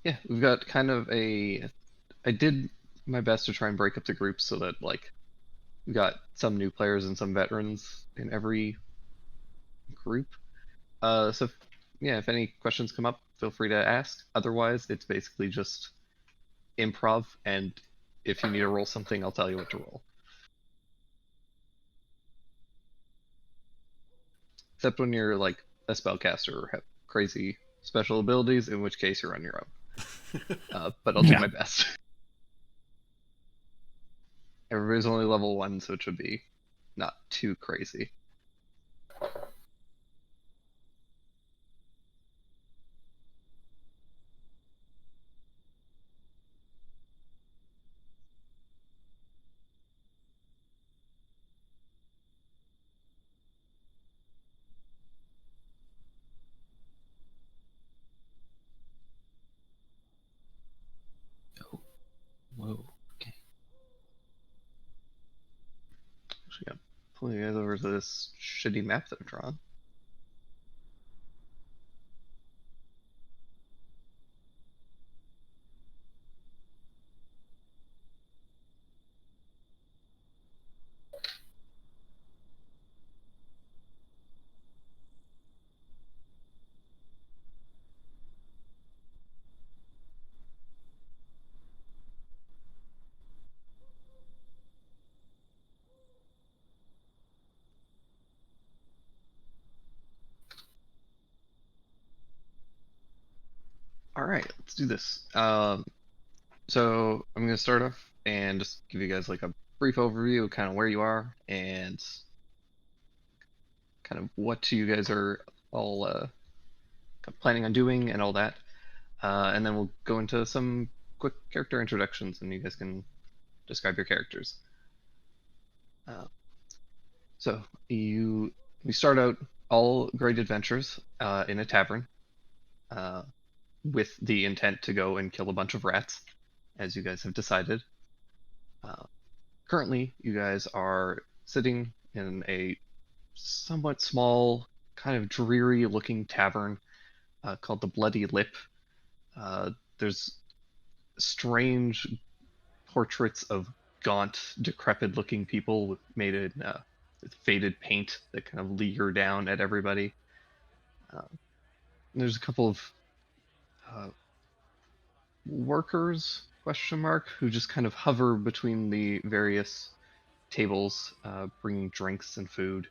Yeah, we've got kind of a. I did my best to try and break up the groups so that like we got some new players and some veterans in every group. So yeah, if any questions come up, feel free to ask. Otherwise, it's basically just improv, and if you need to roll something, I'll tell you what to roll. Except when you're like a spellcaster or have crazy special abilities, in which case you're on your own. But I'll do Yeah. my best. Everybody's only level 1, so it should be not too crazy. Oh, whoa. Okay. Actually, yeah, pull you guys over to this shitty map that I've drawn. All right, let's do this. So I'm gonna start off and just give you guys like a brief overview of kind of where you are and kind of what you guys are all planning on doing and all that. And then we'll go into some quick character introductions, and you guys can describe your characters. Uh, so we start out all great adventures in a tavern uh, with the intent to go and kill a bunch of rats, as you guys have decided. Uh, Currently, you guys are sitting in a somewhat small, kind of dreary-looking tavern called the Bloody Lip. There's strange portraits of gaunt, decrepit-looking people made in with faded paint that kind of leer down at everybody. Uh, there's a couple of uh, workers question mark who just kind of hover between the various tables, bringing drinks and food.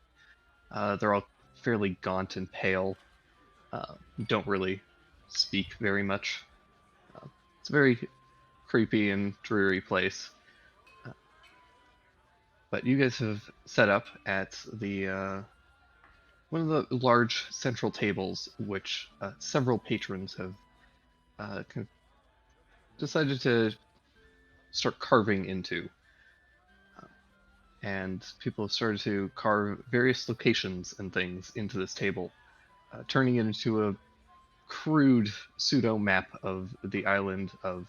They're all fairly gaunt and pale. Don't really speak very much. It's a very creepy and dreary place. Uh, but you guys have set up at the one of the large central tables, which several patrons have kind of decided to start carving into. And people have started to carve various locations and things into this table, turning it into a crude pseudo map of the island of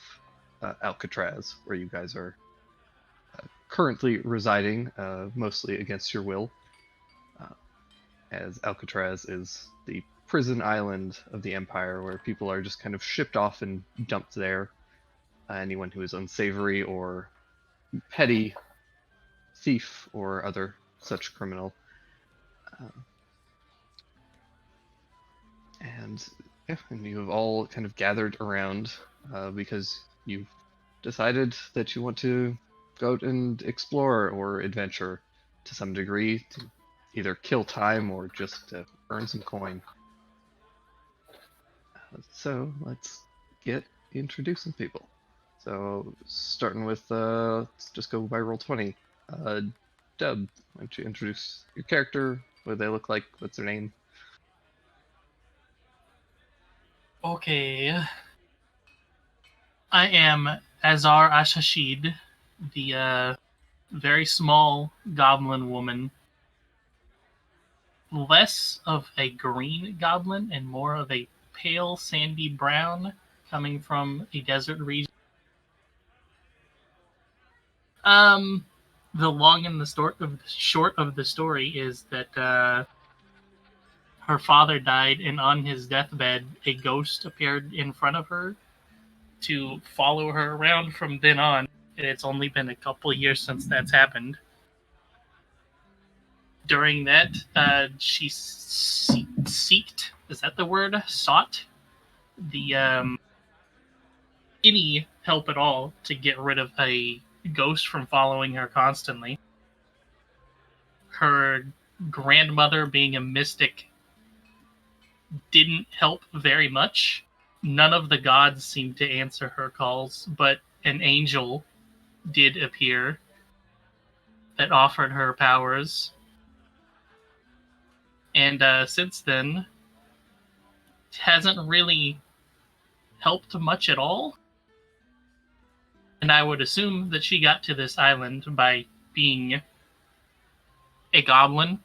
Alcatraz, where you guys are currently residing, mostly against your will, uh, as Alcatraz is the prison island of the Empire, where people are just kind of shipped off and dumped there. Anyone who is unsavory or petty thief or other such criminal. Um, and yeah, and you have all kind of gathered around because you've decided that you want to go out and explore or adventure to some degree to either kill time or just to earn some coin. So let's get introducing people. So starting with let's just go by roll 20. Dub, why don't you introduce your character? What do they look like? What's their name? Okay. I am Azar Ashashid, the very small goblin woman. Less of a green goblin and more of a pale sandy brown, coming from a desert region. Um, the long and the short of the story is that her father died, and on his deathbed, a ghost appeared in front of her to follow her around from then on. It's only been a couple of years since that's happened. During that, she seeked, is that the word? Sought the any help at all to get rid of a ghost from following her constantly. Her grandmother, being a mystic, didn't help very much. None of the gods seemed to answer her calls, but an angel did appear that offered her powers. And since then, it hasn't really helped much at all. And I would assume that she got to this island by being a goblin,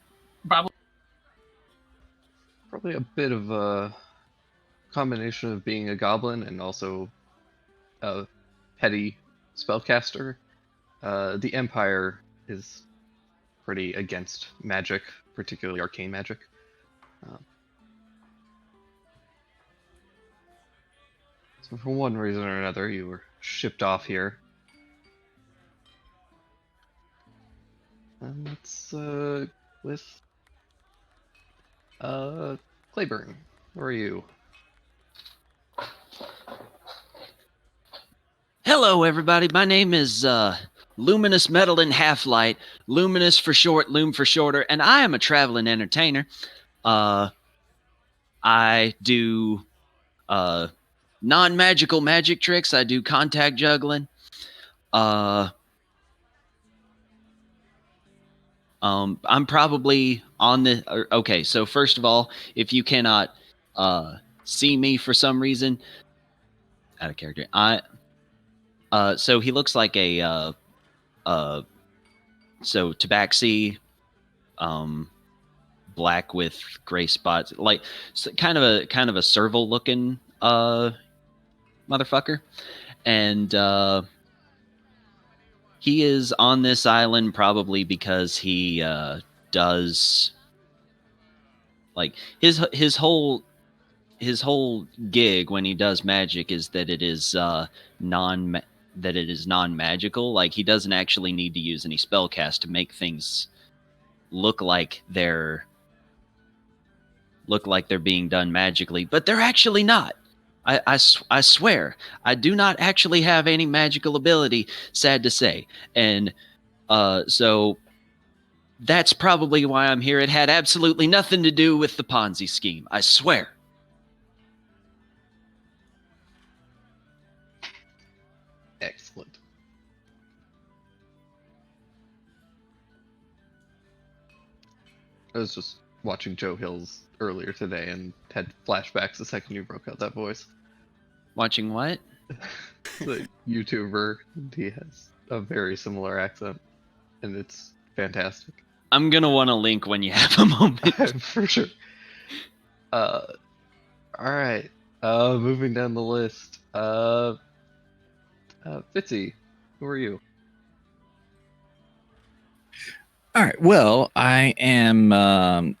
probably. Probably a bit of a combination of being a goblin and also a petty spellcaster. The Empire is pretty against magic, particularly arcane magic. So for one reason or another, you were shipped off here. And let's with Clayburn. Who are you? Hello, everybody. My name is Luminous Metal and Half-Light. Luminous for short, Loom for shorter, and I am a traveling entertainer. I do non-magical magic tricks. I do contact juggling. I'm probably on the... Okay, so first of all, if you cannot see me for some reason... Out of character. So he looks like a... so tabaxi, black with gray spots, like kind of a serval looking motherfucker, and he is on this island probably because he does like his whole gig when he does magic is that it is non-magical. Like, he doesn't actually need to use any spellcast to make things look like they're being done magically, but they're actually not. I swear, I do not actually have any magical ability, sad to say. And so that's probably why I'm here. It had absolutely nothing to do with the Ponzi scheme, I swear. Excellent. I was just watching Joe Hills earlier today and had flashbacks the second you broke out that voice. Watching what? The YouTuber, he has a very similar accent, and it's fantastic. I'm gonna want to link when you have a moment. For sure. Alright. Moving down the list. Fitzy, who are you? All right. Well, I am a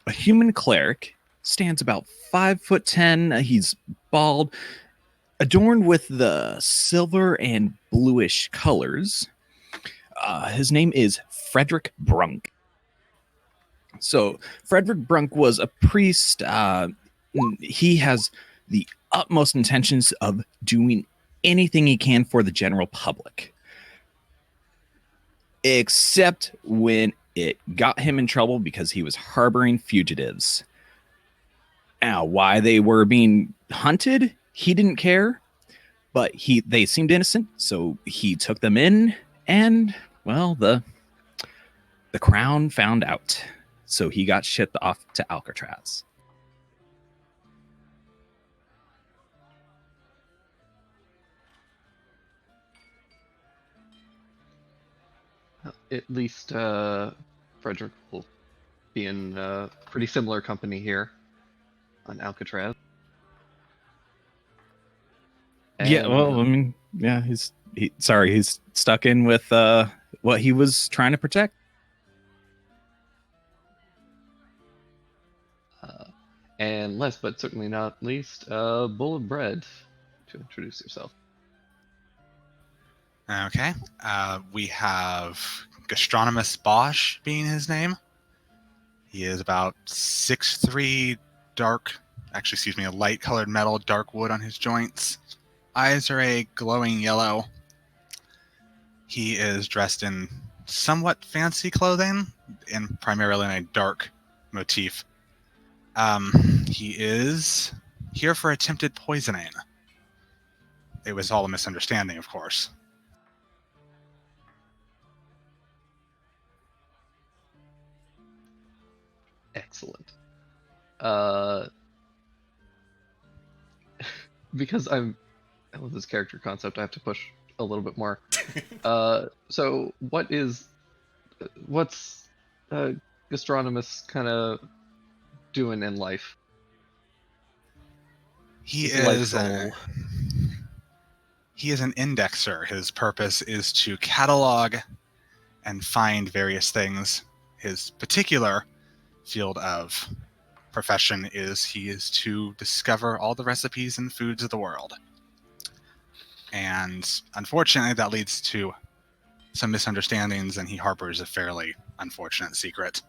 human cleric. Stands about 5'10". He's bald, adorned with the silver and bluish colors. His name is Frederick Brunk. So Frederick Brunk was a priest. He has the utmost intentions of doing anything he can for the general public, except when it got him in trouble because he was harboring fugitives. Now, why they were being hunted, he didn't care, but they seemed innocent, so he took them in, and, well, the crown found out. So he got shipped off to Alcatraz. At least Frederick will be in pretty similar company here on Alcatraz. Yeah, well, I mean, yeah, he's stuck in with what he was trying to protect. And last but certainly not least, Bull of Bread. to introduce yourself. Okay. We have Gastronomus Bosch being his name. He is about 6'3", a light-colored metal, dark wood on his joints. Eyes are a glowing yellow. He is dressed in somewhat fancy clothing, and primarily in a dark motif. He is here for attempted poisoning. It was all a misunderstanding, of course. Excellent. Because I love this character concept, I have to push a little bit more. So what's Gastronomus kind of doing in life? He His life is goal. He is an indexer. His purpose is to catalog and find various things. His particular field of profession is he is to discover all the recipes and foods of the world. And unfortunately, that leads to some misunderstandings, and he harbors a fairly unfortunate secret.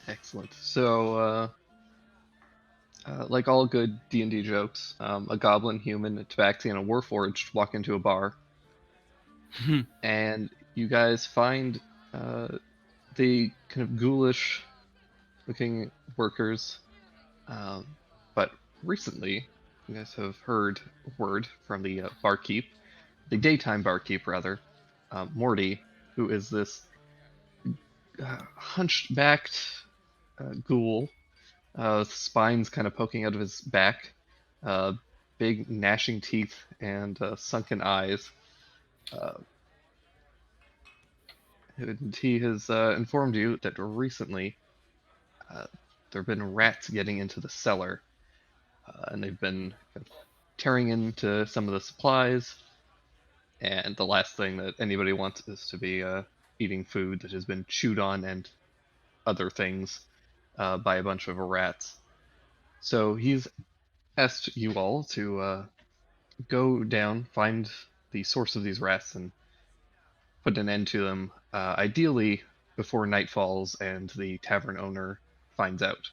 Excellent. So, like all good D&D jokes, a goblin, human, a tabaxi, and a warforged walk into a bar, and you guys find the kind of ghoulish-looking workers. But recently, you guys have heard word from the barkeep, the daytime barkeep rather, Morty, who is this hunched-backed ghoul, spines kind of poking out of his back, big gnashing teeth, and sunken eyes. And he has informed you that recently there have been rats getting into the cellar, and they've been kind of tearing into some of the supplies. And the last thing that anybody wants is to be eating food that has been chewed on and other things by a bunch of rats. So he's asked you all to go down, find the source of these rats, and put an end to them, ideally before night falls and the tavern owner finds out.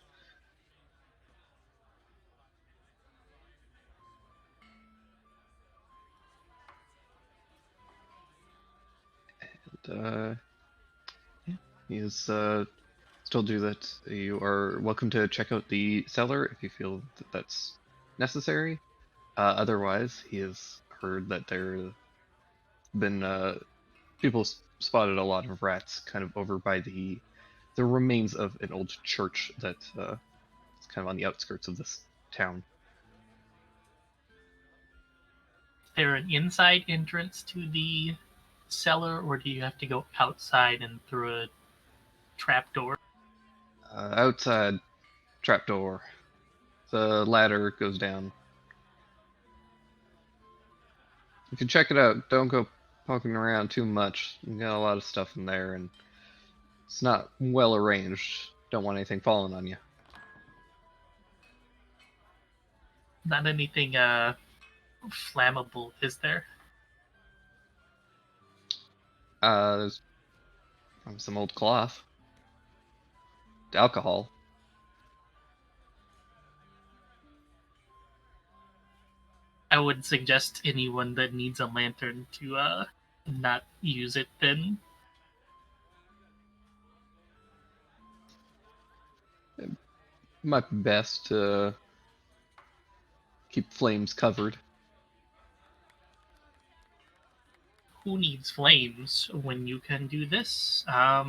And yeah, he has told you that you are welcome to check out the cellar if you feel that that's necessary. Otherwise, he has heard that there have been people spotted a lot of rats kind of over by the remains of an old church that is kind of on the outskirts of this town. Is there an inside entrance to the cellar, or do you have to go outside and through a trapdoor? Outside trapdoor. The ladder goes down. You can check it out. Don't go poking around too much. You got a lot of stuff in there, and it's not well arranged. Don't want anything falling on you. Not anything flammable, is there? There's some old cloth. Alcohol. I would suggest anyone that needs a lantern to not use it then. Might be best to keep flames covered. Who needs flames when you can do this? I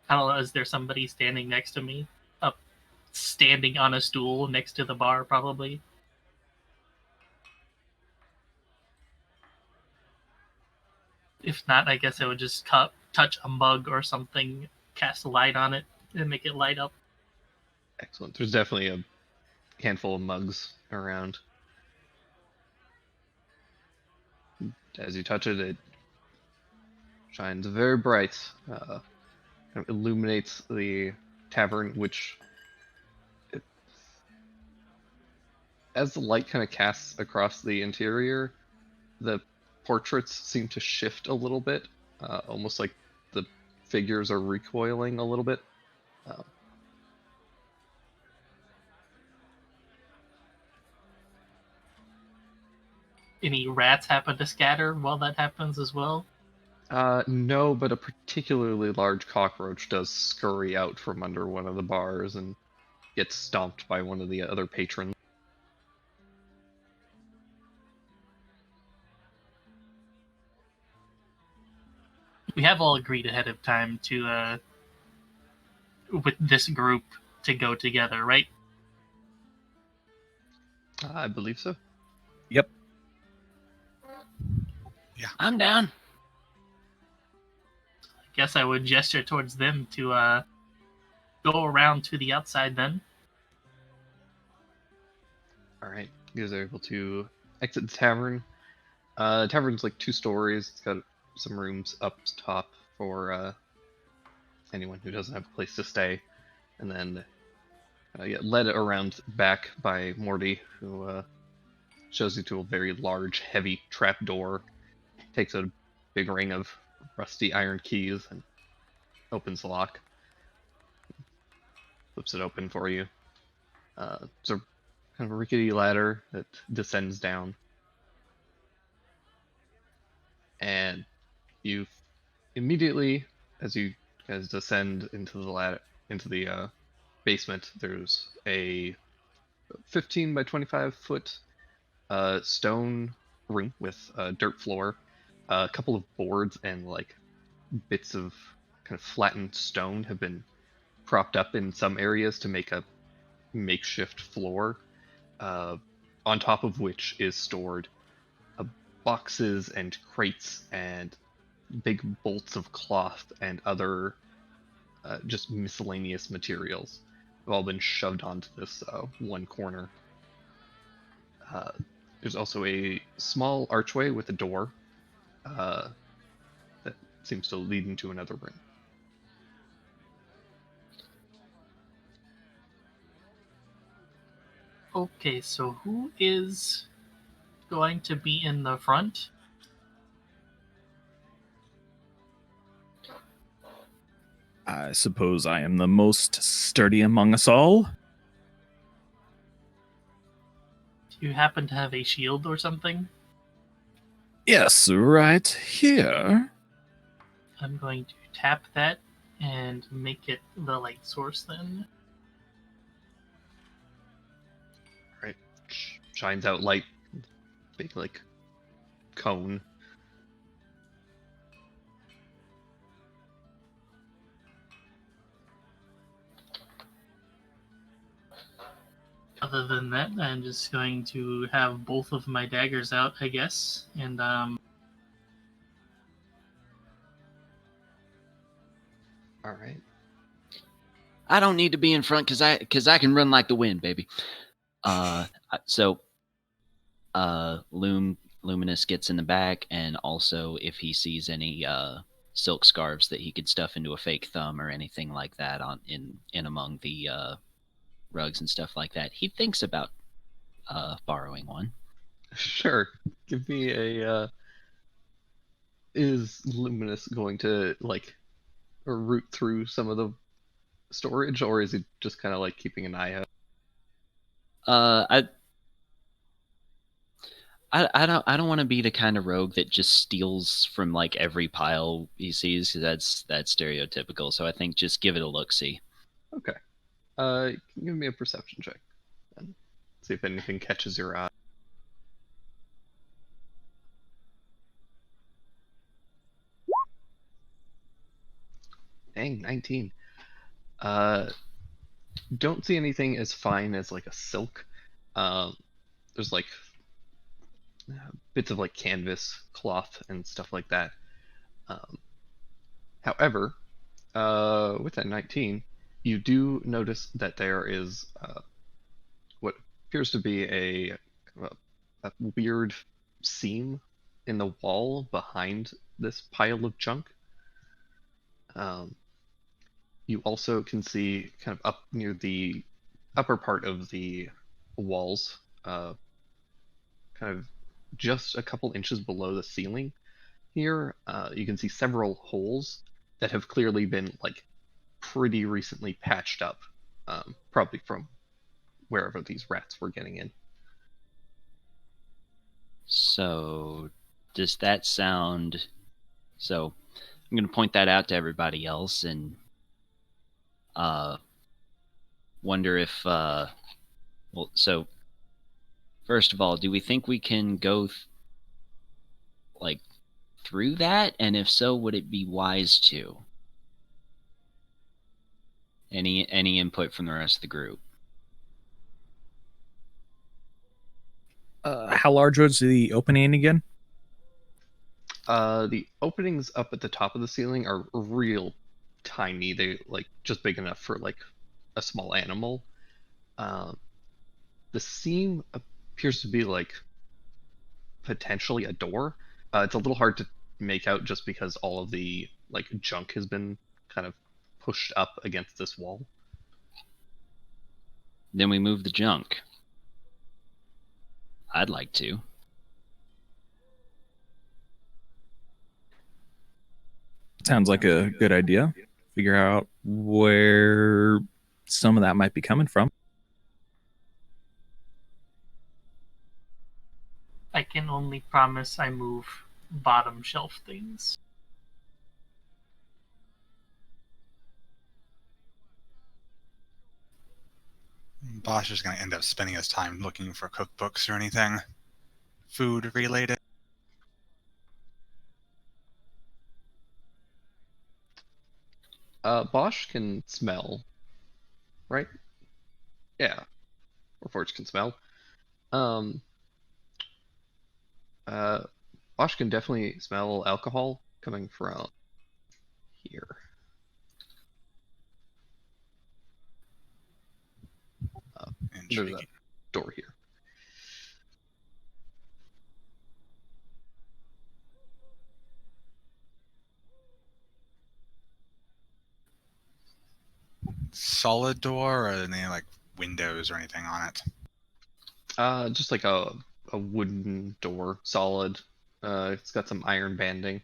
don't know, is there somebody standing next to me? Standing on a stool next to the bar, probably? If not, I guess I would just touch a mug or something, cast a light on it, and make it light up. Excellent. There's definitely a handful of mugs around. As you touch it, it shines very bright. Kind of illuminates the tavern, which as the light kind of casts across the interior, the portraits seem to shift a little bit, almost like the figures are recoiling a little bit. Um, Any rats happen to scatter while that happens as well? no, but a particularly large cockroach does scurry out from under one of the bars and gets stomped by one of the other patrons. We have all agreed ahead of time to with this group to go together, right? I believe so. I'm down. Guess I would gesture towards them to go around to the outside then. All right, you guys are able to exit the tavern. Tavern's like 2 stories. It's got some rooms up top for anyone who doesn't have a place to stay, and then get led around back by Morty, who shows you to a very large, heavy trap door. Takes a big ring of rusty iron keys and opens the lock. Flips it open for you. It's a kind of a rickety ladder that descends down. And you immediately, as you guys descend into the ladder, into the basement, there's a 15 by 25 foot stone room with a dirt floor, a couple of boards and like bits of kind of flattened stone have been propped up in some areas to make a makeshift floor, on top of which is stored boxes and crates and big bolts of cloth and other just miscellaneous materials have all been shoved onto this one corner. There's also a small archway with a door that seems to lead into another room. Okay, so who is going to be in the front? I suppose I am the most sturdy among us all. Do you happen to have a shield or something? Yes, right here. I'm going to tap that and make it the light source then. Right, shines out light, big like cone. Other than that, I'm just going to have both of my daggers out, I guess, and All right. I don't need to be in front because I can run like the wind, baby. So Luminous gets in the back, and also if he sees any silk scarves that he could stuff into a fake thumb or anything like that in among the rugs and stuff like that, he thinks about borrowing one. Sure. Give me a. Is Luminous going to like root through some of the storage, or is he just kind of like keeping an eye out? I don't want to be the kind of rogue that just steals from like every pile he sees, because that's stereotypical. So I think just give it a look see. Okay. Give me a perception check and see if anything catches your eye. Dang, 19. Don't see anything as fine as like a silk. There's like bits of like canvas, cloth, and stuff like that. However, with that 19, you do notice that there is what appears to be a weird seam in the wall behind this pile of junk. You also can see kind of up near the upper part of the walls, kind of just a couple inches below the ceiling here, you can see several holes that have clearly been like pretty recently patched up, probably from wherever these rats were getting in. So, does that sound? So, I'm going to point that out to everybody else and wonder if. Well, so first of all, do we think we can go like through that? And if so, would it be wise to? Any input from the rest of the group? How large was the opening again? The openings up at the top of the ceiling are real tiny. They like just big enough for like a small animal. The seam appears to be like potentially a door. It's a little hard to make out just because all of the like junk has been kind of pushed up against this wall. Then we move the junk. I'd like to. Sounds like a good idea. Figure out where some of that might be coming from. I can only promise I move bottom shelf things. Bosch is going to end up spending his time looking for cookbooks or anything food related. Bosch can smell, right? Yeah, or Forge can smell. Um, Bosch can definitely smell alcohol coming from here. There's a Intriguing. door here. Solid door or any like windows or anything on it? Just like a wooden door, solid. It's got some iron banding.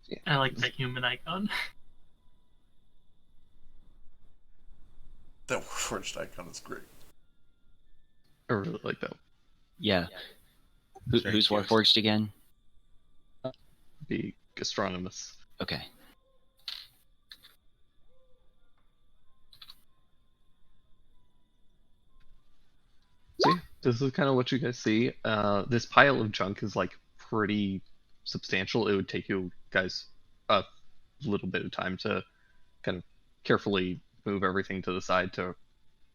Yeah. I like that human icon. That Warforged icon is great. I really like that. Yeah. Very Who's cute. Warforged again? The gastronomist. Okay. So yeah, this is kind of what you guys see. This pile of junk is like pretty substantial. It would take you guys a little bit of time to kind of carefully move everything to the side to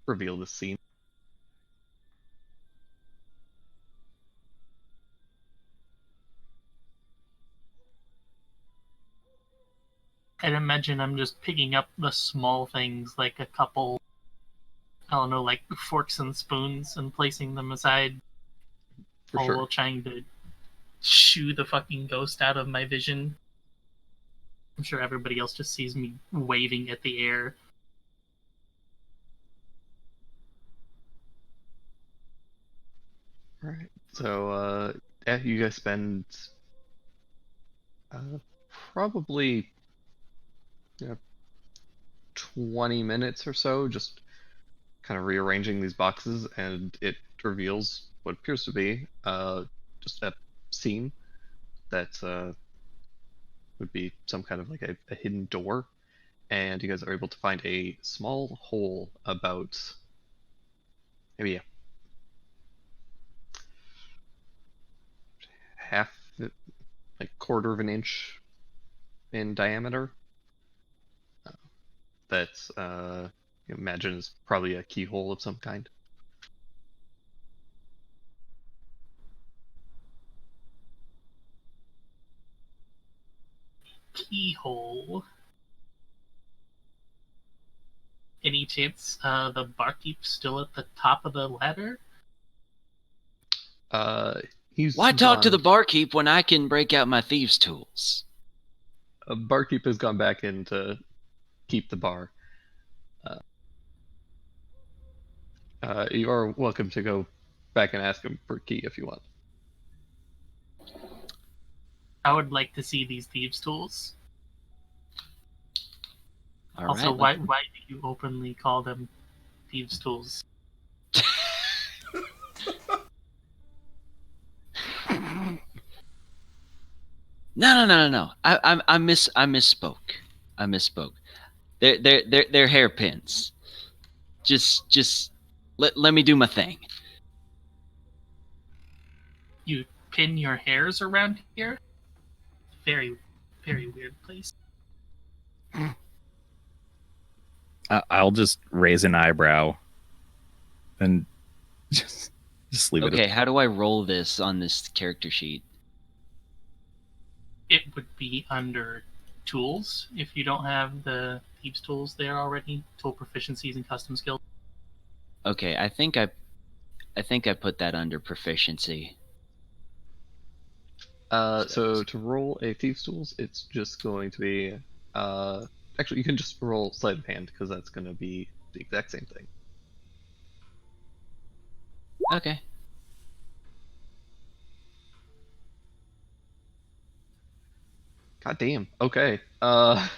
reveal this scene. I'd imagine I'm just picking up the small things, like a couple, I don't know, like forks and spoons, and placing them aside, For all sure. while trying to shoo the fucking ghost out of my vision. I'm sure everybody else just sees me waving at the air. Right. So you guys spend probably 20 minutes or so just kind of rearranging these boxes, and it reveals what appears to be just a scene that would be some kind of like a hidden door, and you guys are able to find a small hole about maybe a half, like quarter of an inch in diameter. That's you imagine is probably a keyhole of some kind. Keyhole. Any chance the barkeep's still at the top of the ladder? He's Why talk to gone- the barkeep when I can break out my thieves' tools? Barkeep has gone back in to keep the bar. You are welcome to go back and ask him for a key if you want. I would like to see these thieves' tools. All Also, right, why do you openly call them thieves' tools? No. I misspoke. I misspoke. They're hairpins. Just let me do my thing. You pin your hairs around here? Very, very weird place. I'll just raise an eyebrow and just leave it. Okay, how do I roll this on this character sheet? It would be under tools if you don't have the thieves' tools there already. Tool proficiencies and custom skills. Okay, I think I put that under proficiency. So to roll a thieves' tools, it's just going to be actually you can just roll sleight of hand because that's going to be the exact same thing. Okay. God damn. Okay. Well,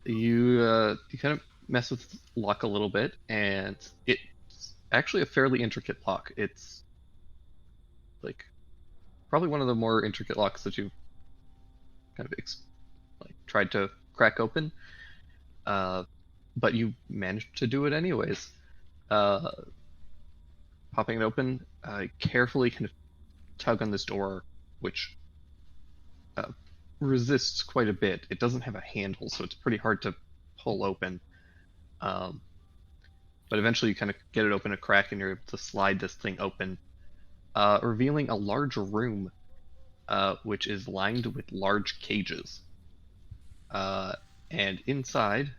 you kind of mess with luck a little bit, and it's actually a fairly intricate lock. It's like probably one of the more intricate locks that you've kind of tried to crack open. But you managed to do it anyways. Popping it open, carefully kind of tug on this door, which resists quite a bit. It doesn't have a handle, so it's pretty hard to pull open. But eventually you kind of get it open a crack and you're able to slide this thing open, revealing a large room, which is lined with large cages. And inside,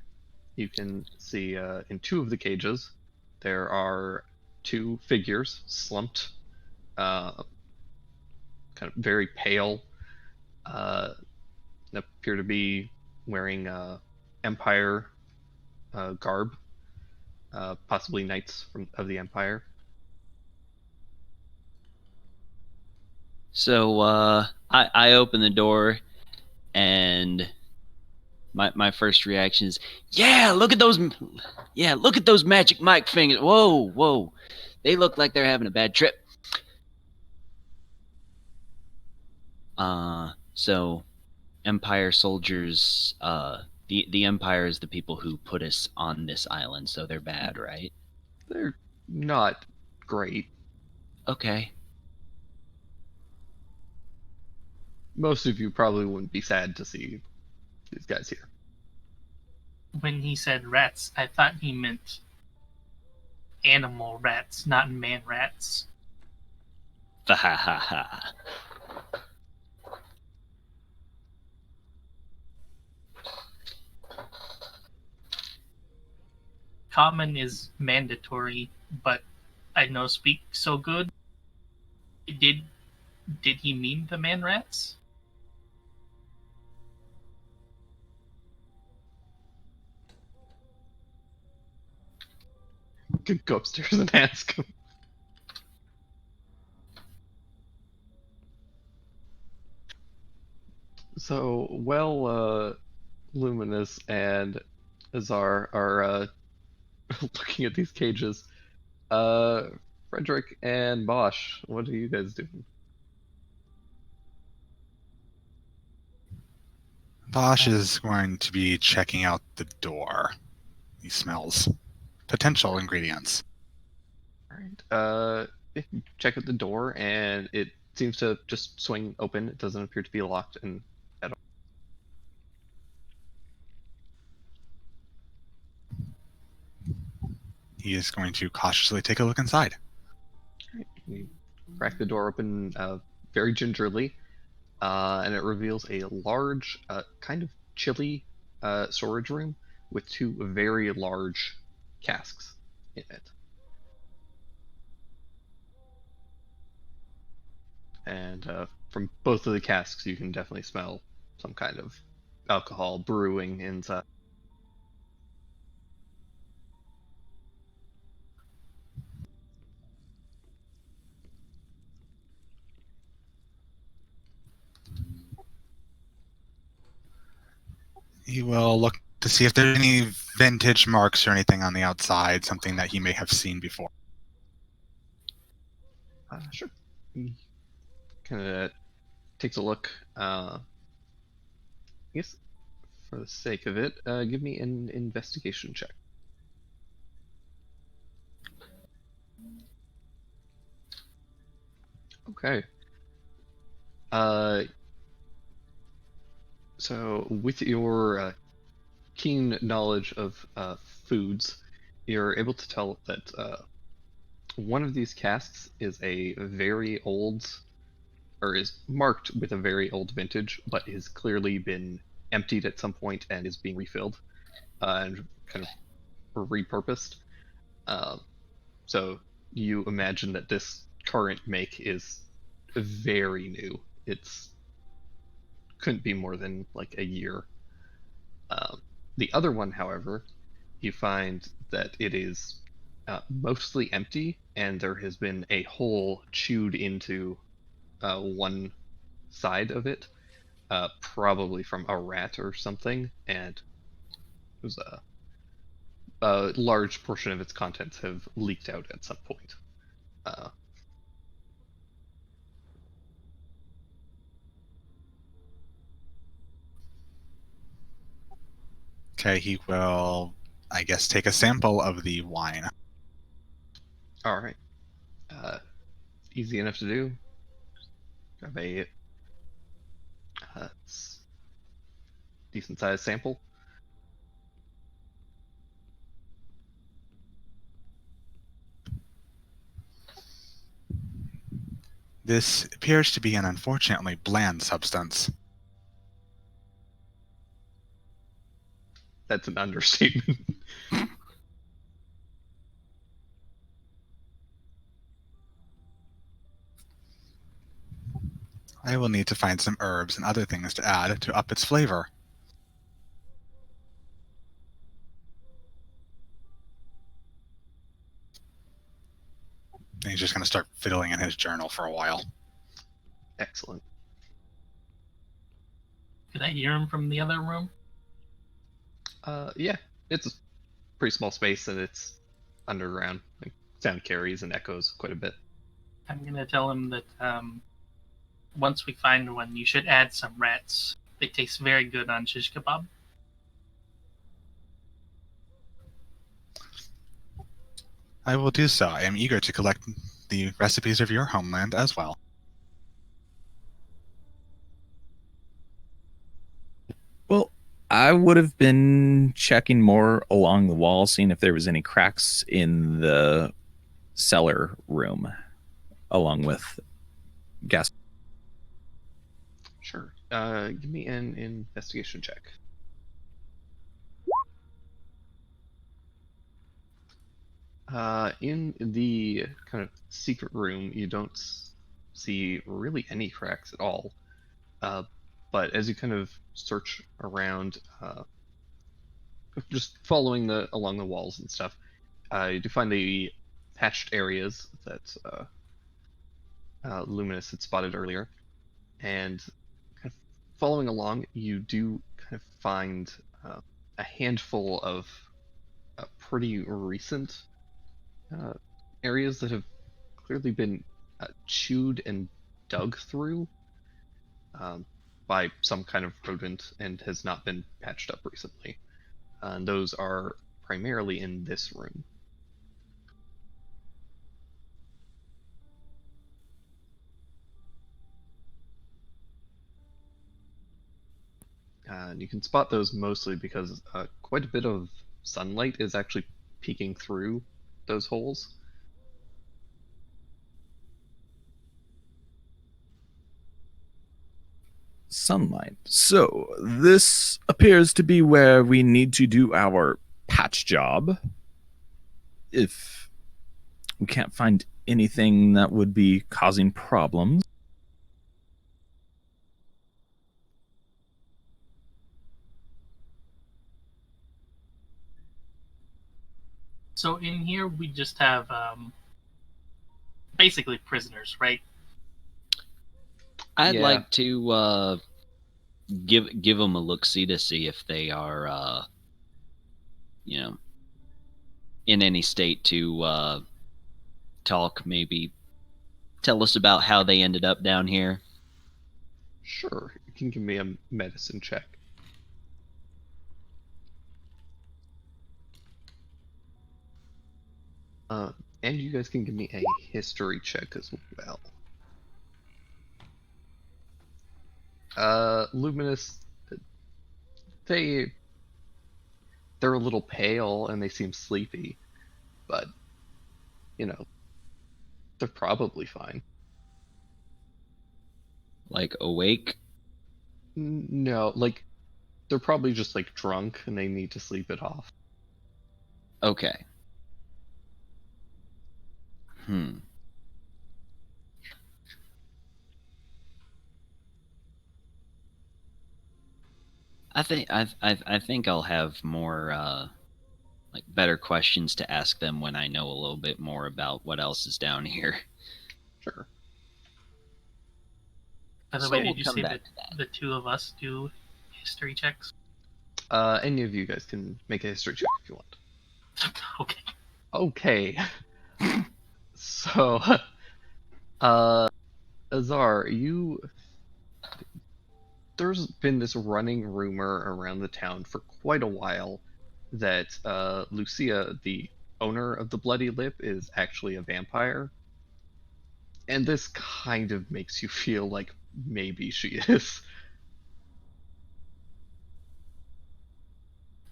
you can see in two of the cages, there are two figures slumped, kind of very pale, appear to be wearing Empire garb, possibly knights of the Empire. So I open the door, and my first reaction is, look at those Magic Mike fingers. Whoa, they look like they're having a bad trip. So Empire soldiers, the Empire is the people who put us on this island, so they're bad, right? They're not great. Okay. Most of you probably wouldn't be sad to see these guys here. When he said rats, I thought he meant animal rats, not man rats. Ha ha ha. Common is mandatory, but I no speak so good. Did he mean the man rats? Could go upstairs and ask him. So, Luminous and Azar are looking at these cages. Frederick and Bosch, what are you guys doing? Bosch is going to be checking out the door. He smells potential ingredients. Alright. You check out the door and it seems to just swing open. It doesn't appear to be locked at all. he is going to cautiously take a look inside. You crack the door open very gingerly, and it reveals a large, kind of chilly storage room with two very large casks in it. And from both of the casks, you can definitely smell some kind of alcohol brewing inside. He will look to see if there's any vintage marks or anything on the outside, something that he may have seen before. Sure. He kind of takes a look. I guess for the sake of it, give me an investigation check. Okay. So with your keen knowledge of foods, you're able to tell that one of these casks is a very old, or is marked with a very old vintage, but has clearly been emptied at some point and is being refilled and kind of repurposed. So you imagine that this current make is very new. It's couldn't be more than like a year. The other one, however, you find that it is mostly empty, and there has been a hole chewed into one side of it, probably from a rat or something, and it was a large portion of its contents have leaked out at some point. Okay, he will, I guess, take a sample of the wine. All right. Easy enough to do. Grab a decent sized sample. This appears to be an unfortunately bland substance. That's an understatement. I will need to find some herbs and other things to add to up its flavor. And he's just going to start fiddling in his journal for a while. Excellent. Could I hear him from the other room? Yeah, it's a pretty small space and it's underground. Like, sound carries and echoes quite a bit. I'm gonna tell him that once we find one, you should add some rats. They taste very good on shish kebab. I will do so. I am eager to collect the recipes of your homeland as well. Well, I would have been checking more along the wall, seeing if there was any cracks in the cellar room, along with gas. Sure. Give me an investigation check. In the kind of secret room, you don't see really any cracks at all. But as you kind of search around, just following along the walls and stuff, you do find the patched areas that Luminous had spotted earlier, and kind of following along, you do kind of find a handful of pretty recent areas that have clearly been chewed and dug through by some kind of rodent and has not been patched up recently. And those are primarily in this room. And you can spot those mostly because quite a bit of sunlight is actually peeking through those holes. Sunlight. So this appears to be where we need to do our patch job. If we can't find anything that would be causing problems. So in here we just have basically prisoners, right? I'd Yeah. like to give them a look-see to see if they are, in any state to talk. Maybe tell us about how they ended up down here. Sure, you can give me a medicine check. And you guys can give me a history check as well. Luminous, they're a little pale and they seem sleepy, but they're probably fine. Like awake? No, like they're probably just like drunk and they need to sleep it off. Okay. I think I'll have more like better questions to ask them when I know a little bit more about what else is down here. Sure. By the So way, we'll did you come say back that to that. the two of us do history checks? Any of you guys can make a history check if you want. Okay. Okay. So, Azar, there's been this running rumor around the town for quite a while that Lucia, the owner of the Bloody Lip, is actually a vampire. And this kind of makes you feel like maybe she is.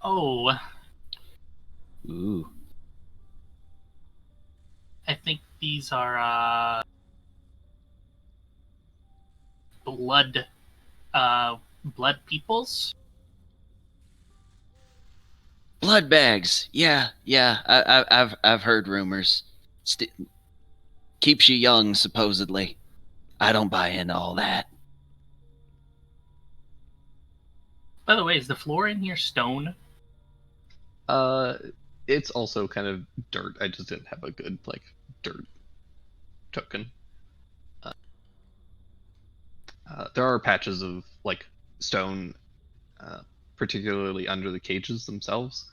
Oh, Ooh. I think these are blood peoples. Blood bags. Yeah. I've heard rumors. Keeps you young, supposedly. I don't buy into all that. By the way, is the floor in here stone? It's also kind of dirt. I just didn't have a good dirt token. There are patches of stone, particularly under the cages themselves.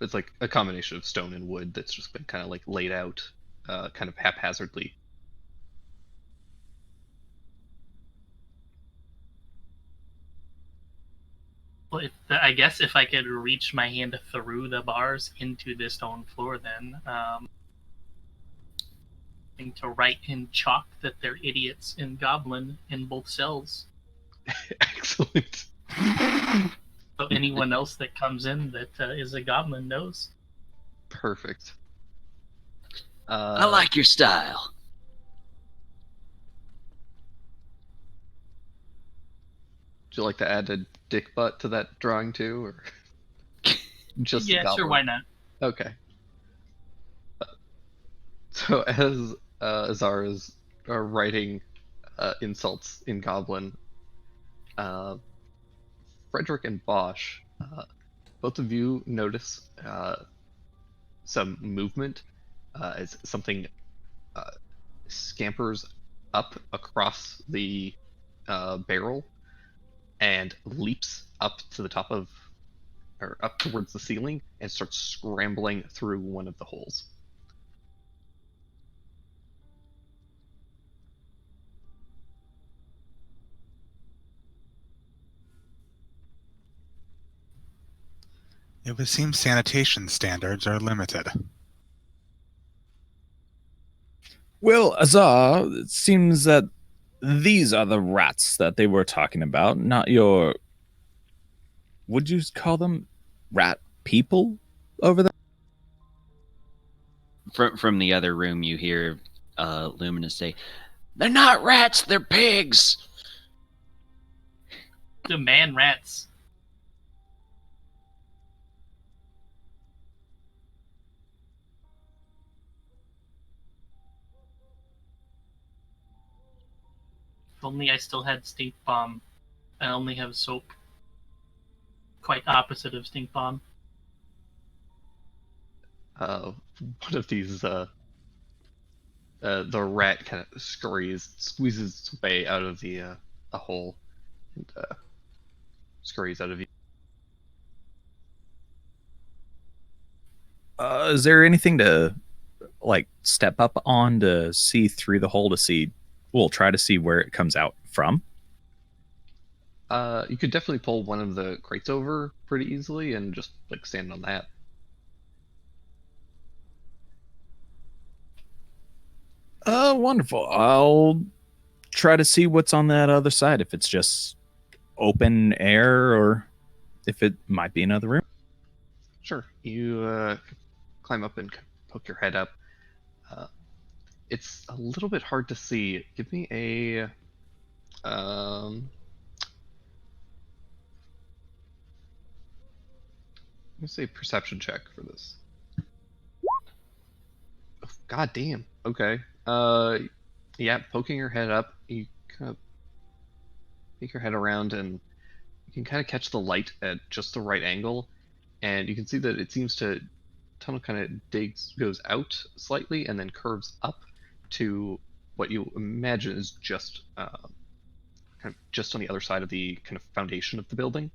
It's like a combination of stone and wood that's just been kind of laid out, kind of haphazardly. Well, I guess if I could reach my hand through the bars into this stone floor, then to write in chalk that they're idiots and goblin in both cells. Excellent. So anyone else that comes in that is a goblin knows. Perfect. I like your style. Would you like to add a dick butt to that drawing too, or just the Yeah, sure, goblin? why not? Okay. So as Azar is writing insults in Goblin, Frederick and Bosch, both of you notice some movement as something scampers up across the barrel and leaps up to the top of, or up towards the ceiling and starts scrambling through one of the holes. It would seem sanitation standards are limited. Well, Azar, it seems that these are the rats that they were talking about, not your. Would you call them rat people over there? from the other room, you hear Luminous say, "They're not rats, they're pigs." The man rats. If only I still had stink bomb. I only have soap. Quite opposite of stink bomb. One of these the rat kind of squeezes its way out of the hole and scurries out of you. Is there anything to like step up on to see through the hole to see? We'll try to see where it comes out from. You could definitely pull one of the crates over pretty easily and just like stand on that. Wonderful. I'll try to see what's on that other side. If it's just open air or if it might be another room. Sure. You climb up and poke your head up. It's a little bit hard to see. Give me a let me say perception check for this. Oh, God damn. Okay. Yeah, poking your head up, you kind of peek your head around and you can kind of catch the light at just the right angle, and you can see that it seems to tunnel kind of goes out slightly and then curves up to what you imagine is just kind of just on the other side of the kind of foundation of the building.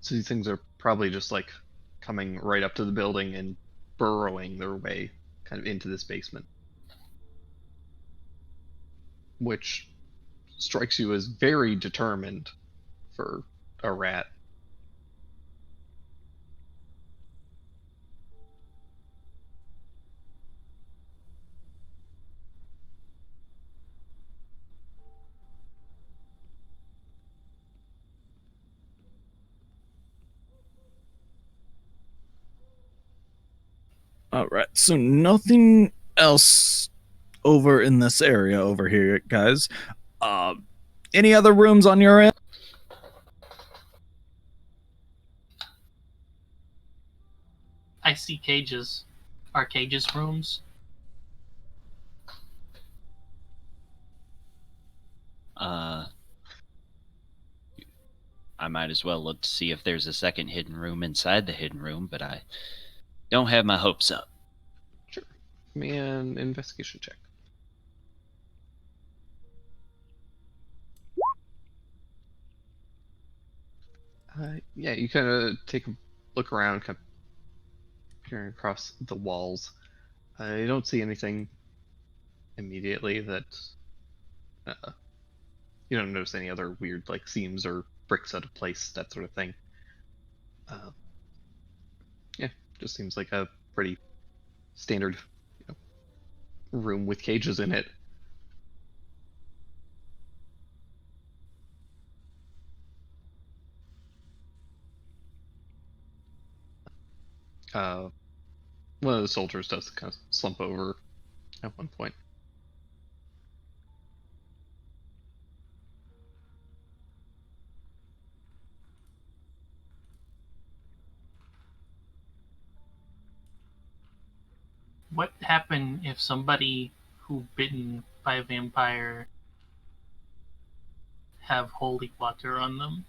So these things are probably just like coming right up to the building and burrowing their way kind of into this basement, which strikes you as very determined for a rat. All right. So nothing else over in this area over here, guys. Any other rooms on your end? I see cages. Are cages rooms? I might as well look to see if there's a second hidden room inside the hidden room, but I don't have my hopes up. Sure. Give me an investigation check. Yeah, you kind of take a look around, kind of peering across the walls. You don't see anything immediately that you don't notice any other weird like seams or bricks out of place, that sort of thing. Yeah, just seems like a pretty standard room with cages in it. One of the soldiers does kind of slump over at one point. What happened if somebody who bitten by a vampire have holy water on them?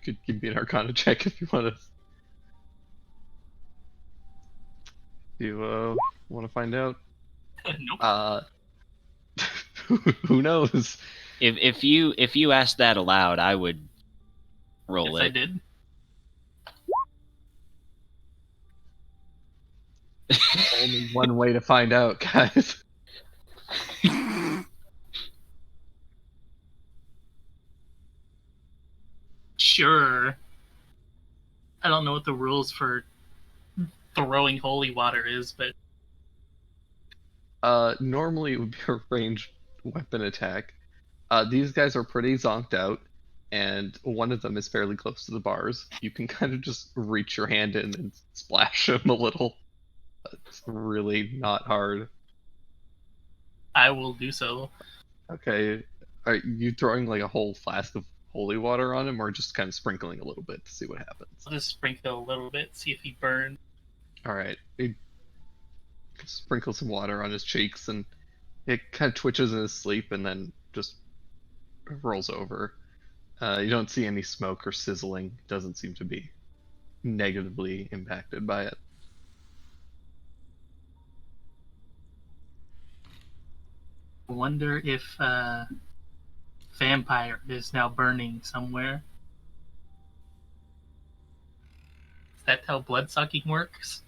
Could give me an Arcana check if you want to. You want to find out? Nope. Who knows? If you asked that aloud, I would roll Yes, it. I did. Only one way to find out, guys. Sure. I don't know what the rules for throwing holy water is, but Normally it would be a ranged weapon attack. These guys are pretty zonked out, and one of them is fairly close to the bars. You can kind of just reach your hand in and splash them a little. It's really not hard. I will do so. Okay, are you throwing like a whole flask of holy water on him, or just kind of sprinkling a little bit to see what happens? I'll just sprinkle a little bit, see if he burns. All right, you sprinkle some water on his cheeks, and it kind of twitches in his sleep, and then just rolls over. You don't see any smoke or sizzling. Doesn't seem to be negatively impacted by it. I wonder if vampire is now burning somewhere. Is that how blood sucking works?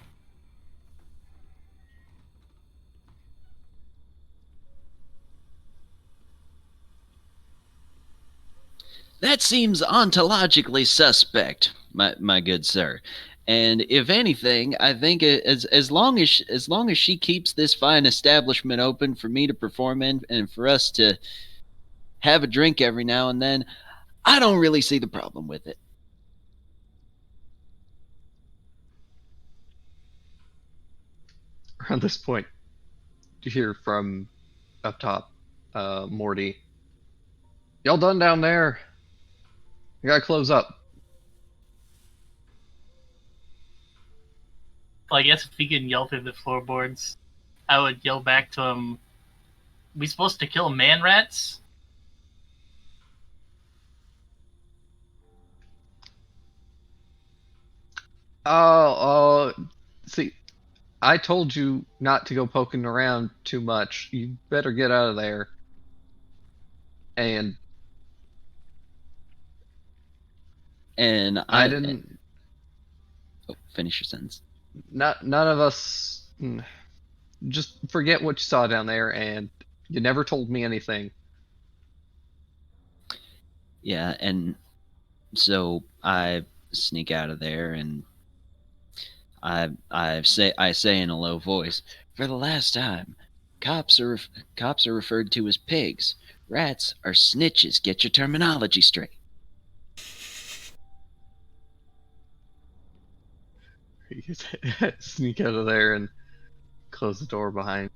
That seems ontologically suspect, my good sir. And if anything, I think as long as she keeps this fine establishment open for me to perform in and for us to have a drink every now and then, I don't really see the problem with it. Around this point, you hear from up top, Morty. Y'all done down there? You gotta close up. Well, I guess if we can yell through the floorboards, I would yell back to him, we supposed to kill man rats? See, I told you not to go poking around too much. You better get out of there. And I didn't. Oh, finish your sentence. None of us. Just forget what you saw down there, and you never told me anything. Yeah, and so I sneak out of there, and I say in a low voice, for the last time, cops are referred to as pigs. Rats are snitches. Get your terminology straight. You sneak out of there and close the door behind.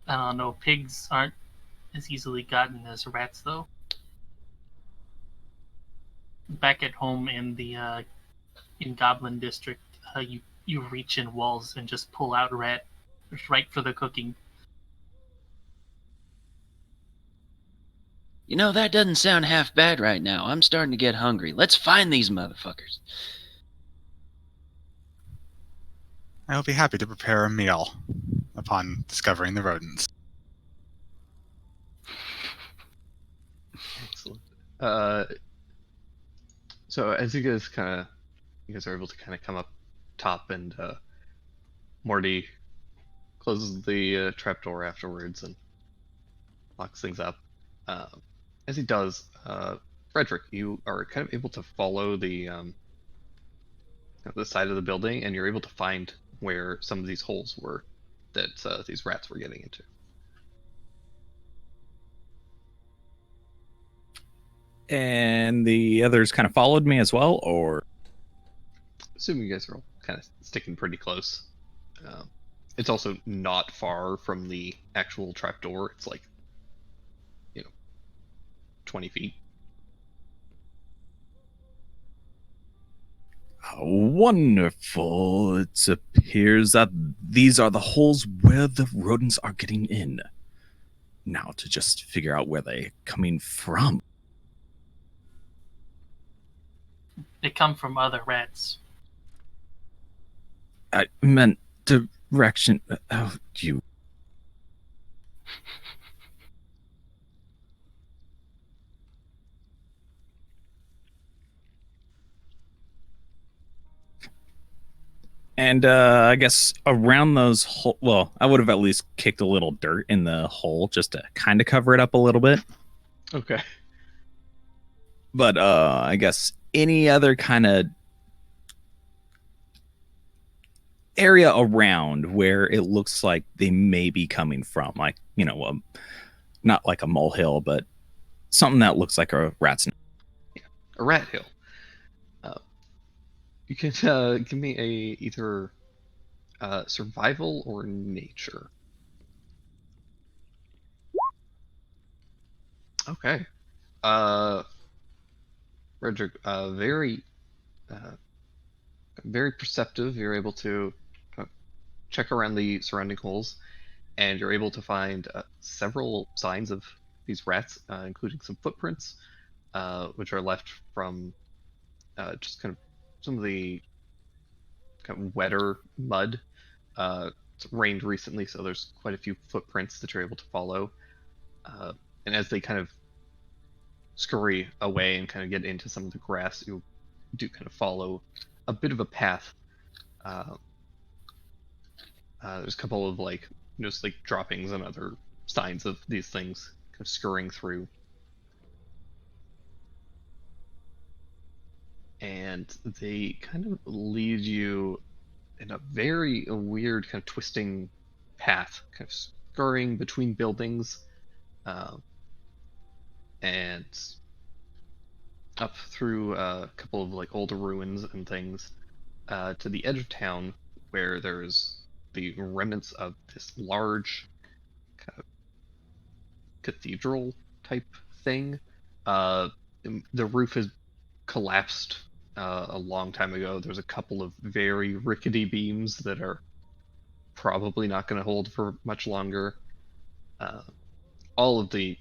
I don't know, pigs aren't as easily gotten as rats, though. Back at home in the in Goblin District, you reach in walls and just pull out rat right for the cooking. You know, that doesn't sound half bad right now. I'm starting to get hungry. Let's find these motherfuckers. I'll be happy to prepare a meal upon discovering the rodents. Excellent. So as you guys are able to kind of come up top, and Morty closes the trapdoor afterwards and locks things up. As he does, Frederick, you are kind of able to follow the side of the building, and you're able to find where some of these holes were that these rats were getting into. And the others kind of followed me as well, or? Assuming you guys are all kind of sticking pretty close. It's also not far from the actual trapdoor. It's like, 20 feet. Wonderful. It appears that these are the holes where the rodents are getting in. Now to just figure out where they're coming from. They come from other rats. I meant direction. Oh, you. And I guess around those well, I would have at least kicked a little dirt in the hole just to kind of cover it up a little bit. Okay. But I guess any other kind of area around where it looks like they may be coming from, like, not like a molehill, but something that looks like a rat's nest. A rat hill. You can give me either survival or nature. Okay. Redrick, very perceptive. You're able to check around the surrounding holes, and you're able to find several signs of these rats, including some footprints, which are left from just kind of some of the kind of wetter mud. It's rained recently, so there's quite a few footprints that you're able to follow. And as they kind of scurry away and kind of get into some of the grass, you do kind of follow a bit of a path. There's a couple of just like droppings and other signs of these things kind of scurrying through. And they kind of lead you in a very weird kind of twisting path, kind of scurrying between buildings, and up through a couple of like older ruins and things, to the edge of town, where there's the remnants of this large kind of cathedral type thing. The roof has collapsed a long time ago. There's a couple of very rickety beams that are probably not going to hold for much longer. All of the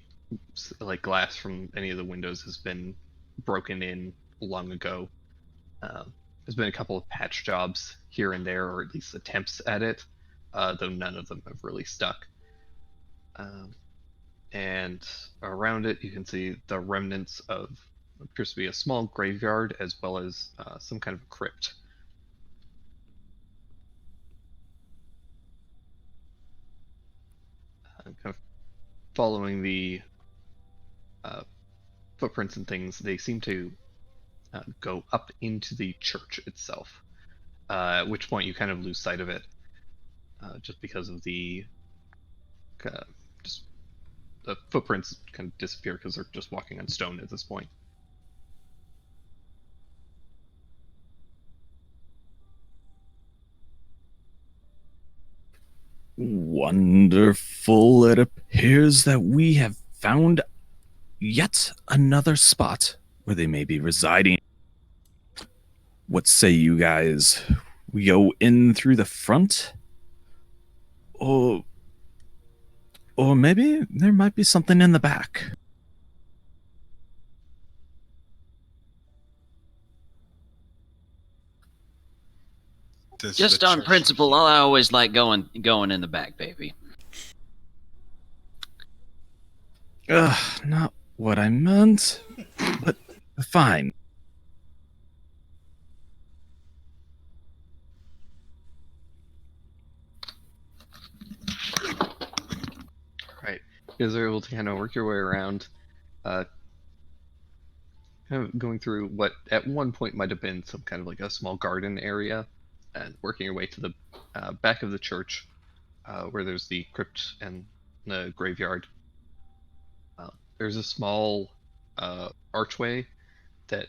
glass from any of the windows has been broken in long ago. There's been a couple of patch jobs here and there, or at least attempts at it, though none of them have really stuck. And around it, you can see the remnants of what appears to be a small graveyard, as well as some kind of crypt. Kind of following the footprints and things, they seem to go up into the church itself. At which point you kind of lose sight of it, just because of the just the footprints kind of disappear because they're just walking on stone at this point. Wonderful. It appears that we have found yet another spot where they may be residing. What say you guys? We go in through the front? Or maybe there might be something in the back. Just on principle, I always like going in the back, baby. Not what I meant, but fine. Right. You guys are able to kind of work your way around, kind of going through what at one point might have been some kind of like a small garden area, and working your way to the back of the church, where there's the crypt and the graveyard. There's a small archway that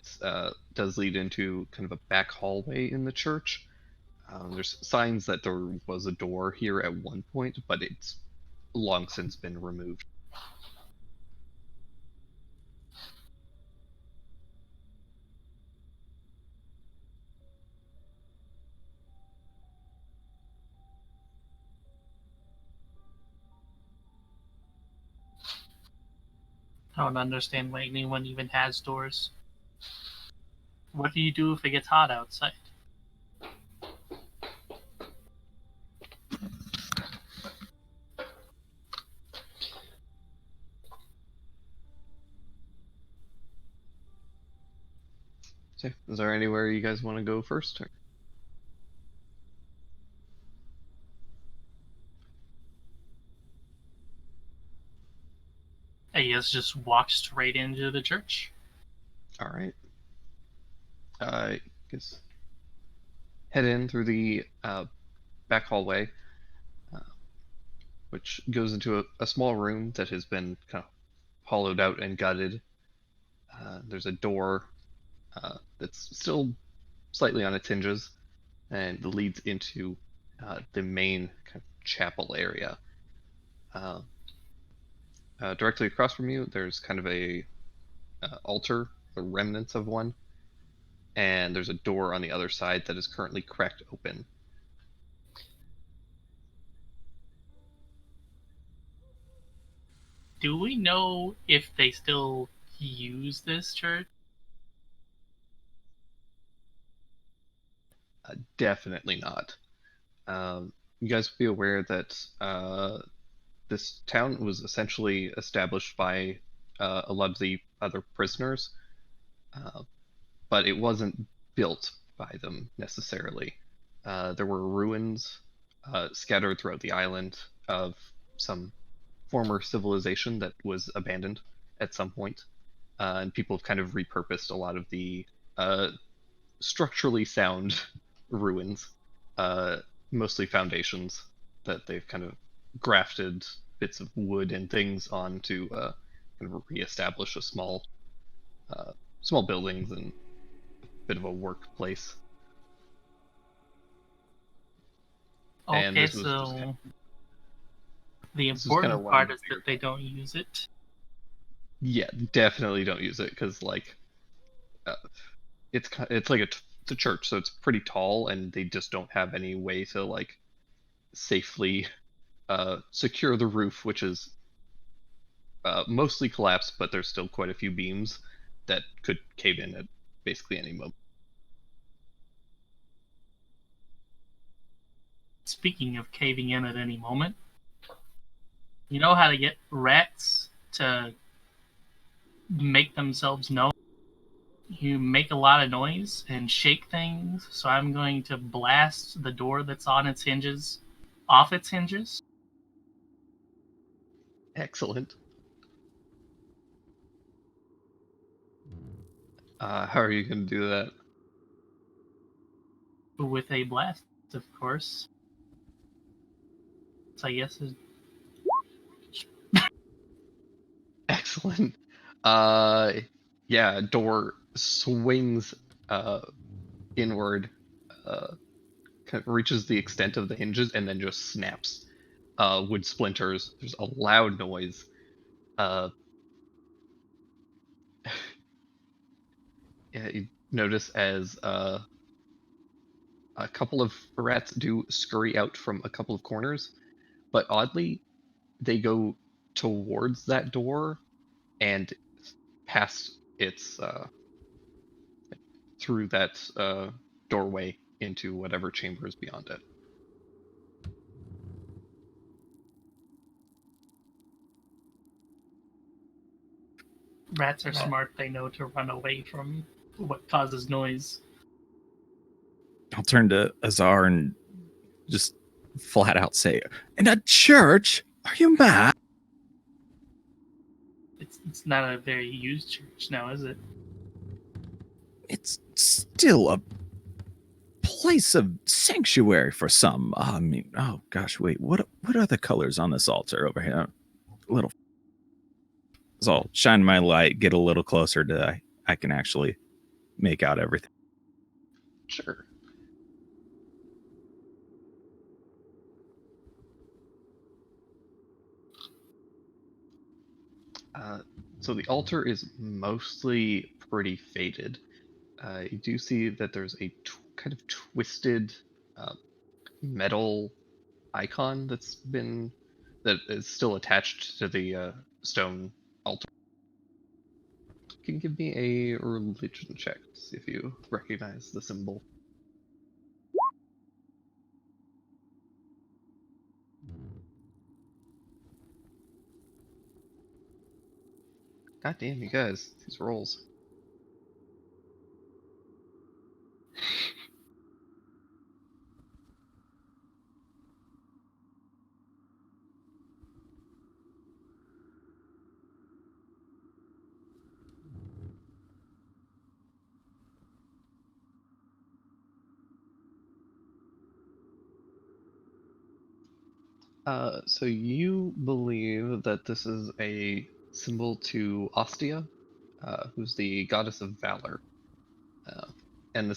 does lead into kind of a back hallway in the church. There's signs that there was a door here at one point, but it's long since been removed. I don't understand why anyone even has doors. What do you do if it gets hot outside? So, is there anywhere you guys want to go first? Or? guess just walk straight into the church. All right. Guess head in through the back hallway, uh, which goes into a small room that has been kind of hollowed out and gutted. There's a door that's still slightly on its hinges and leads into the main kind of chapel area. Directly across from you, there's kind of a altar, the remnants of one, and there's a door on the other side that is currently cracked open. Do we know if they still use this church? Definitely not. You guys will be aware that this town was essentially established by a lot of the other prisoners, but it wasn't built by them necessarily. There were ruins scattered throughout the island of some former civilization that was abandoned at some point, and people have kind of repurposed a lot of the structurally sound ruins, mostly foundations that they've kind of grafted bits of wood and things on to kind of reestablish a small buildings and a bit of a workplace. And Okay, this was just kind so the this was kinda important one of part the is bigger that they don't use it. Yeah, definitely don't use it because like uh, it's like it's a church, so it's pretty tall, and they just don't have any way to like safely secure the roof, which is mostly collapsed, but there's still quite a few beams that could cave in at basically any moment. Speaking of caving in at any moment, you know how to get rats to make themselves known? You make a lot of noise and shake things, so I'm going to blast the door that's on its hinges off its hinges. Excellent. How are you going to do that? With a blast, of course. So I guess Excellent. Yeah, door swings inward, kind of reaches the extent of the hinges, and then just snaps. Wood splinters. There's a loud noise. Uh, yeah, you notice as a couple of rats do scurry out from a couple of corners, but oddly, they go towards that door and past its through that doorway into whatever chamber is beyond it. rats are smart. They know to run away from what causes noise. I'll turn to Azar and just flat out say, "In a church? Are you mad?" It's not a very used church now, is it? It's still a place of sanctuary for some. I mean, oh gosh, wait, what are the colors on this altar over here? A little. So I'll shine my light, get a little closer to I can actually make out everything. Sure. So the altar is mostly pretty faded. You do see that there's a kind of twisted uh, metal icon that is still attached to the stone altar. Can you give me a religion check to see if you recognize the symbol? God damn, you guys, these rolls. So you believe that this is a symbol to Ostia, who's the goddess of valor, uh, and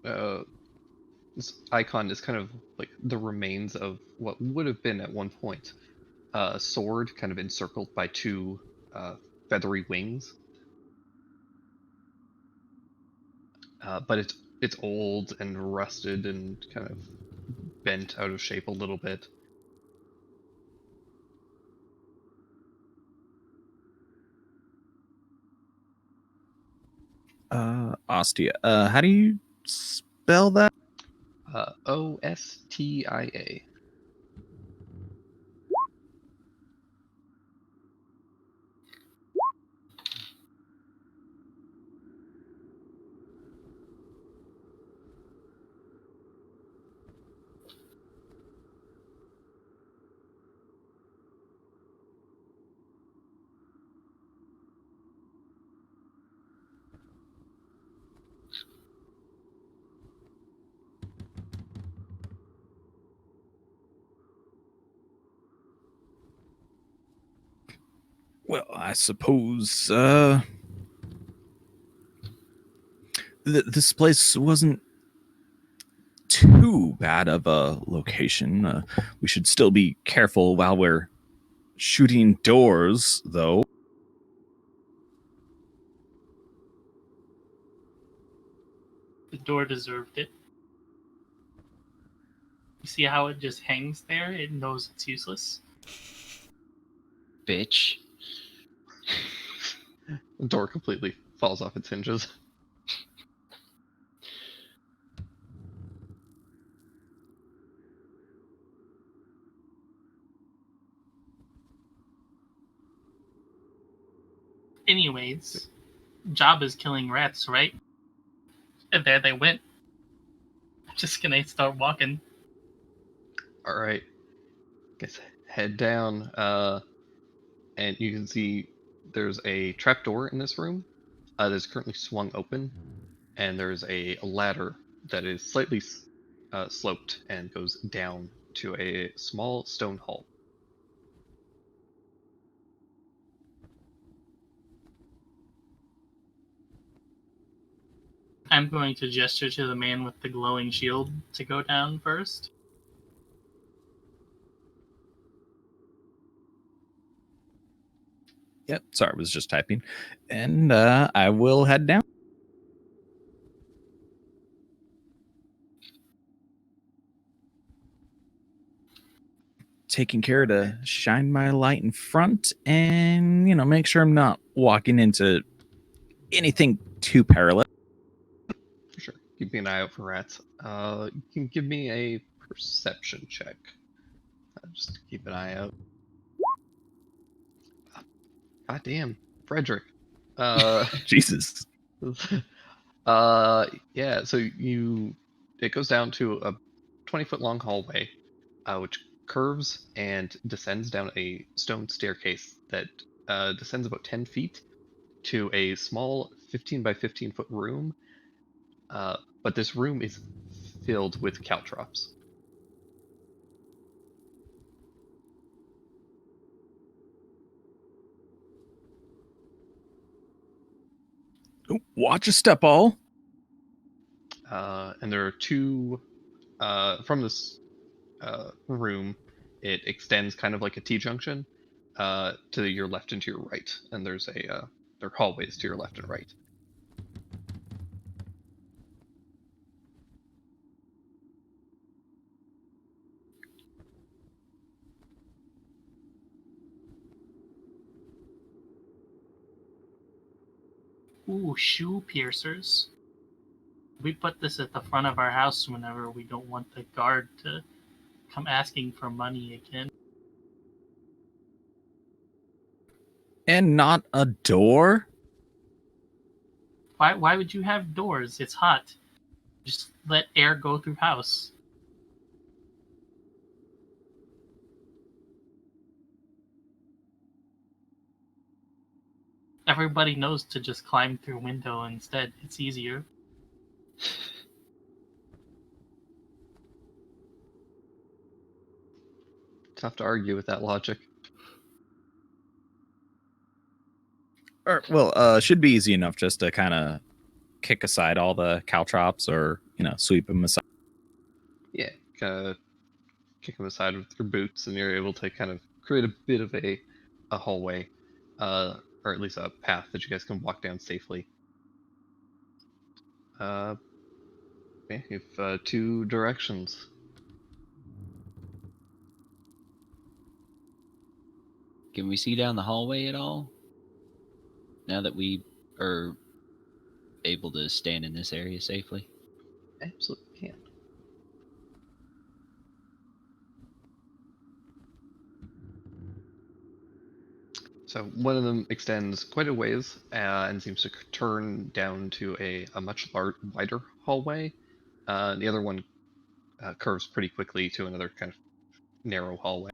uh, this icon is kind of like the remains of what would have been at one point a sword, kind of encircled by two feathery wings. But it's old and rusted and kind of bent out of shape a little bit. Ostia. How do you spell that? Ostia. Well, I suppose this place wasn't too bad of a location. We should still be careful while we're shooting doors, though. The door deserved it. You see how it just hangs there? It knows it's useless. Bitch. The door completely falls off its hinges. Anyways, job is killing rats, right? And there they went. I'm just gonna start walking. All right, guess head down. And you can see there's a trapdoor in this room that's currently swung open, and there's a ladder that is slightly sloped and goes down to a small stone hall. I'm going to gesture to the man with the glowing shield to go down first. Yep, sorry, I was just typing. And I will head down. Taking care to shine my light in front and, make sure I'm not walking into anything too perilous. For sure. Keeping an eye out for rats. You can give me a perception check. Just to keep an eye out. God damn, Frederick. Jesus. Yeah. So it goes down to a 20-foot long hallway, which curves and descends down a stone staircase that descends about 10 feet to a small 15 by 15 foot room. But this room is filled with caltrops. Ooh, watch your step, all. And there are two from this room. It extends kind of like a T-junction to your left and to your right, and there are hallways to your left and right. Ooh, shoe piercers. We put this at the front of our house whenever we don't want the guard to come asking for money again. And not a door? Why would you have doors? It's hot. Just let air go through house. Everybody knows to just climb through window instead. It's easier. tough to argue with that logic. Well, should be easy enough just to kind of kick aside all the caltrops or, sweep them aside. Yeah, kind of kick them aside with your boots, and you're able to kind of create a bit of a hallway, or at least a path that you guys can walk down safely. Okay, you have 2 directions. Can we see down the hallway at all? Now that we are able to stand in this area safely? Absolutely can. So one of them extends quite a ways and seems to turn down to a much wider hallway. The other one curves pretty quickly to another kind of narrow hallway.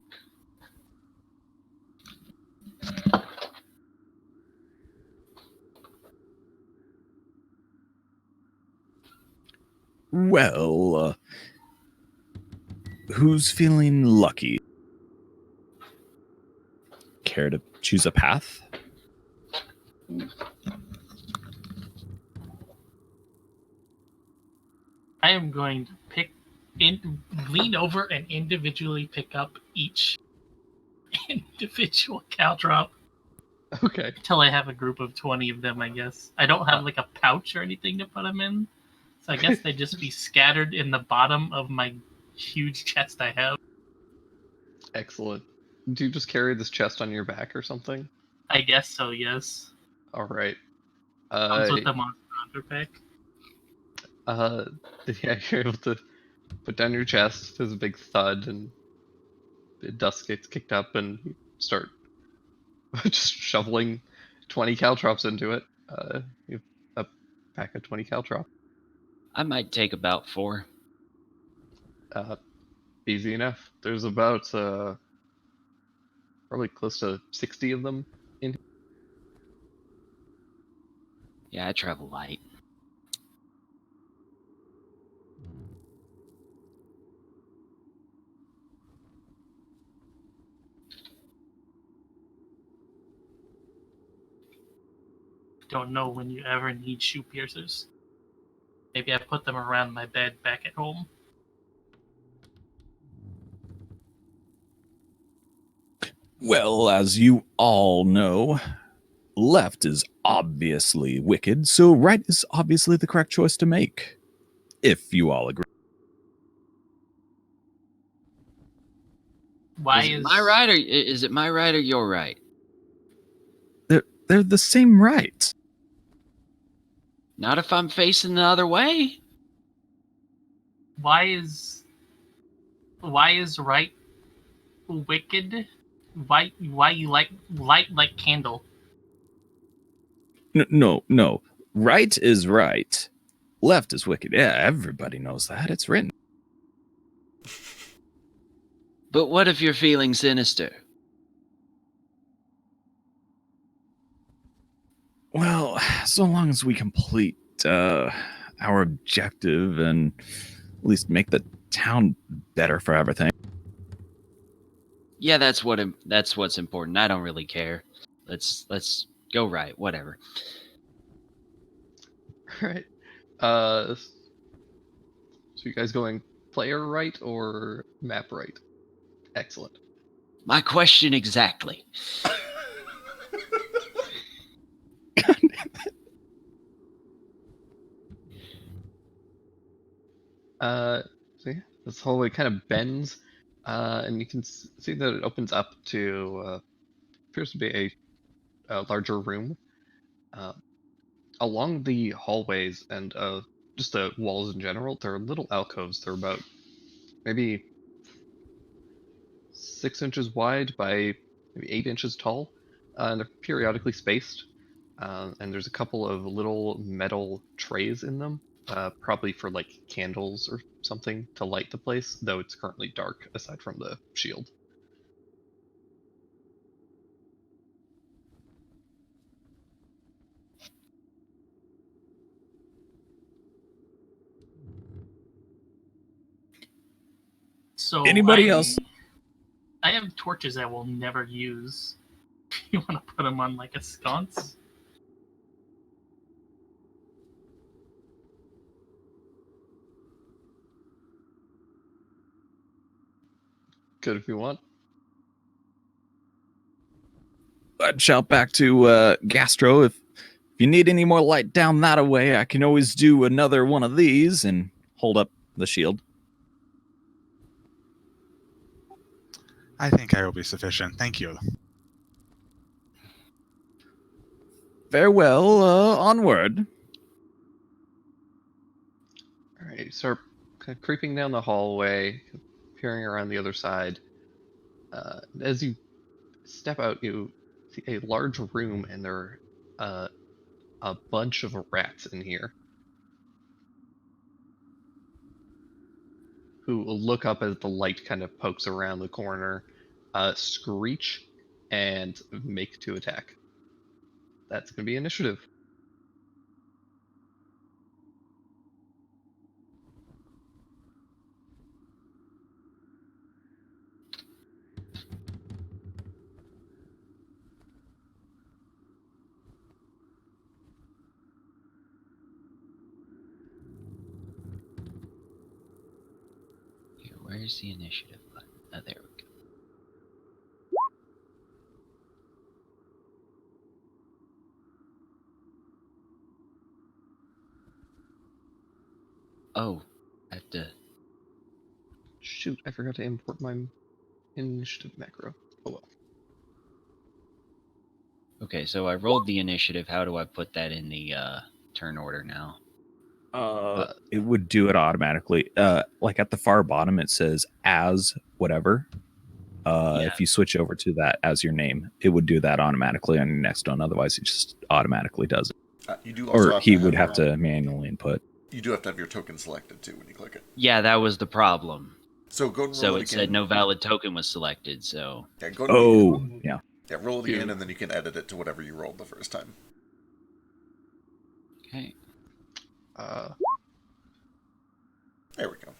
Well, who's feeling lucky? Care to choose a path? I am going to lean over and individually pick up each individual caltrop Okay. until I have a group of 20 of them, I guess. I don't have like a pouch or anything to put them in. So I guess they'd just be scattered in the bottom of my huge chest I have. Excellent. Do you just carry this chest on your back or something? I guess so, yes. All right. Comes with the Monster Hunter pack. Yeah, you're able to put down your chest. There's a big thud, and the dust gets kicked up, and you start just shoveling 20 caltrops into it. You have a pack of 20 caltrops. I might take about 4. Easy enough. There's about probably close to 60 of them in here. Yeah, I travel light. Don't know when you ever need shoe piercers. Maybe I put them around my bed back at home. Well, as you all know, left is obviously wicked, so right is obviously the correct choice to make. If you all agree. Why Is it my right, or is it my right or your right? They're the same right. Not if I'm facing the other way. Why is right wicked? Why you light like candle? No. Right is right. Left is wicked. Yeah, everybody knows that. It's written. But what if you're feeling sinister? Well, so long as we complete our objective and at least make the town better for everything. Yeah, that's what's important. I don't really care. Let's go right. Whatever. Right. So you guys going player right or map right? Excellent. My question exactly. So yeah, this hallway kind of bends, and you can see that it opens up to appears to be a larger room. Along the hallways and just the walls in general, there are little alcoves. They're about maybe 6 inches wide by maybe 8 inches tall, and they're periodically spaced. And there's a couple of little metal trays in them, probably for like candles or something to light the place, though it's currently dark aside from the shield. So Anybody else? I have torches that we'll never use. You want to put them on like a sconce? Good if you want. I'd shout back to Gastro, if you need any more light down that way, I can always do another one of these, and hold up the shield. I think I will be sufficient. Thank you. Farewell, onward. All right, you start kind of creeping down the hallway, peering around the other side. As you step out, you see a large room, and there are a bunch of rats in here who will look up as the light kind of pokes around the corner, screech, and make to attack. That's going to be initiative. Here, where's the initiative button? Oh, there we go. Oh, I have to. Shoot, I forgot to import my initiative macro. Oh well. Okay, so I rolled the initiative. How do I put that in the turn order now? It would do it automatically. Like at the far bottom, it says as whatever. Yeah. If you switch over to that as your name, it would do that automatically on your next one. Otherwise, it just automatically does it. You do also Or he would your, have to manually input. You do have to have your token selected too when you click it. Yeah, that was the problem. So go and roll So it it again. said no valid token was selected. So Yeah, go to Oh, yeah. yeah, roll it again, and then you can edit it to whatever you rolled the first time. okay. There we go.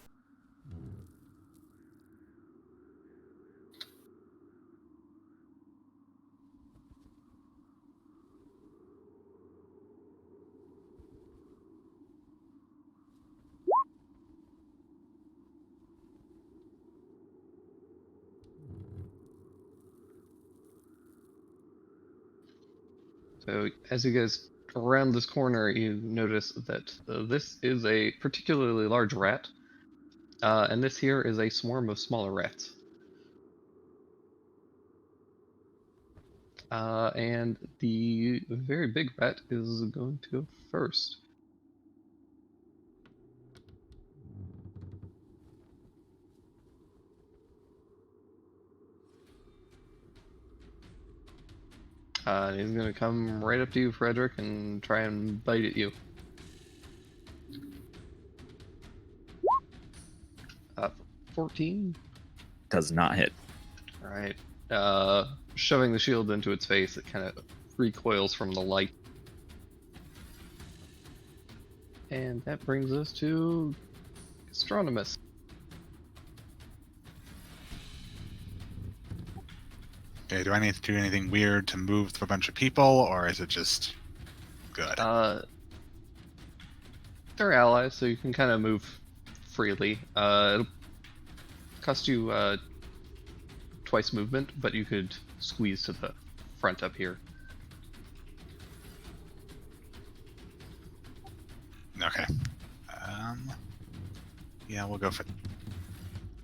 So as you guys around this corner, you notice that this is a particularly large rat, and this here is a swarm of smaller rats. And the very big rat is going to go first. He's going to come right up to you, Frederick, and try and bite at you. 14? Does not hit. Alright. Shoving the shield into its face, it kind of recoils from the light. And that brings us to Astronomus. Okay, do I need to do anything weird to move through a bunch of people, or is it just good? They're allies, so you can kind of move freely. It'll cost you twice movement, but you could squeeze to the front up here. Okay. Yeah, we'll go for.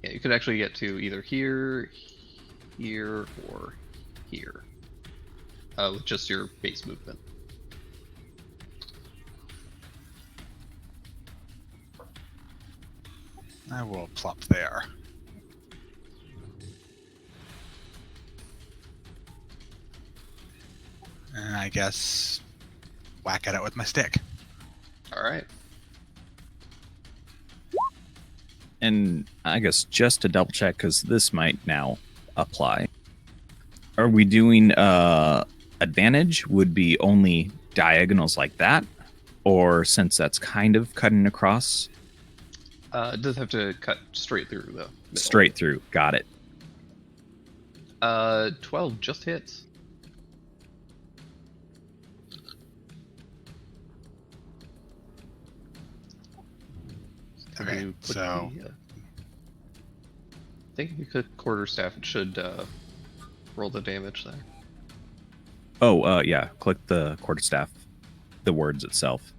Yeah, you could actually get to either here, here, or here with just your base movement. I will plop there. And I guess whack at it with my stick. Alright. And I guess just to double check, because this might now apply. Are we doing advantage would be only diagonals like that? Or since that's kind of cutting across? It does have to cut straight through, though. Straight through. Got it. 12 just hits. Have Okay, you clicked so- the, I think if you click quarterstaff, it should roll the damage there. Oh, yeah. Click the quarterstaff, the words itself.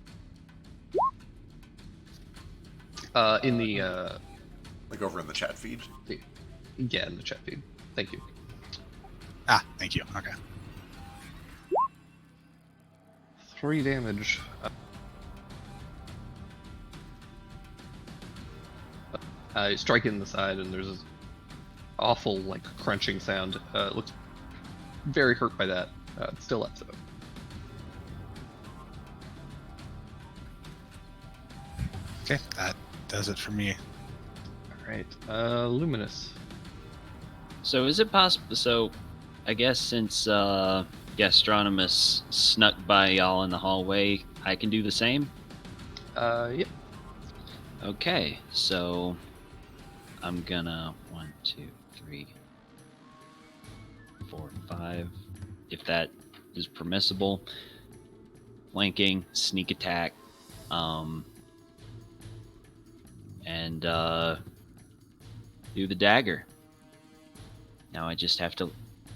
In the Like over in the chat feed. yeah, in the chat feed. Thank you. Ah, thank you. Okay. 3 damage. You strike it in the side, and there's this awful, like, crunching sound. It looks very hurt by that. It's still up, though. Okay, that does it for me. Alright, Luminous. So is it possible? So, I guess since Gastronomus snuck by y'all in the hallway, I can do the same. Yep. Okay, so I'm gonna 1, 2, 3, 4, 5, if that is permissible. Flanking, sneak attack, and do the dagger. Now I just have to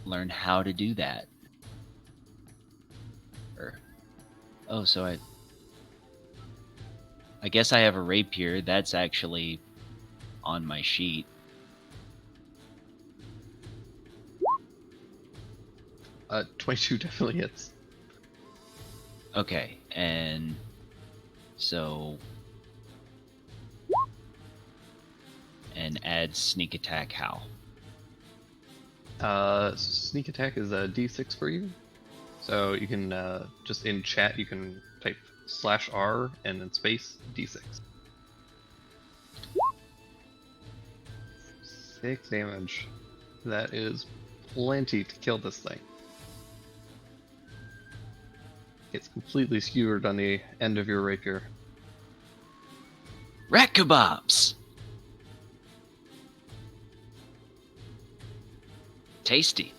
learn how to do that. Oh, so I guess I have a rapier. That's actually on my sheet. Uh, 22 definitely hits. Okay, and so and add sneak attack how? Sneak attack is a d6 for you. So you can, just in chat, you can type /R and then space d6. 6 damage. That is plenty to kill this thing. It's completely skewered on the end of your rapier. Rat kebabs! Tasty.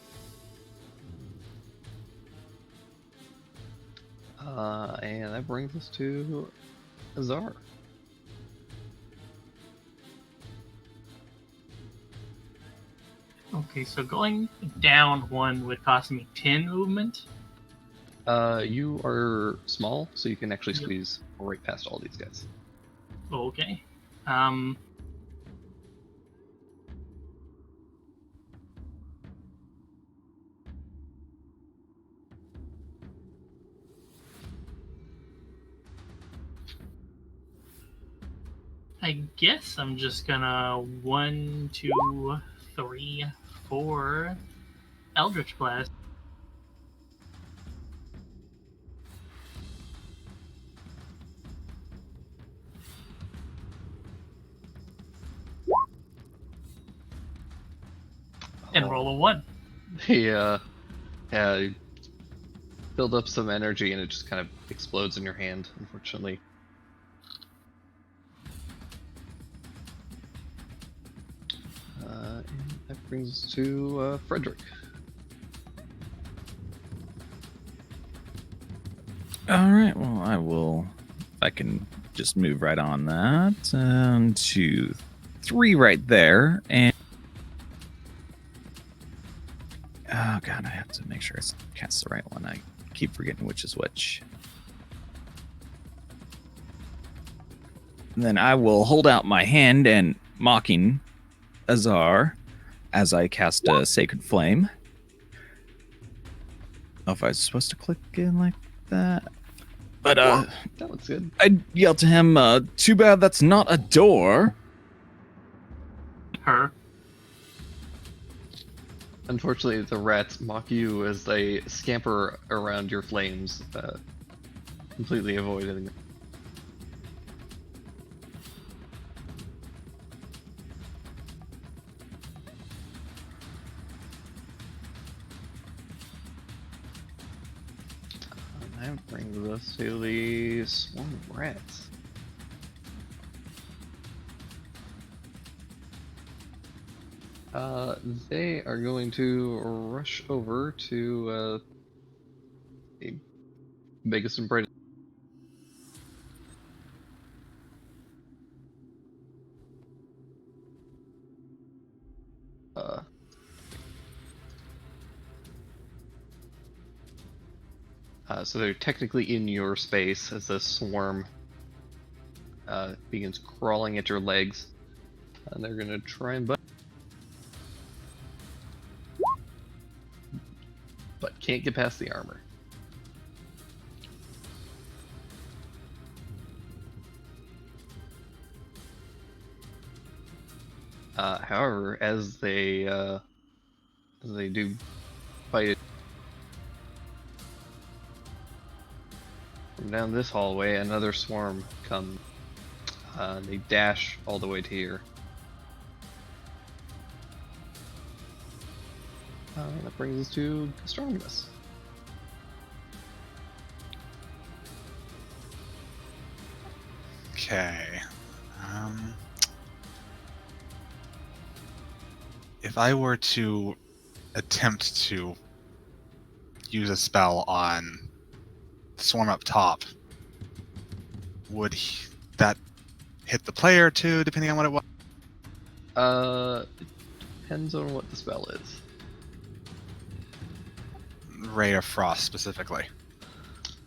And that brings us to Azar. Okay, so going down 1 would cost me 10 movement. You are small, so you can actually Yep. squeeze right past all these guys. Okay. I guess I'm just gonna 1, 2, 3, 4 Eldritch Blast. And roll a 1. Yeah, you build up some energy and it just kind of explodes in your hand, unfortunately. And that brings us to Frederick. All right. Well, I will. I can just move right on that. 2, 3 right there. And. Oh, God. I have to make sure I cast the right one. I keep forgetting which is which. And then I will hold out my hand and mocking Azar as I cast a Sacred Flame. Oh, if I was supposed to click in like that. But That looks good. I yell to him, too bad that's not a door. Her. Unfortunately, the rats mock you as they scamper around your flames, completely avoiding them. That brings us to the swarm of rats. They are going to rush over to the biggest and brightest. Uh, so they're technically in your space as the swarm begins crawling at your legs, and they're gonna try and but can't get past the armor. However, as they do fight it from down this hallway, another swarm comes. They dash all the way to here. That brings us to Gastronomus. Okay. If I were to attempt to use a spell on the swarm up top, would that hit the player too, depending on what it was? It depends on what the spell is. Ray of Frost specifically.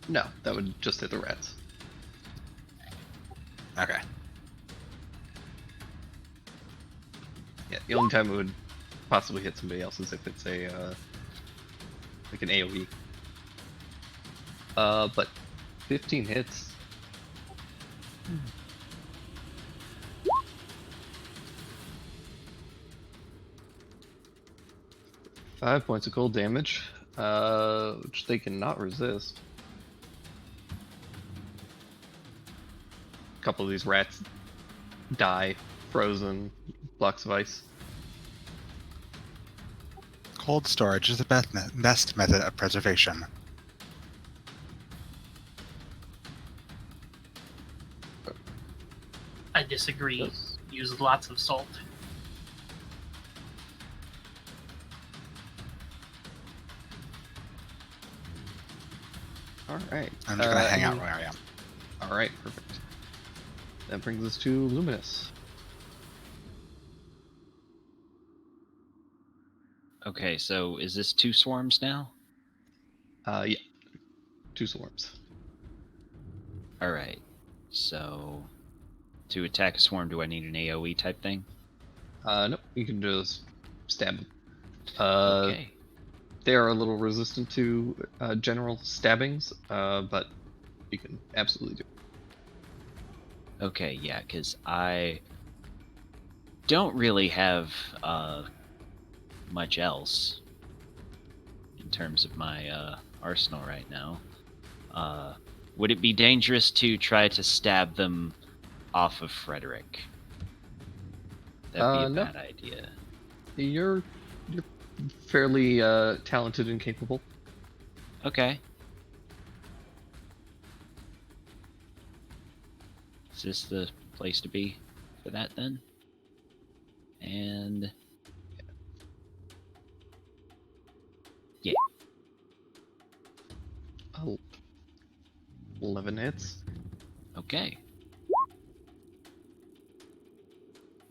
No, that would just hit the rats. Okay. Yeah, the only time it would possibly hit somebody else is if it's a like an AoE. But 15 hits. 5 points of cold damage, which they cannot resist. A couple of these rats die, frozen, blocks of ice. Cold storage is the best method of preservation. I disagree. Yes. Use lots of salt. All right. I'm just gonna hang out and- where I am. All right, perfect. That brings us to Luminous. Okay, so is this 2 swarms now? Yeah, 2 swarms. All right. So to attack a swarm, do I need an AoE type thing? Nope, you can just stab them. Okay. They are a little resistant to general stabbings, but you can absolutely do it. Okay, yeah, because I don't really have much else in terms of my arsenal right now. Would it be dangerous to try to stab them off of Frederick? That'd be a No. bad idea. You're fairly talented and capable. Okay. Is this the place to be for that then? And yeah. 11 hits. Okay.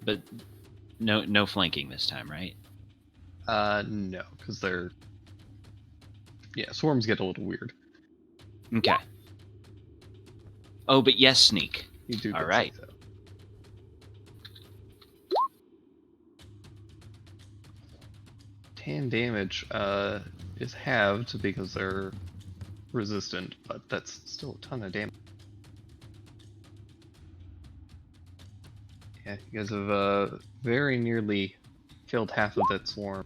But no flanking this time, right? No, because they're swarms get a little weird. Okay. Oh, but yes, sneak. You do. All get right. so. 10 damage is halved because they're resistant, but that's still a ton of damage. Yeah, you guys have very nearly killed half of that swarm.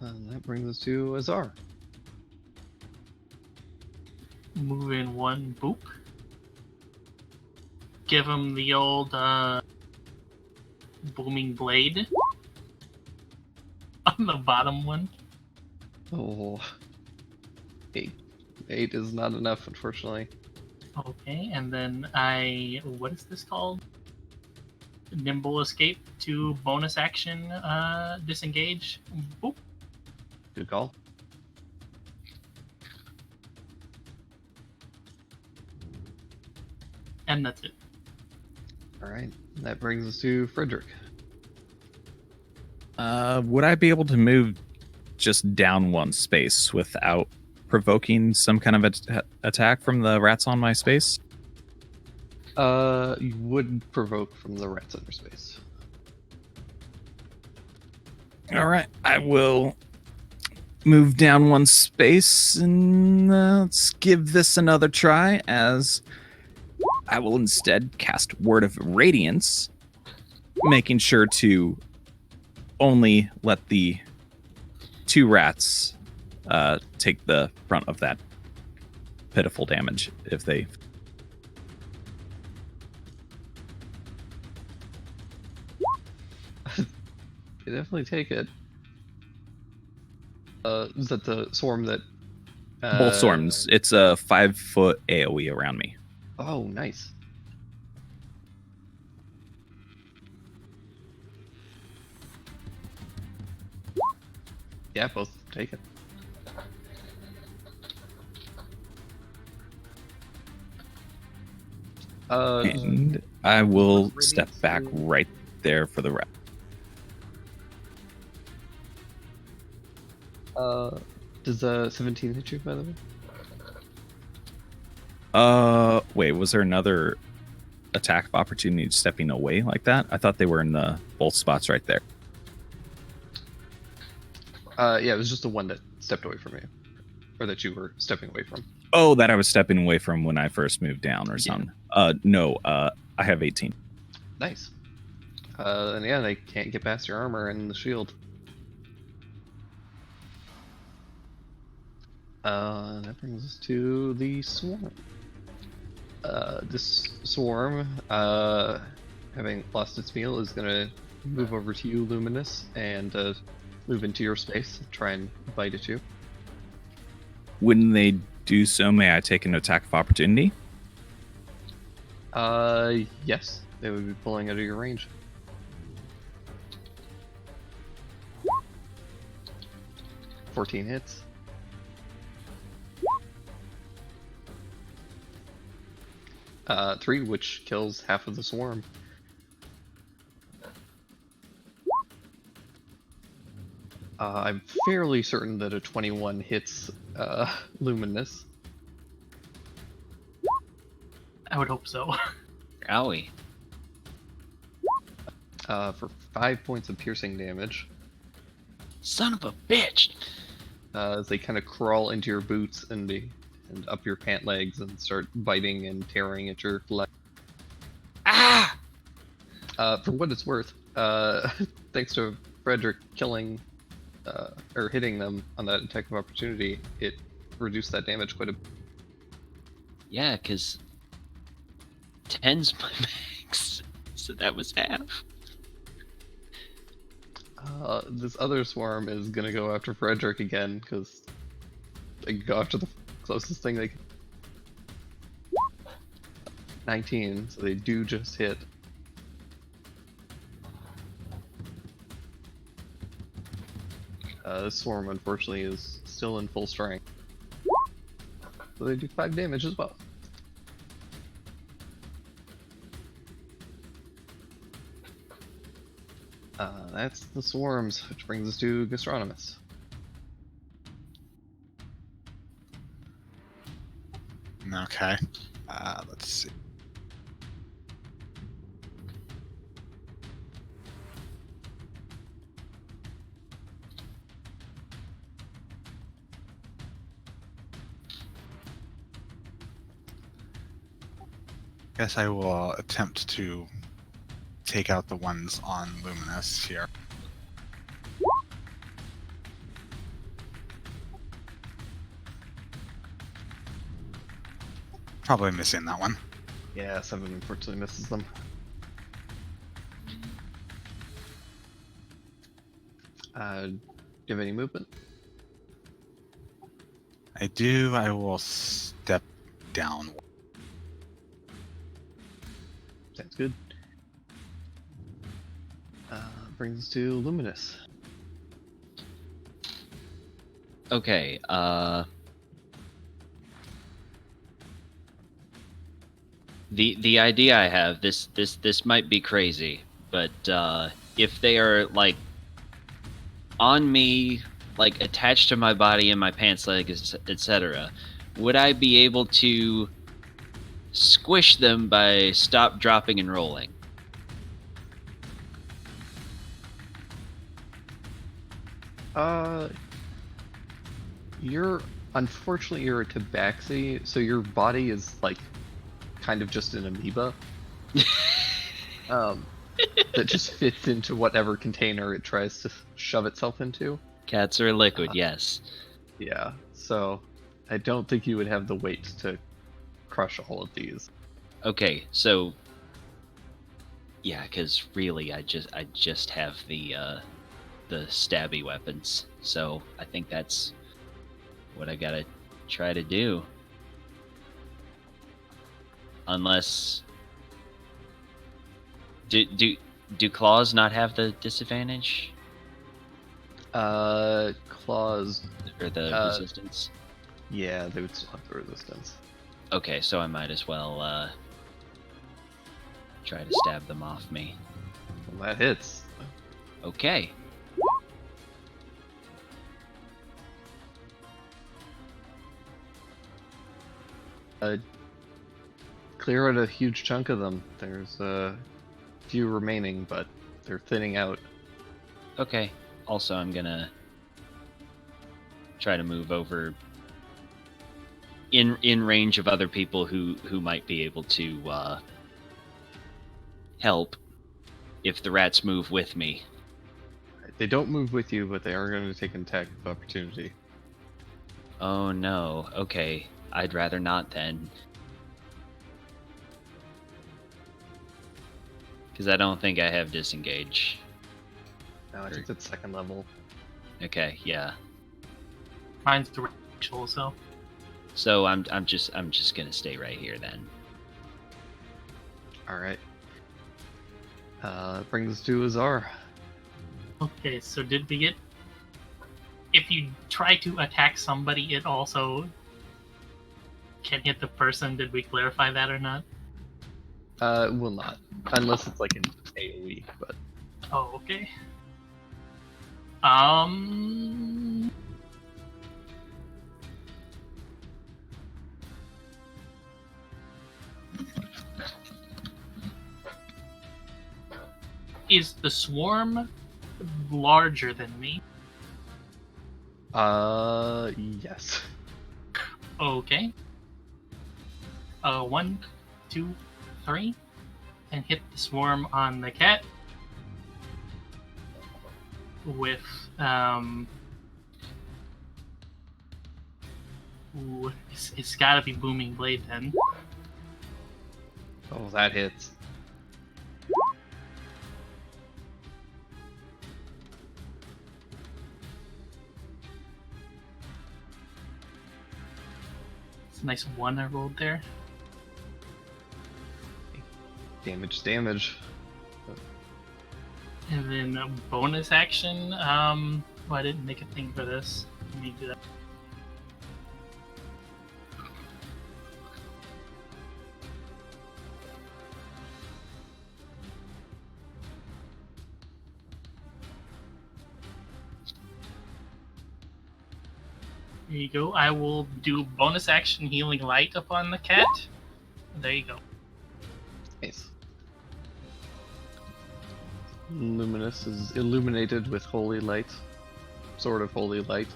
And that brings us to Azar. Move in one boop. Give him the old booming blade on the bottom one. Oh, a 8 is not enough, unfortunately. Okay, and then what is this called? Nimble escape to bonus action disengage. Boop. Good call. And that's it. All right, that brings us to Frederick. Would I be able to move just down one space without provoking some kind of attack from the rats on my space? You would provoke from the rats in your space. All right, I will move down one space and let's give this another try as I will instead cast Word of Radiance, making sure to only let the 2 rats take the brunt of that pitiful damage if they... They definitely take it. Is that the swarm that? Both swarms. It's a 5-foot AoE around me. Oh, nice. Yeah, both take it. And I will step back right there for the rat. Does 17 hit you, by the way? Wait, was there another attack of opportunity stepping away like that? I thought they were in the both spots right there. Yeah, it was just the one that stepped away from you, or that you were stepping away from. Oh, that I was stepping away from when I first moved down or Yeah. something. No, I have 18. Nice. And yeah, they can't get past your armor and the shield. That brings us to the swarm. This swarm, having lost its meal, is gonna move over to you, Luminous, and move into your space, try and bite at you. When they do so, may I take an attack of opportunity? Yes, they would be pulling out of your range. $14 hits. Three, which kills half of the swarm. I'm fairly certain that a 21 hits Luminous. I would hope so. Owie. For 5 points of piercing damage. Son of a bitch. As they kind of crawl into your boots and up your pant legs and start biting and tearing at your leg. Ah! For what it's worth, thanks to Frederick killing or hitting them on that attack of opportunity, it reduced that damage quite a bit. Yeah, because 10's my max. So that was half. This other swarm is gonna go after Frederick again because they go after the closest thing they can. 19, so they do just hit. This swarm, unfortunately, is still in full strength. So they do 5 damage as well. That's the swarms, which brings us to Gastronomus. Okay. Let's see. Guess I will attempt to take out the ones on Luminous here. Probably missing that one. Yeah, 7 unfortunately misses them. Do you have any movement? I do. I will step down. Sounds good. Brings us to Luminous. Okay, the idea I have, this might be crazy, but if they are like on me, like attached to my body and my pants leg, etc., would I be able to squish them by stop, dropping, and rolling? Unfortunately you're a tabaxi, so your body is like kind of just an amoeba. That just fits into whatever container it tries to shove itself into. Cats are liquid, yes. Yeah, so I don't think you would have the weight to crush all of these. Okay, so yeah, because really, I just have the stabby weapons, so I think that's what I gotta try to do. Unless do claws not have the disadvantage Claws, or the resistance? yeah, they would still have the resistance. Okay, so I might as well try to stab them off me. Well, that hits. Okay. Clear out a huge chunk of them. There's a few remaining, but they're thinning out. Okay. Also, I'm gonna try to move over in range of other people who might be able to help if the rats move with me. They don't move with you, but they are going to take an attack of opportunity. Oh no. Okay. I'd rather not then. Because I don't think I have disengage. No, I think that's second level. Okay, yeah. Mine's directional, so. So I'm just gonna stay right here then. All right. Brings us to Azar. Okay, so did we get... If you try to attack somebody, it also can hit the person. Did we clarify that or not? It will not, unless it's like an AoE. But Oh, okay. Is the swarm larger than me? yes. Okay. 1, 2, 3, and hit the swarm on the cat with ooh, it's gotta be Booming Blade then. Oh, that hits. It's a nice 1 I rolled there. Damage. And then a bonus action. Oh, I didn't make a thing for this. Let me do that. There you go. I will do bonus action healing light upon the cat. There you go. Nice. Luminous is illuminated with holy light. Sort of holy light.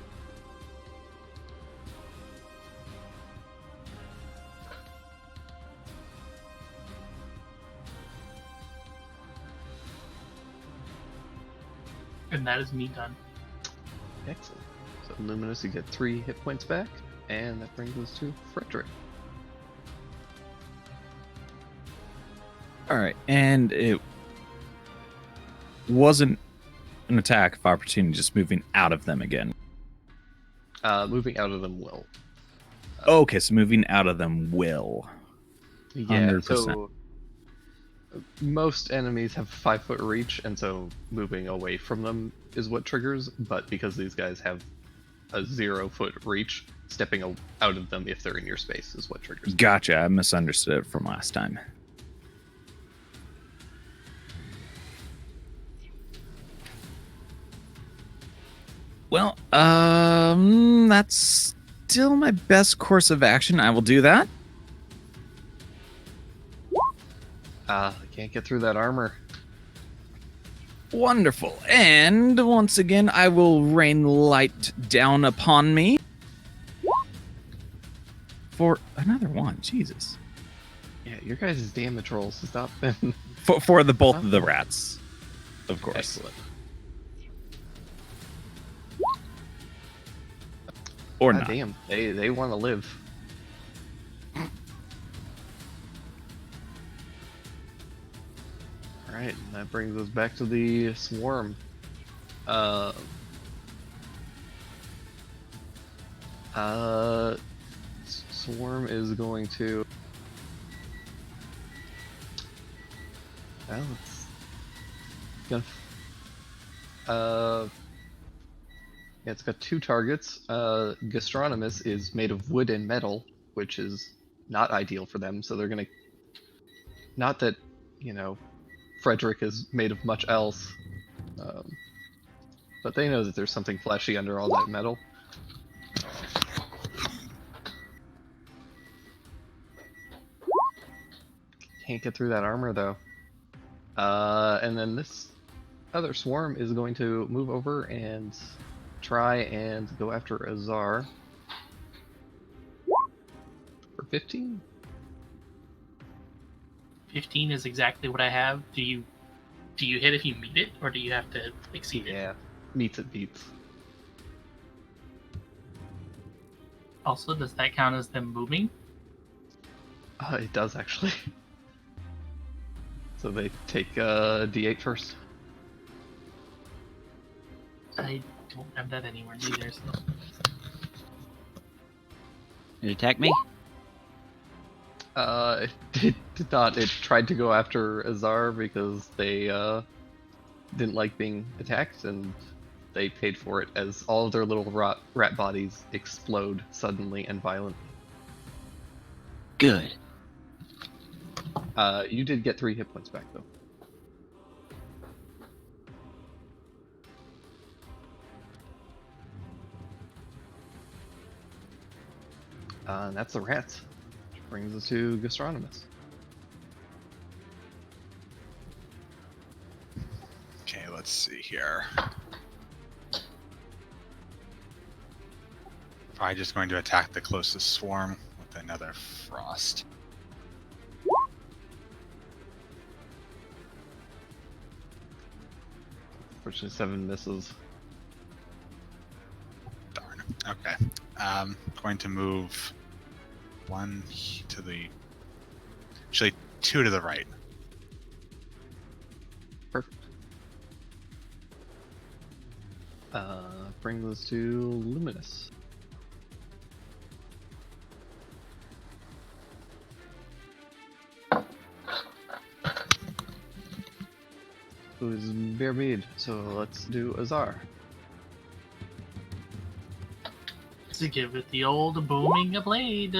And that is me done. Excellent. So Luminous, you get 3 hit points back, and that brings us to Frederick. All right, and it wasn't an attack of opportunity, just moving out of them again. Moving out of them will. Okay, so moving out of them will. Yeah, 100%. so most enemies have 5-foot reach, and so moving away from them is what triggers. But because these guys have a 0-foot reach, stepping out of them if they're in your space is what triggers. Gotcha. I misunderstood it from last time. Well, that's still my best course of action. I will do that. I can't get through that armor. Wonderful. And once again, I will rain light down upon me. For another one. Jesus. Yeah, your guys' damage rolls has not been For the both of the rats, of course. excellent. Or God not. damn, they want to live. Alright, that brings us back to the swarm. Swarm is going to... Well, it's gonna... Yeah, it's got 2 targets. Gastronomus is made of wood and metal, which is not ideal for them, so they're gonna... Not that, you know, Frederick is made of much else, but they know that there's something fleshy under all that metal. Can't get through that armor, though. And then this other swarm is going to move over and try and go after Azar for 15. 15 is exactly what I have. Do you hit if you meet it, or do you have to exceed it? Yeah, meets it beats. Also, does that count as them moving? It does actually. So they take D8 first. I don't have that anywhere either. So. It attack me? It did not. It tried to go after Azar because they didn't like being attacked, and they paid for it as all of their little rat bodies explode suddenly and violently. Good. You did get 3 hit points back though. And that's the rats. Which brings us to Gastronomus. Okay, let's see here. Probably just going to attack the closest swarm with another frost. Fortunately, 7 misses. Darn. Okay. Going to move 1 to the... Actually, 2 to the right. Perfect. Brings us to Luminous. Who is Bear Mead, so let's do Azar. To give it the old booming a blade.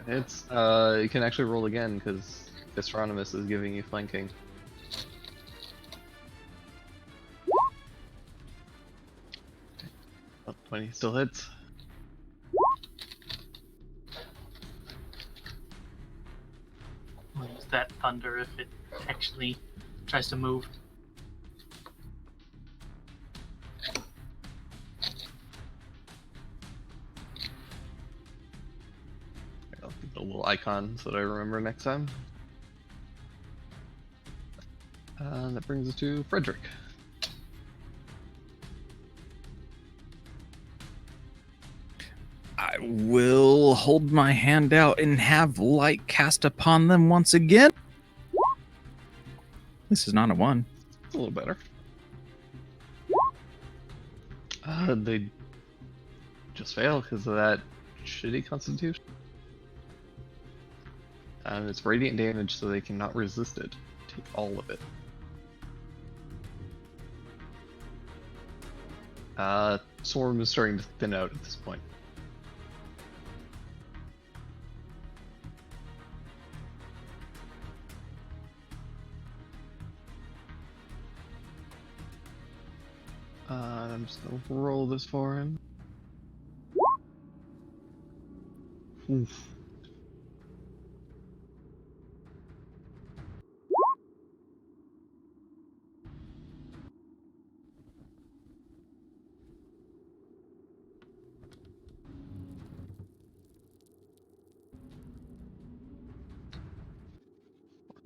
It's you can actually roll again because Gastronomus is giving you flanking. Oh, 20 still hits. We'll use that thunder if it actually tries to move. I'll get the little icon so that I remember next time. That brings us to Frederick. I will hold my hand out and have light cast upon them once again. This is not a 1. A little better. They just fail because of that shitty constitution. And it's radiant damage, so they cannot resist it. Take all of it. Swarm is starting to thin out at this point. I'm just gonna roll this for him. Oof.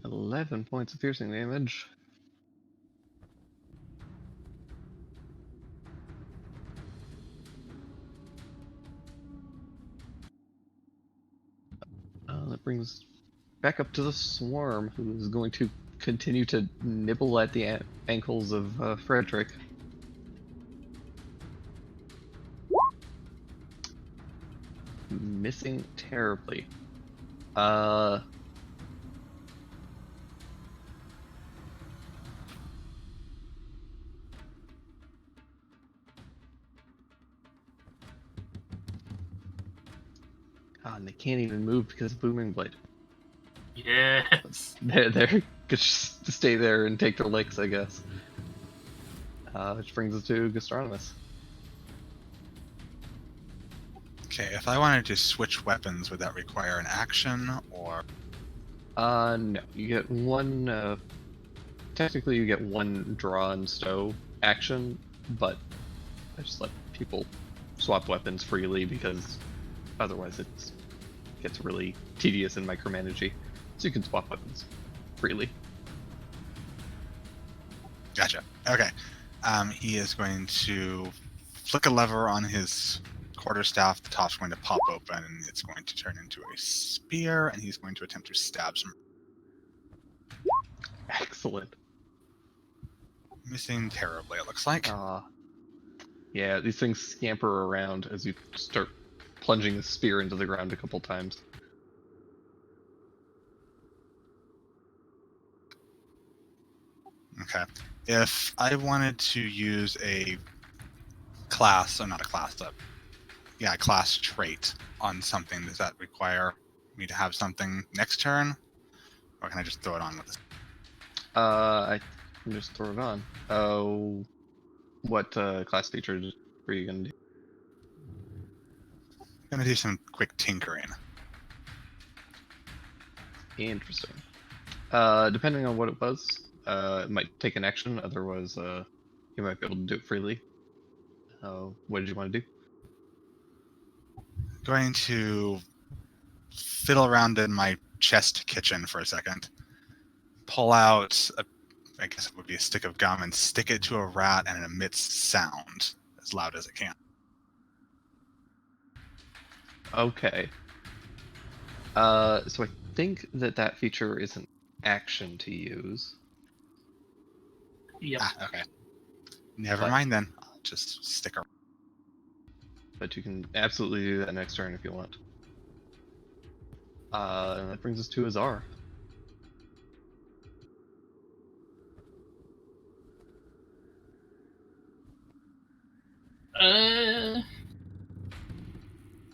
For 11 points of piercing damage. That brings back up to the swarm, who is going to continue to nibble at the ankles of Frederick. Missing terribly. And they can't even move because of Booming Blade. Yes. They're just to stay there and take their licks, I guess. Which brings us to Gastronomus. Okay, if I wanted to switch weapons, would that require an action or? No. You get one. Technically, you get one draw and stow action, but I just let people swap weapons freely because otherwise it gets really tedious and micromanagey. So you can swap weapons freely. Gotcha. Okay. He is going to flick a lever on his quarterstaff. The top's going to pop open, and it's going to turn into a spear, and he's going to attempt to stab some. Excellent. Missing terribly, it looks like. Yeah, these things scamper around as you start plunging the spear into the ground a couple times. Okay. If I wanted to use a class, or not a class, a class trait on something, does that require me to have something next turn? Or can I just throw it on with this? I can just throw it on. Oh, what class features were you gonna do? I'm gonna do some quick tinkering. Interesting. Depending on what it was, it might take an action. Otherwise, you might be able to do it freely. What did you want to do? Going to fiddle around in my chest kitchen for a second. Pull out, I guess it would be a stick of gum, and stick it to a rat, and it emits sound as loud as it can. Okay. So I think that feature is an action to use. Yep. Ah, okay. Never But- mind then. I'll just stick around. But you can absolutely do that next turn if you want. And that brings us to Azar.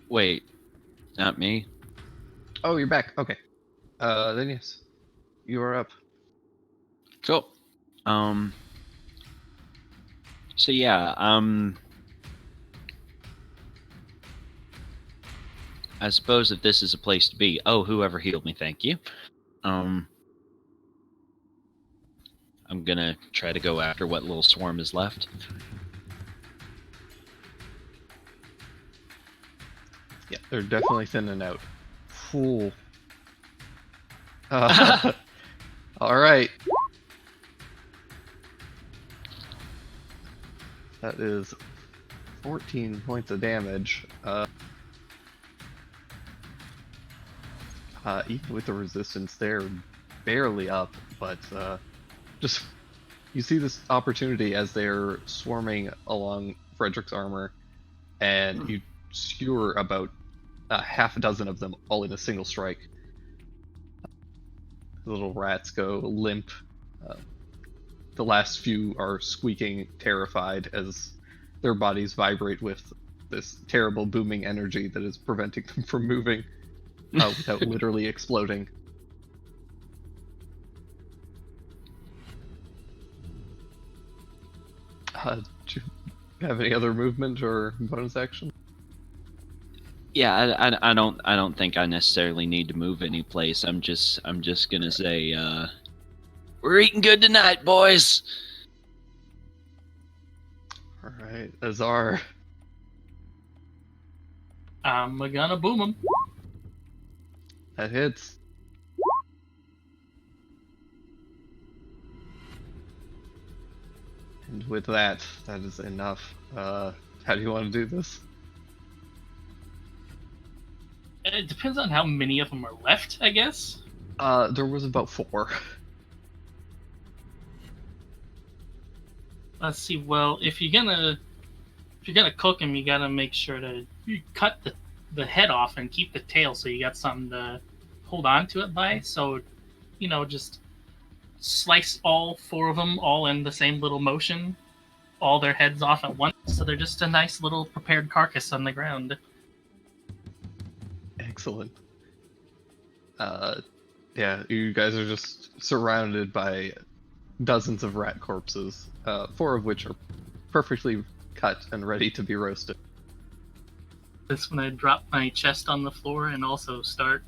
Wait, not me. Oh, you're back. Okay. Then yes, you are up. Cool. So yeah, I suppose if this is a place to be. Oh, whoever healed me, thank you. I'm gonna try to go after what little swarm is left. Yeah, they're definitely thinning out. Fool. All right. That is 14 points of damage. Even with the resistance, they're barely up, but just you see this opportunity as they're swarming along Frederick's armor, and you skewer about half a dozen of them all in a single strike. The little rats go limp. The last few are squeaking, terrified, as their bodies vibrate with this terrible booming energy that is preventing them from moving without literally exploding. Do you have any other movement or bonus action? Yeah, I don't think I necessarily need to move any place. I'm just gonna say, we're eating good tonight, boys. All right, Azar. I'm gonna boom him. That hits. And with that, that is enough. How do you want to do this? It depends on how many of them are left, I guess. There was about 4. Let's see. Well, if you're gonna cook him, you gotta make sure to cut the head off and keep the tail, so you got something to hold on to it by. So, just slice all 4 of them all in the same little motion, all their heads off at once, so they're just a nice little prepared carcass on the ground. Excellent. Yeah, you guys are just surrounded by dozens of rat corpses, 4 of which are perfectly cut and ready to be roasted. That's when I drop my chest on the floor and also start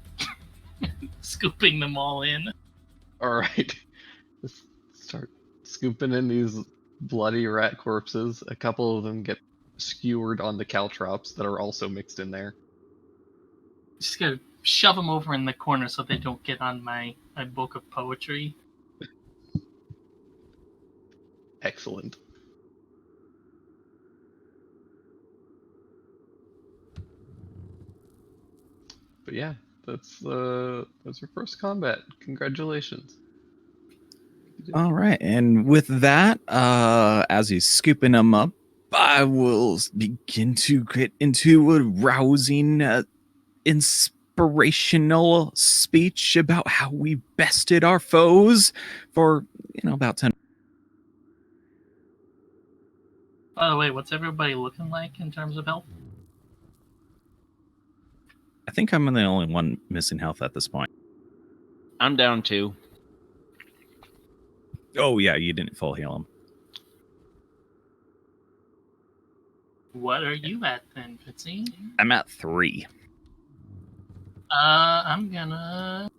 scooping them all in. All right, let's start scooping in these bloody rat corpses. A couple of them get skewered on the caltrops that are also mixed in there. Just gotta shove them over in the corner so they don't get on my book of poetry. Excellent. But yeah, that's your first combat. Congratulations. All right, and with that, as he's scooping them up, I will begin to get into a rousing, inspirational speech about how we bested our foes for about 10. By the way, what's everybody looking like in terms of health? I think I'm the only one missing health at this point. I'm down 2. Oh yeah, you didn't full heal him. What are you at then, Fitzy? I'm at 3. I'm gonna...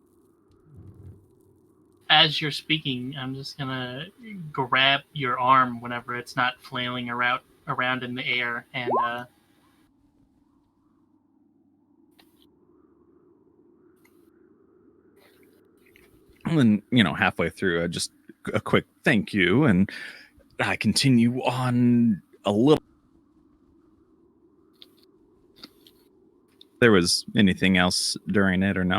As you're speaking, I'm just gonna grab your arm whenever it's not flailing around in the air, and And then, halfway through, just a quick thank you, and I continue on a little. There was anything else during it or no?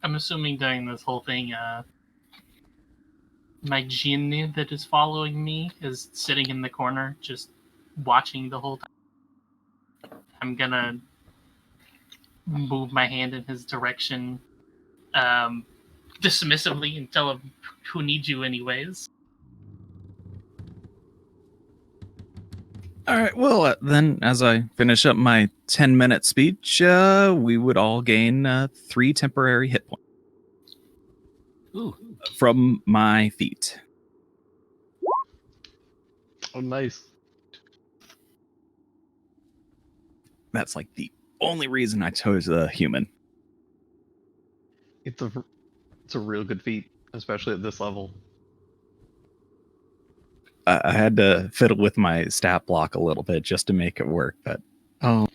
I'm assuming during this whole thing, my Jinn that is following me is sitting in the corner, just watching the whole time. I'm gonna move my hand in his direction, dismissively, and tell him, "Who needs you, anyways?" All right. Well, then, as I finish up my 10-minute speech, we would all gain 3 temporary hit points. Ooh. From my feet. Oh, nice. That's like the only reason I chose a human. It's a real good feat, especially at this level. I had to fiddle with my stat block a little bit just to make it work, but Yeah,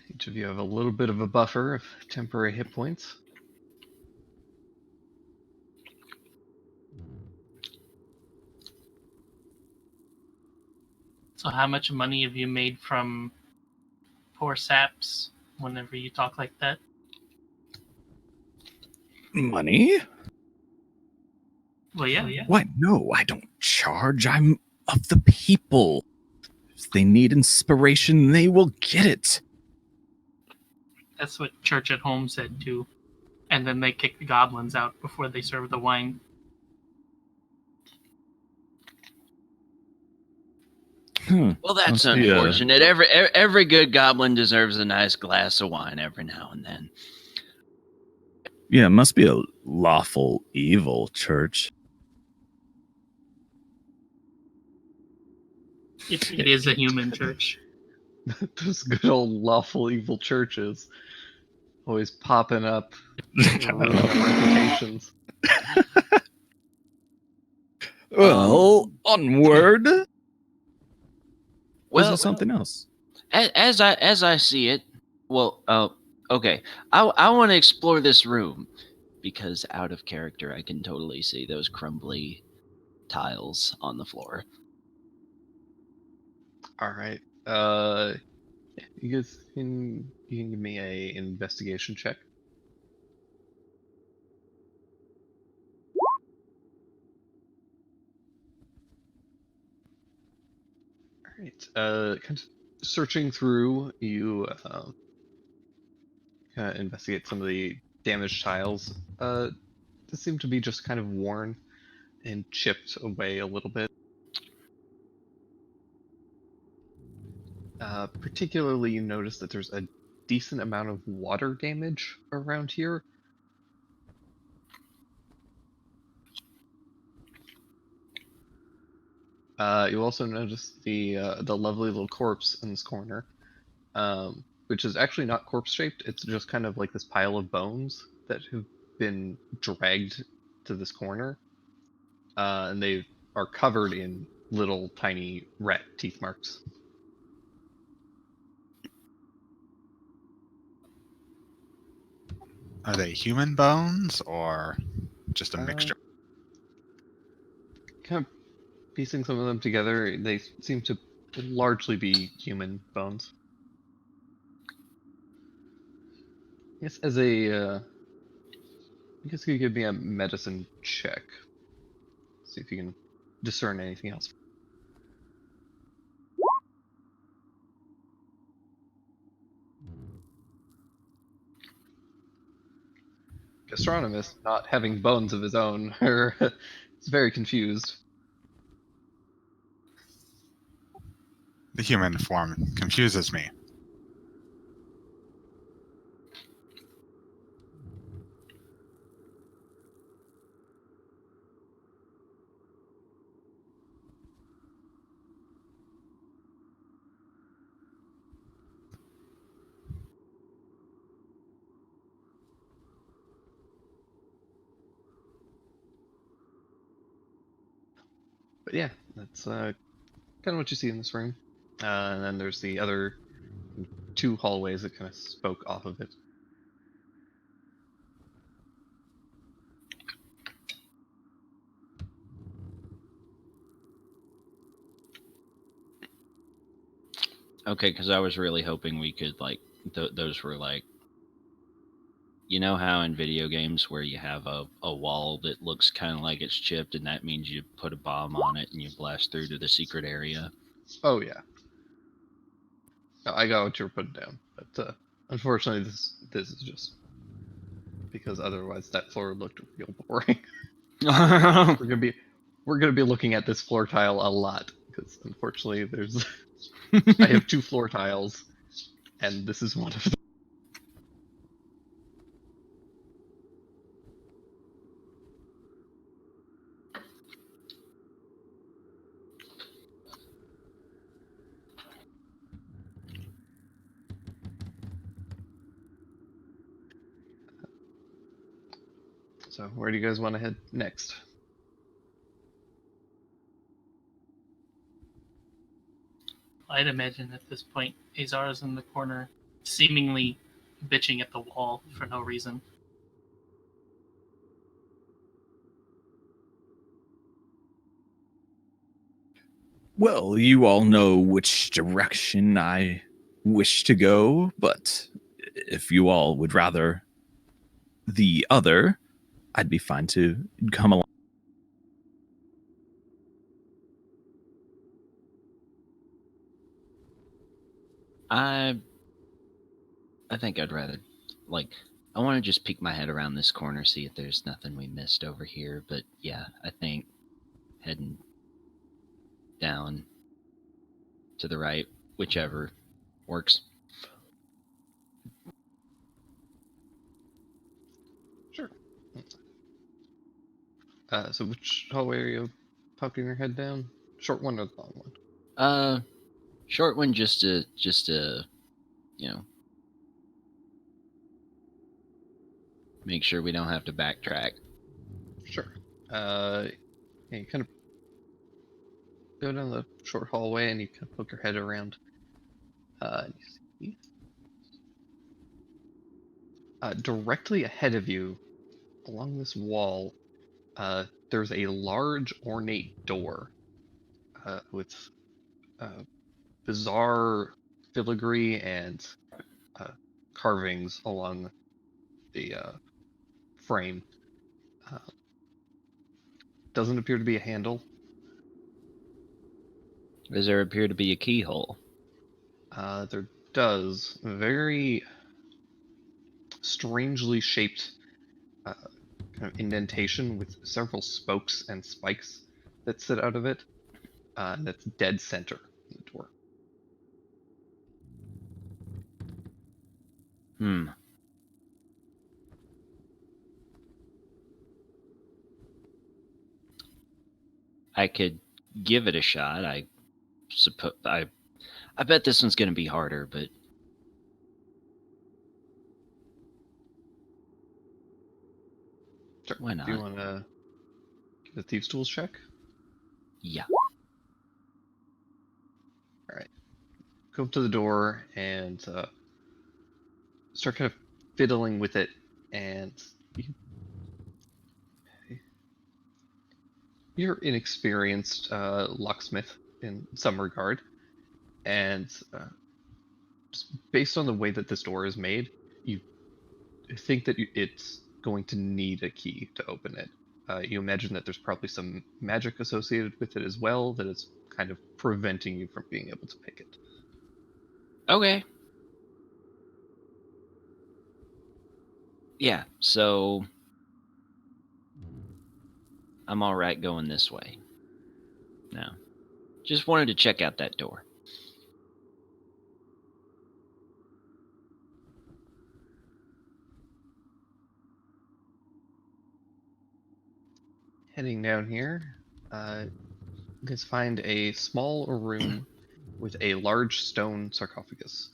each of you have a little bit of a buffer of temporary hit points. So how much money have you made from poor Saps whenever you talk like that. Money? Well, yeah. What? No, I don't charge. I'm of the people. If they need inspiration, they will get it. That's what Church at Home said too. And then they kick the goblins out before they serve the wine. Well, that's Must be, unfortunate. Every good goblin deserves a nice glass of wine every now and then. Yeah, it must be a lawful evil church. It is a human church. Those good old lawful evil churches always popping up, ruining reputations. Well, onward. Was Well, there something else? as I see it, well, okay. I want to explore this room because out of character, I can totally see those crumbly tiles on the floor. All right. You guys can give me a investigation check. All right. Kind of searching through, you kind of investigate some of the damaged tiles. They seem to be just kind of worn and chipped away a little bit. Particularly, you notice that there's a decent amount of water damage around here. You also notice the lovely little corpse in this corner, which is actually not corpse shaped. It's just kind of like this pile of bones that have been dragged to this corner, and they are covered in little tiny rat teeth marks. Are they human bones or just a mixture? Kind of piecing some of them together, they seem to largely be human bones. Yes, as a, you guys could give me a medicine check. See if you can discern anything else. Gastronomist, not having bones of his own, is very confused. The human form confuses me. But yeah, that's kind of what you see in this room. And then there's the other two hallways that kind of spoke off of it. Okay, because I was really hoping we could like those were like, you know how in video games where you have a wall that looks kind of like it's chipped, and that means you put a bomb on it and you blast through to the secret area. Oh yeah. No, I got what you were putting down, but unfortunately, this is just because otherwise that floor looked real boring. We're gonna be looking at this floor tile a lot because unfortunately there's I have two floor tiles, and this is one of them. So where do you guys want to head next? I'd imagine at this point, Azara's in the corner, seemingly bitching at the wall for no reason. Well, you all know which direction I wish to go, but if you all would rather the other, I'd be fine to come along. I think I'd rather, like, I want to just peek my head around this corner, see if there's nothing we missed over here. But yeah, I think heading down to the right, whichever works. Sure. So which hallway are you poking your head down? Short one or the long one? Short one, just to make sure we don't have to backtrack. Sure. Yeah, you kind of go down the short hallway and you kind of poke your head around. And you see, directly ahead of you, along this wall, there's a large ornate door with bizarre filigree and carvings along the frame. Doesn't appear to be a handle. Does there appear to be a keyhole? There does. Very strangely shaped kind of indentation with several spokes and spikes that sit out of it. And that's dead center in the door. I could give it a shot. I suppose. I bet this one's going to be harder, but Sure. Why not? Do you want to give a Thieves' Tools check? yeah. Go up to the door and start kind of fiddling with it, and you're inexperienced locksmith in some regard, and just based on the way that this door is made, you think that it's going to need a key to open it. You imagine that there's probably some magic associated with it as well that is kind of preventing you from being able to pick it. Okay. Yeah, so I'm all right going this way. No. Just wanted to check out that door. Heading down here, you guys find a small room with a large stone sarcophagus.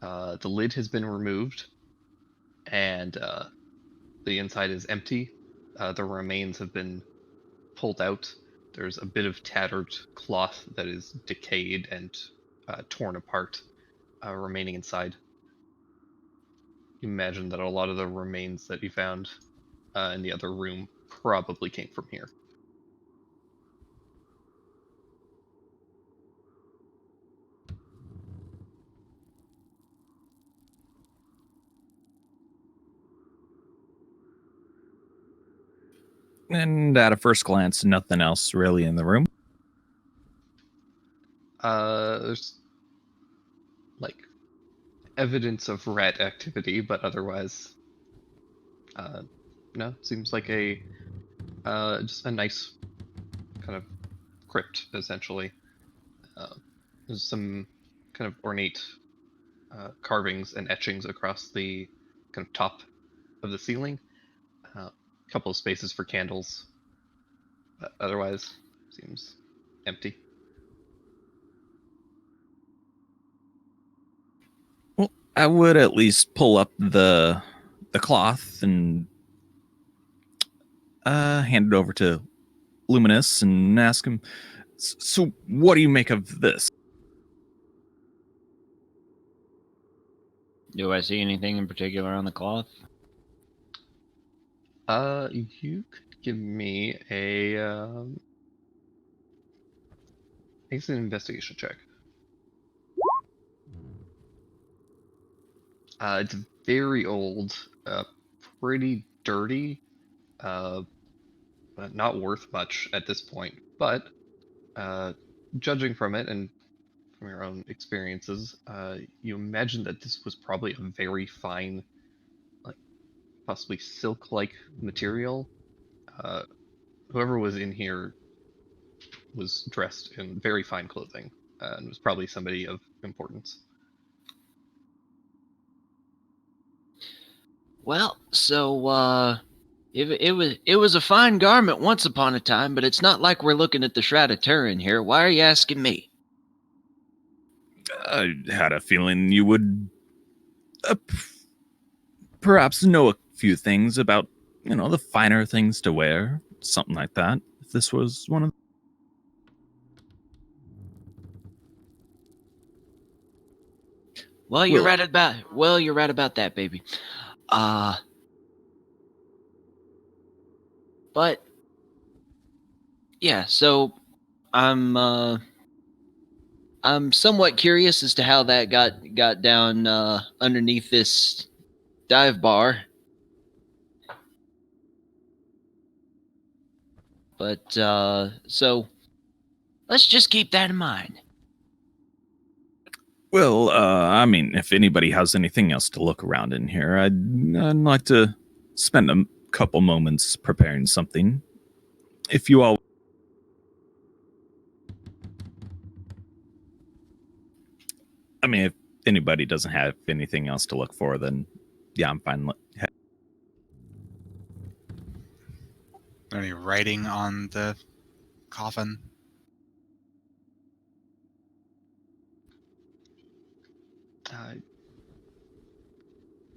The lid has been removed, and the inside is empty. The remains have been pulled out. There's a bit of tattered cloth that is decayed and torn apart remaining inside. You imagine that a lot of the remains that you found in the other room probably came from here. And at a first glance, nothing else really in the room. There's like evidence of rat activity, but otherwise, no. Seems like a just a nice kind of crypt, essentially. There's some kind of ornate carvings and etchings across the kind of top of the ceiling. A couple of spaces for candles, but otherwise seems empty. Well, I would at least pull up the cloth and hand it over to Luminous and ask him, so what do you make of this? Do I see anything in particular on the cloth? You could give me a I think it's an investigation check. It's very old, pretty dirty, but not worth much at this point. But judging from it and from your own experiences, you imagine that this was probably a very fine, like possibly silk-like material. Uh, Whoever was in here was dressed in very fine clothing and was probably somebody of importance. Well, so it was a fine garment once upon a time, but it's not like we're looking at the Shroud of Turin here. Why are you asking me? I had a feeling you would perhaps know a few things about, the finer things to wear, something like that. If this was one of Well, you're Well- right about that, baby. But yeah, so I'm somewhat curious as to how that got down underneath this dive bar. But so let's just keep that in mind. Well, I mean, if anybody has anything else to look around in here, I'd like to spend a couple moments preparing something. If you all, I mean, if anybody doesn't have anything else to look for, then yeah, I'm fine. Any writing on the coffin?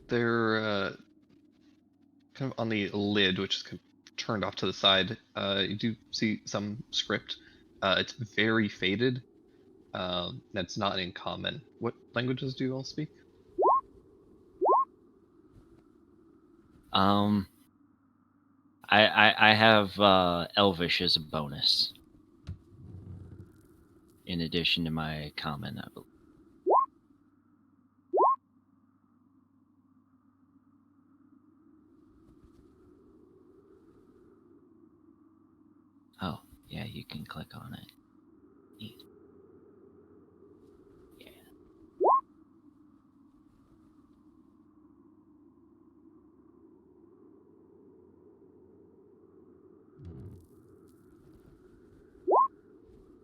They're kind of on the lid, which is kind of turned off to the side. You do see some script. It's very faded. That's not in common. What languages do you all speak? I have Elvish as a bonus, in addition to my common, I believe. Oh, yeah, you can click on it. Neat. Yeah.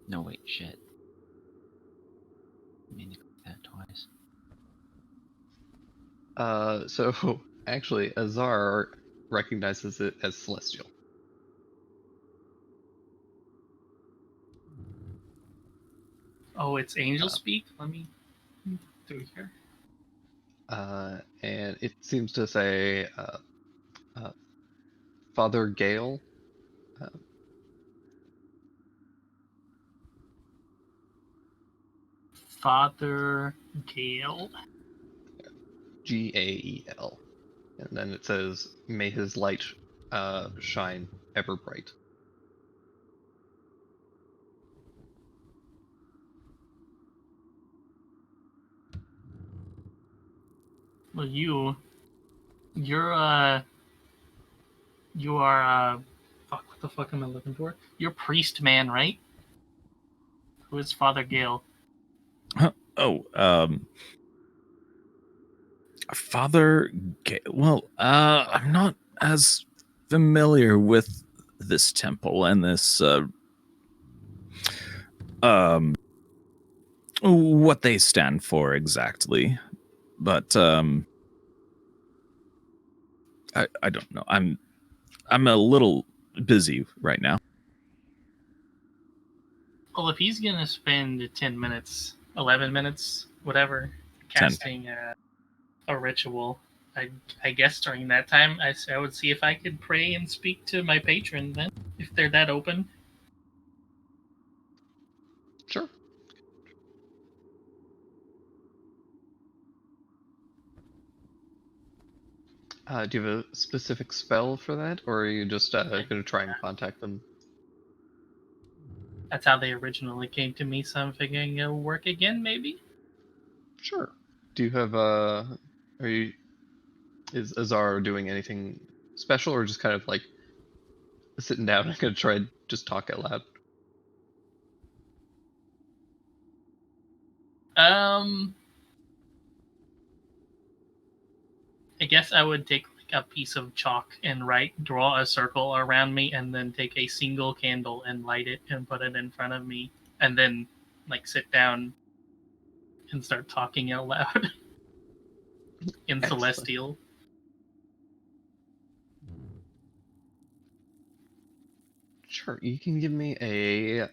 No, wait, shit. I mean to click that twice. So actually, Azar recognizes it as celestial. Oh, it's angel speak. Let me through here. And it seems to say Father Gale. Father Gale. Gael. And then it says, "May his light shine ever bright." Well, you're you are fuck. What the fuck am I looking for? You're priest man, right? Who is Father Gale? Oh, Father. Well, I'm not as familiar with this temple and this, what they stand for exactly, but I don't know. I'm a little busy right now. Well, if he's gonna spend 10 minutes, 11 minutes, whatever, 10. casting a ritual, I guess during that time, I would see if I could pray and speak to my patron then, if they're that open. Sure. Do you have a specific spell for that, or are you just going to try and contact them? That's how they originally came to me, so I'm figuring it'll work again, maybe? Sure. Do you have Are you? Is Azar doing anything special, or just kind of like sitting down and gonna try and just talk out loud? I guess I would take like a piece of chalk and draw a circle around me, and then take a single candle and light it and put it in front of me, and then like sit down and start talking out loud in Excellent. Celestial. Sure, you can give me a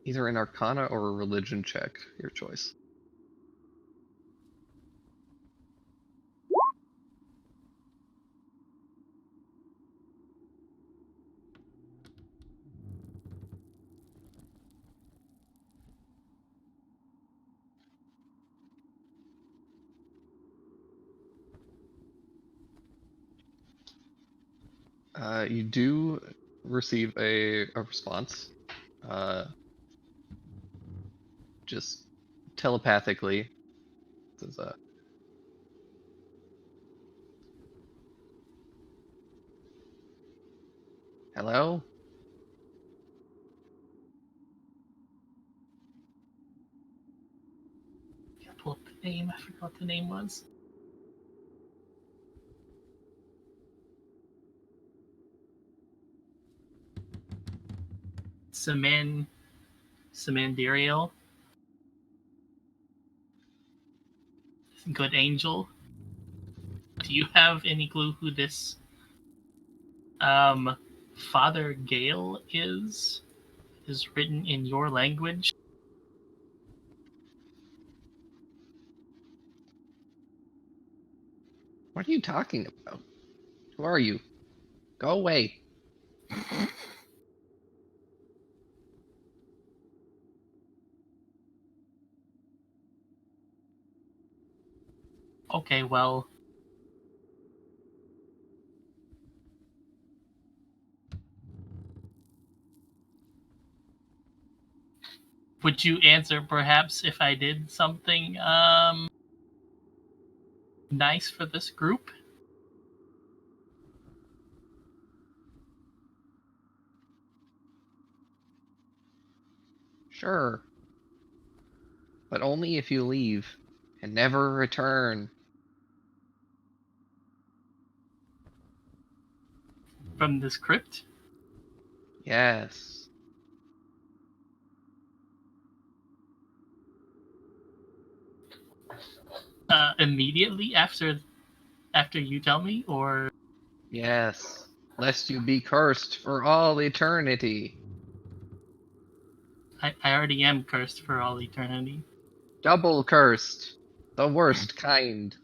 either an Arcana or a Religion check, your choice. You do receive a response, just telepathically. It says, hello? Pull up the name. I forgot what the name was. Samandiriel. Good angel. Do you have any clue who this Father Gale is? Is written in your language? What are you talking about? Who are you? Go away. Okay, well, would you answer perhaps if I did something nice for this group? Sure. But only if you leave and never return. From this crypt? Yes. Immediately after you tell me, or Yes. Lest you be cursed for all eternity. I already am cursed for all eternity. Double cursed. The worst kind.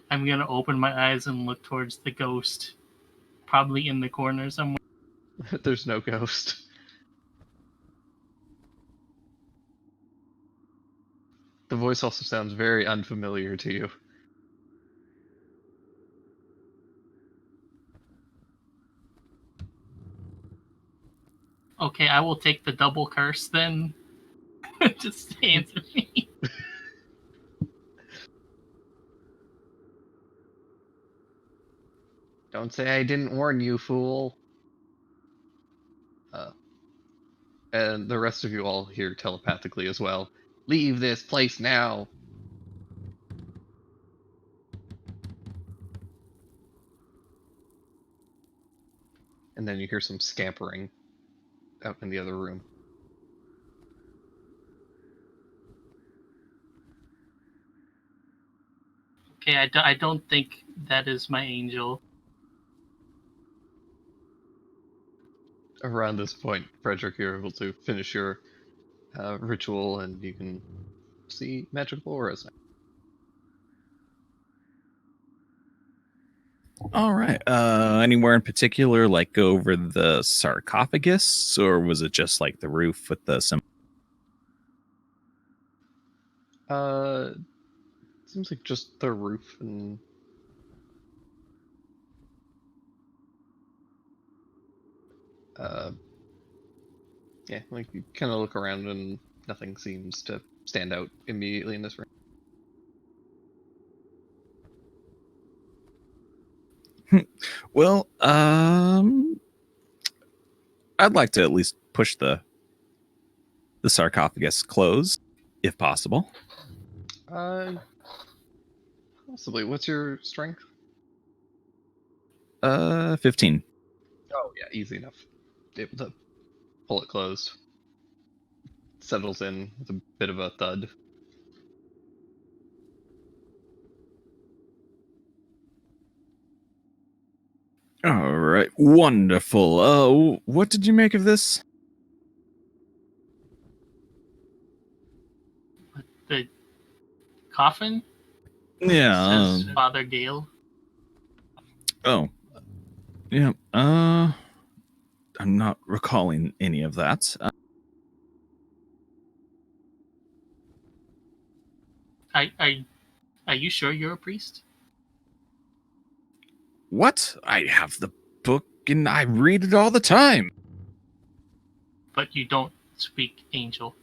I'm gonna open my eyes and look towards the ghost, probably in the corner somewhere. There's no ghost. The voice also sounds very unfamiliar to you. Okay, I will take the double curse then. Just answer me. Don't say I didn't warn you, fool. And the rest of you all hear telepathically as well. Leave this place now. And then you hear some scampering out in the other room. Okay, I don't think that is my angel. Around this point, Frederick, you're able to finish your ritual, and you can see magical auras now. All right. Anywhere in particular, like go over the sarcophagus, or was it just like the roof with the symbol? Seems like just the roof and Yeah, like you kind of look around and nothing seems to stand out immediately in this room. Well, I'd like to at least push the sarcophagus closed, if possible. Possibly. What's your strength? 15. Oh yeah, easy enough. Able to pull it closed. Settles in with a bit of a thud. All right, wonderful. What did you make of this? The coffin Yeah. says Father Gale. Oh. Yeah. I'm not recalling any of that. Are you sure you're a priest? What? I have the book and I read it all the time. But you don't speak angel.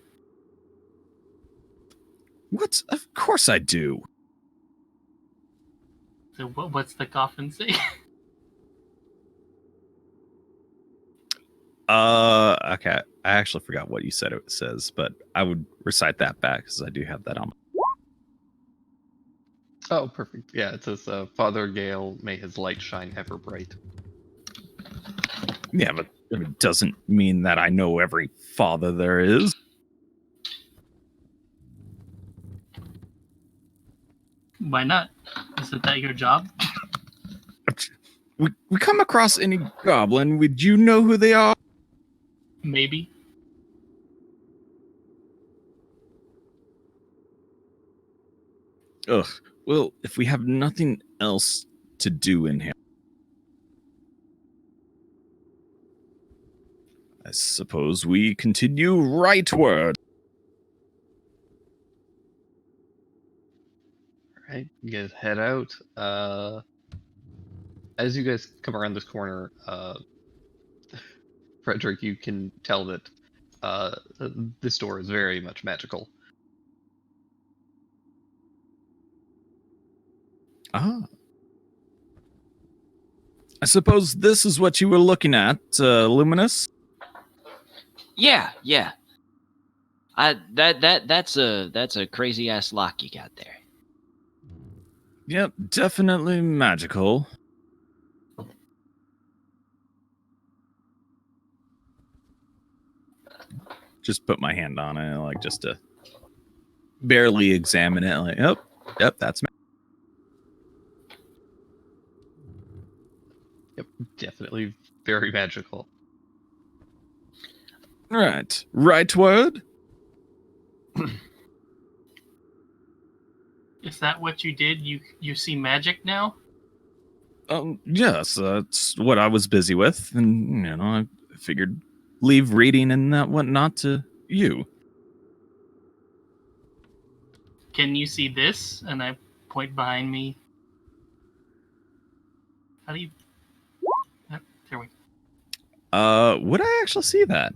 What? Of course I do. So what's the coffin say? Okay. I actually forgot what you said it says, but I would recite that back because I do have that on. Oh, perfect. Yeah, it says, Father Gale, may his light shine ever bright. Yeah, but it doesn't mean that I know every father there is. Why not? Isn't that your job? We come across any goblin, would you know who they are? Maybe. Ugh. Well, if we have nothing else to do in here, I suppose we continue rightward. Right, you guys head out. As you guys come around this corner, Frederick, you can tell that this door is very much magical. Ah. I suppose this is what you were looking at, Luminous? Yeah. That's a crazy ass lock you got there. Yep, definitely magical. Just put my hand on it, like just to barely examine it. Like, yep, that's Yep, definitely very magical. right. Rightward. Is that what you did? You see magic now? Yes, that's what I was busy with, and I figured leave reading and that whatnot to you. Can you see this? And I point behind me. How do you? Yep, there we go. Would I actually see that?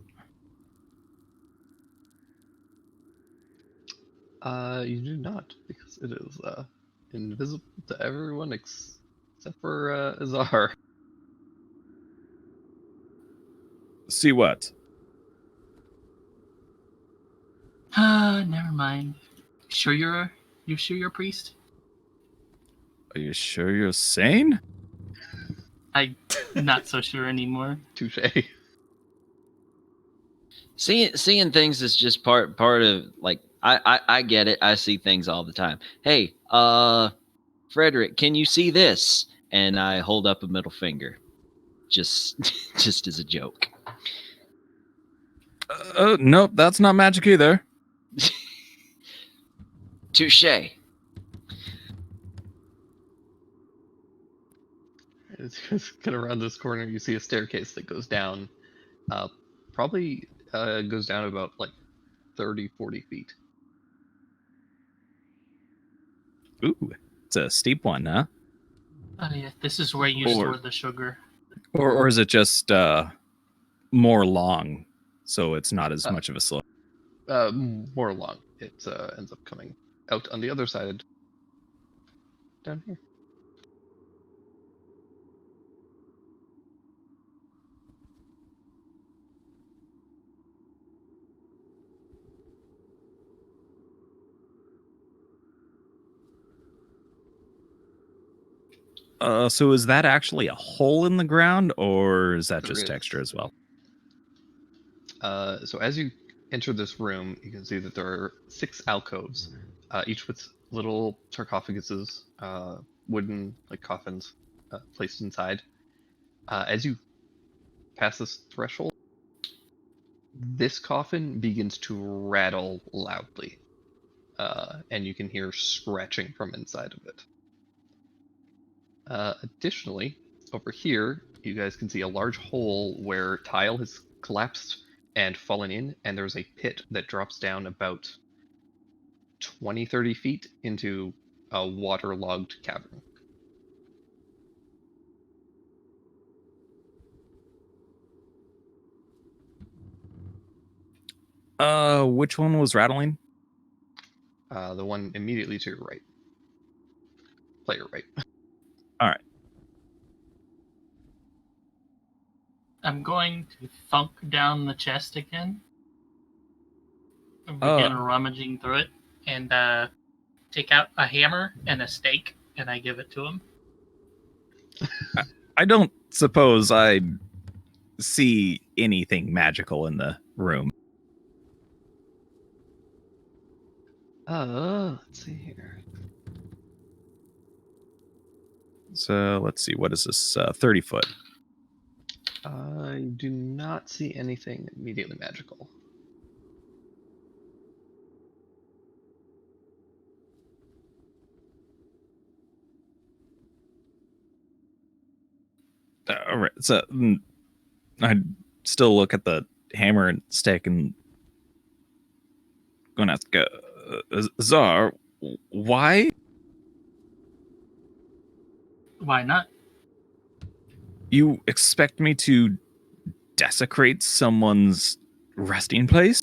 You do not, because it is invisible to everyone except for Azar. See what? Never mind. You sure you're a priest? Are you sure you're sane? I'm not so sure anymore. Touche. Seeing things is just part of, like, I get it. I see things all the time. Hey, Frederick, can you see this? And I hold up a middle finger, just as a joke. Nope, that's not magic either. Touche. As you guys get around this corner, you see a staircase that goes down. Probably goes down about like 30-40 feet. Ooh, it's a steep one, huh? Oh yeah, this is where you Or- store the sugar. Or is it just more long, so it's not as Oh. much of a slope. More along. It ends up coming out on the other side. Down here. So is that actually a hole in the ground, or is that There just is. texture as well? So as you enter this room, you can see that there are 6 alcoves, each with little sarcophaguses, wooden like coffins, placed inside. As you pass this threshold, this coffin begins to rattle loudly, and you can hear scratching from inside of it. Additionally, over here, you guys can see a large hole where tile has collapsed and fallen in, and there's a pit that drops down about 20-30 feet into a waterlogged cavern. Which one was rattling? The one immediately to your right. Player right. I'm going to thunk down the chest again. And begin rummaging through it and take out a hammer and a stake and I give it to him. I don't suppose I see anything magical in the room. Let's see here. So let's see, what is this? 30 foot. I do not see anything immediately magical. All right. So I still look at the hammer and stick and going to ask, Czar, why? Why not? You expect me to desecrate someone's resting place?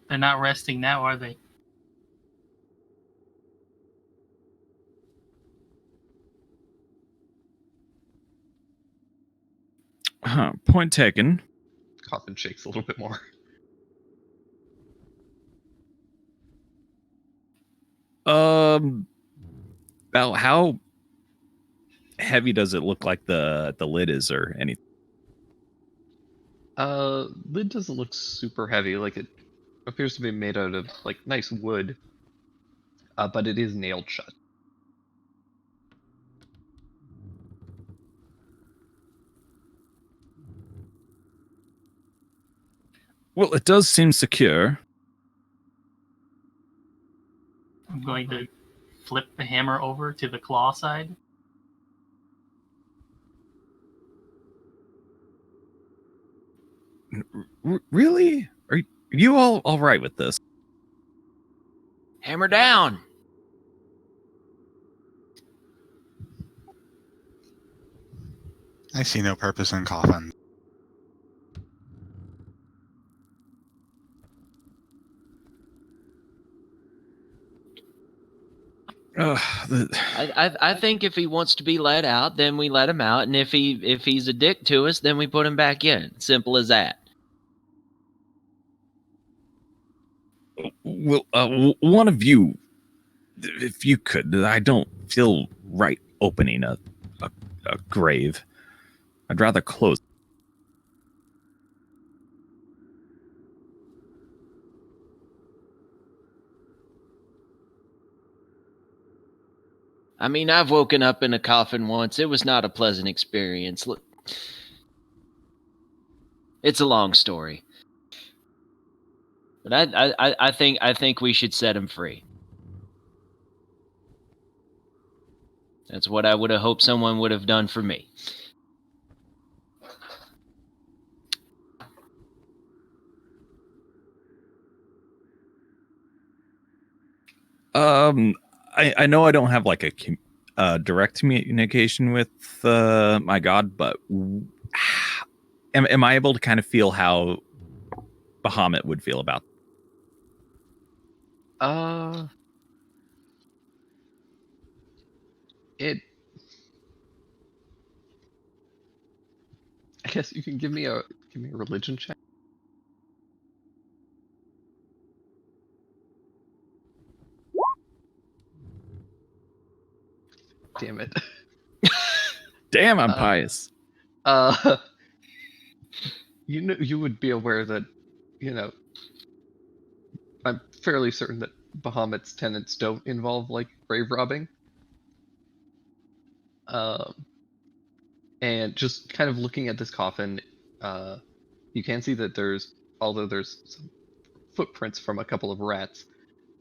They're not resting now, are they? Point taken. Coffin shakes a little bit more. About how heavy does it look like the lid is, or anything? Lid doesn't look super heavy. Like, it appears to be made out of like nice wood, but it is nailed shut. Well, it does seem secure. I'm going to flip the hammer over to the claw side. Really? Are you all right with this? Hammer down. I see no purpose in coffins. I think if he wants to be let out, then we let him out, and if he's a dick to us, then we put him back in. Simple as that. Well, one of you, if you could, I don't feel right opening a grave. I'd rather close. I mean, I've woken up in a coffin once. It was not a pleasant experience. Look, it's a long story, but I think we should set him free. That's what I would have hoped someone would have done for me. I know I don't have like direct communication with my god, but am I able to kind of feel how Bahamut would feel about? It. I guess you can give me a religion check. Damn it. Damn, I'm pious. You know, you would be aware that, I'm fairly certain that Bahamut's tenets don't involve like grave robbing. And just kind of looking at this coffin, you can see that although there's some footprints from a couple of rats,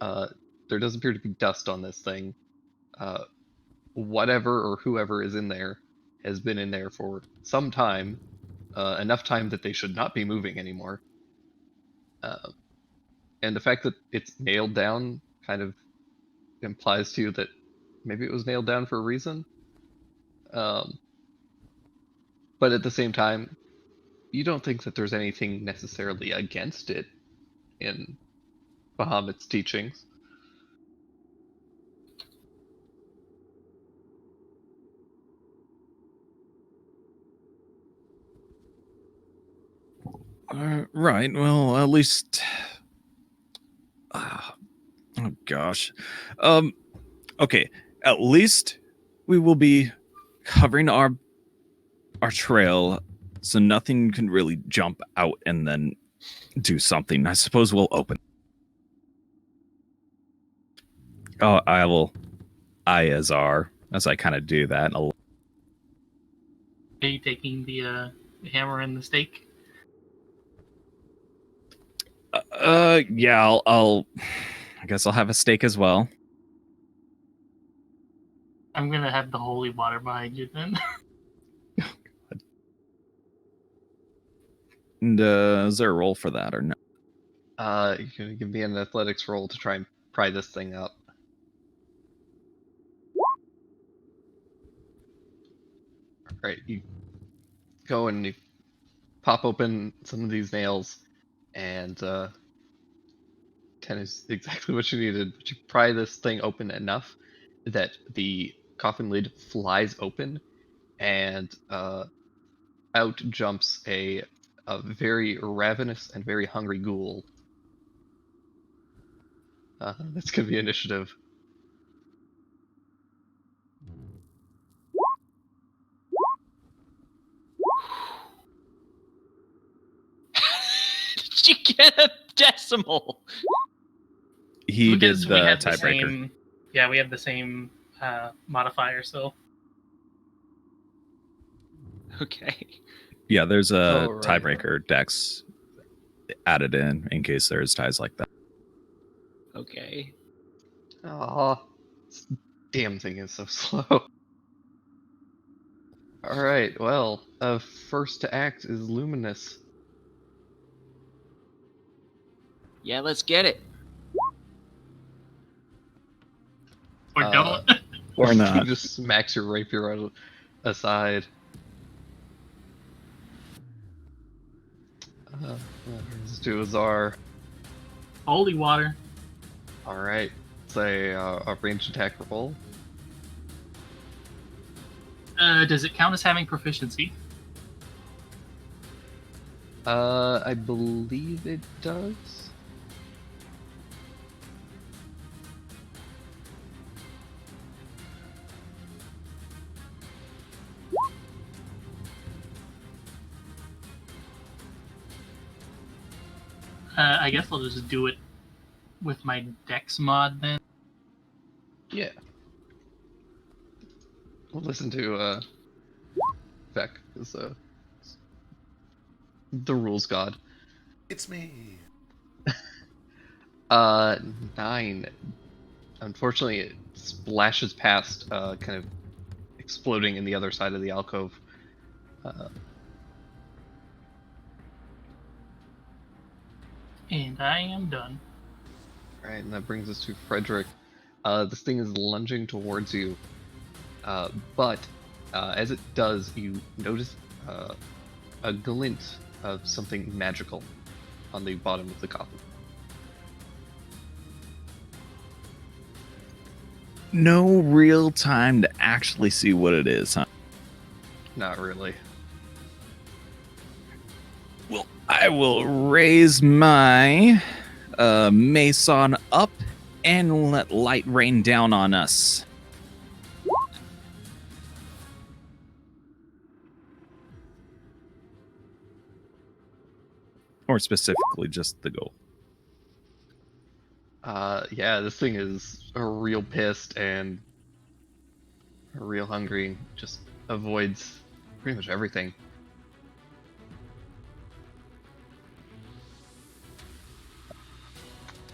there does appear to be dust on this thing. Whatever or whoever is in there has been in there for some time, enough time that they should not be moving anymore. And the fact that it's nailed down kind of implies to you that maybe it was nailed down for a reason. But at the same time, you don't think that there's anything necessarily against it in Bahamut's teachings. Right. Well, at least. Oh gosh. Okay. At least we will be covering our trail, so nothing can really jump out and then do something. I suppose we'll open. Oh, I will. Azar, as I kind of do that. Are you taking the hammer and the stake? Yeah. I'll. I guess I'll have a stake as well. I'm gonna have the holy water behind you then. And is there a roll for that or no? You can give me an athletics roll to try and pry this thing up. Alright, you go and you pop open some of these nails, and 10 is exactly what you needed. But you pry this thing open enough that the coffin lid flies open, and out jumps a very ravenous and very hungry ghoul. That's gonna be initiative. Did you get a decimal? He Because did we the had the tiebreaker. same. Yeah, we have the same modifier. So Okay. Yeah, there's a Oh, right. tiebreaker dex added in case there's ties like that. Okay. Aw, this damn thing is so slow. Alright, well, first to act is Luminous. Yeah, let's get it. or Uh, don't. Or He not. just smacks your rapier aside. Let's do Azar. Holy water. Alright, say a ranged attack roll. Does it count as having proficiency? I believe it does. I guess I'll just do it with my Dex mod then. Yeah. We'll listen to Vec, is the rules god. It's me. 9. Unfortunately, it splashes past, kind of exploding in the other side of the alcove. And I am done. Alright, and that brings us to Frederick. This thing is lunging towards you, But as it does, you notice a glint of something magical on the bottom of the coffin. No real time to actually see what it is, huh? Not really. Well, I will raise my mason up and let light rain down on us. Or specifically, just the goal. Yeah, this thing is real pissed and real hungry. Just avoids pretty much everything.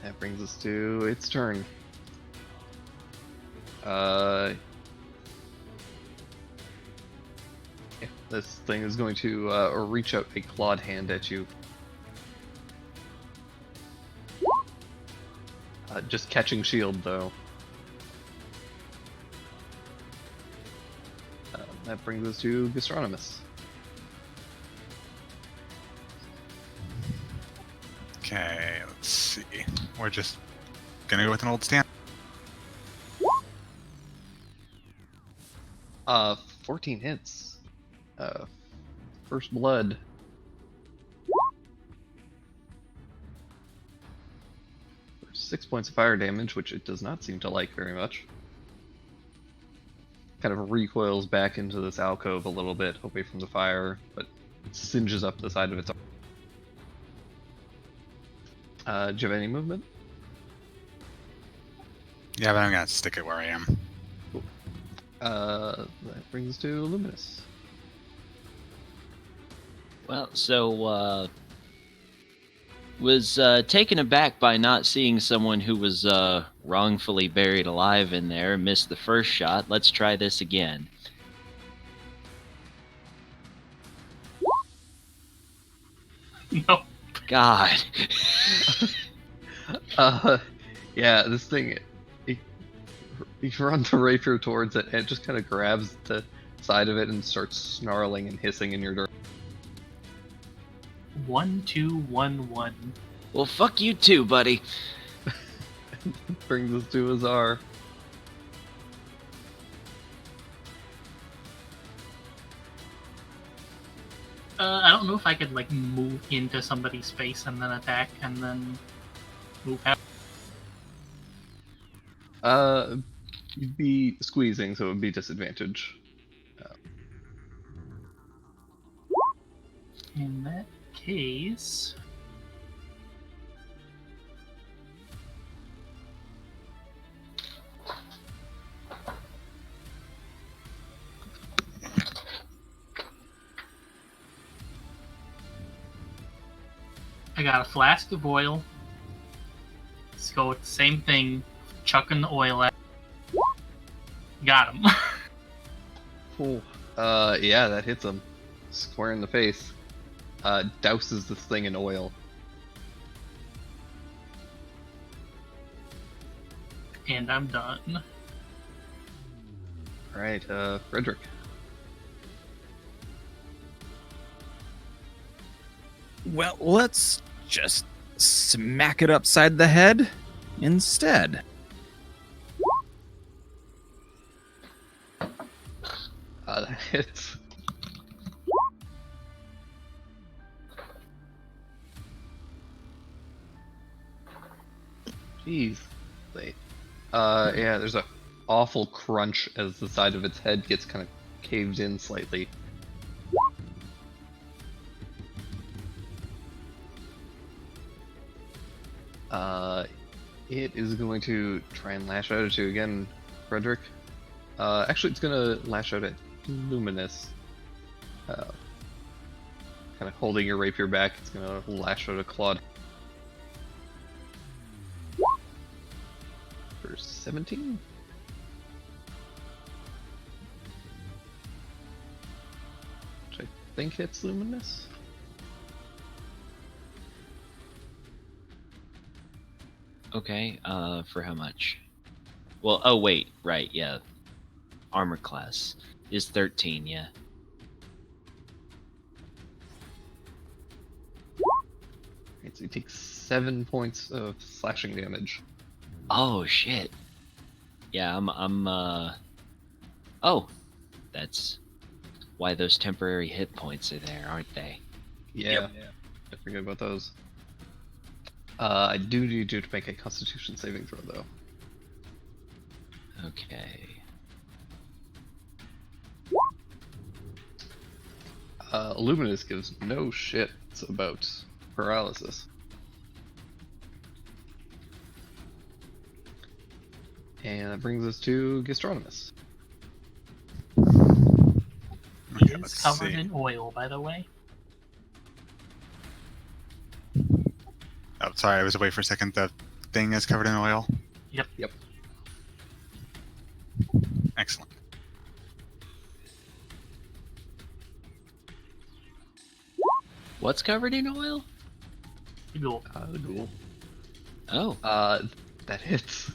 That brings us to its turn. Yeah, this thing is going to reach out a clawed hand at you. Just catching shield, though. That brings us to Gastronomus. Okay, let's see. We're just gonna go with an old stand. 14 hits. First blood. For 6 points of fire damage, which it does not seem to like very much. Kind of recoils back into this alcove a little bit, away from the fire, but it singes up the side of its arm. Do you have any movement? Yeah, but I'm gonna stick it where I am. That brings us to Luminous. Well, so was taken aback by not seeing someone who was wrongfully buried alive in there. Missed the first shot. Let's try this again. No. God. Yeah, this thing, you run the rapier towards it, and it just kind of grabs the side of it and starts snarling and hissing in your direction. 1, 2, 1, 1. Well, fuck you too, buddy. Brings us to Azar. I don't know if I could like move into somebody's face and then attack and then move out. You'd be squeezing, so it would be disadvantage. In that case, I got a flask of oil. Let's go with the same thing. Chucking the oil at. Got him. Cool. Yeah, that hits him square in the face. Douses this thing in oil. And I'm done. Alright, Frederick. Well, let's just smack it upside the head instead. That hits. Jeez. Wait. Yeah, there's a awful crunch as the side of its head gets kind of caved in slightly. It is going to try and lash out at you again, Frederick. Actually, it's gonna lash out at Luminous. Kind of holding your rapier back, it's gonna lash out a clawed. For 17? Which I think hits Luminous. Okay, for how much? Well, oh wait, right, yeah. armor class is 13. Yeah. Right, so you take 7 points of slashing damage. Oh shit. Yeah, I'm Oh, that's why those temporary hit points are there, aren't they? Yeah, I forget about those. I do need you to make a Constitution saving throw, though. Okay. Illuminous gives no shits about paralysis. And that brings us to Gastronomus. Okay, Is let's covered see. in oil, by the way. Oh, sorry, I was away for a second. The thing is covered in oil. Yep. Excellent. What's covered in oil? Cool. The ghoul. Oh. That hits.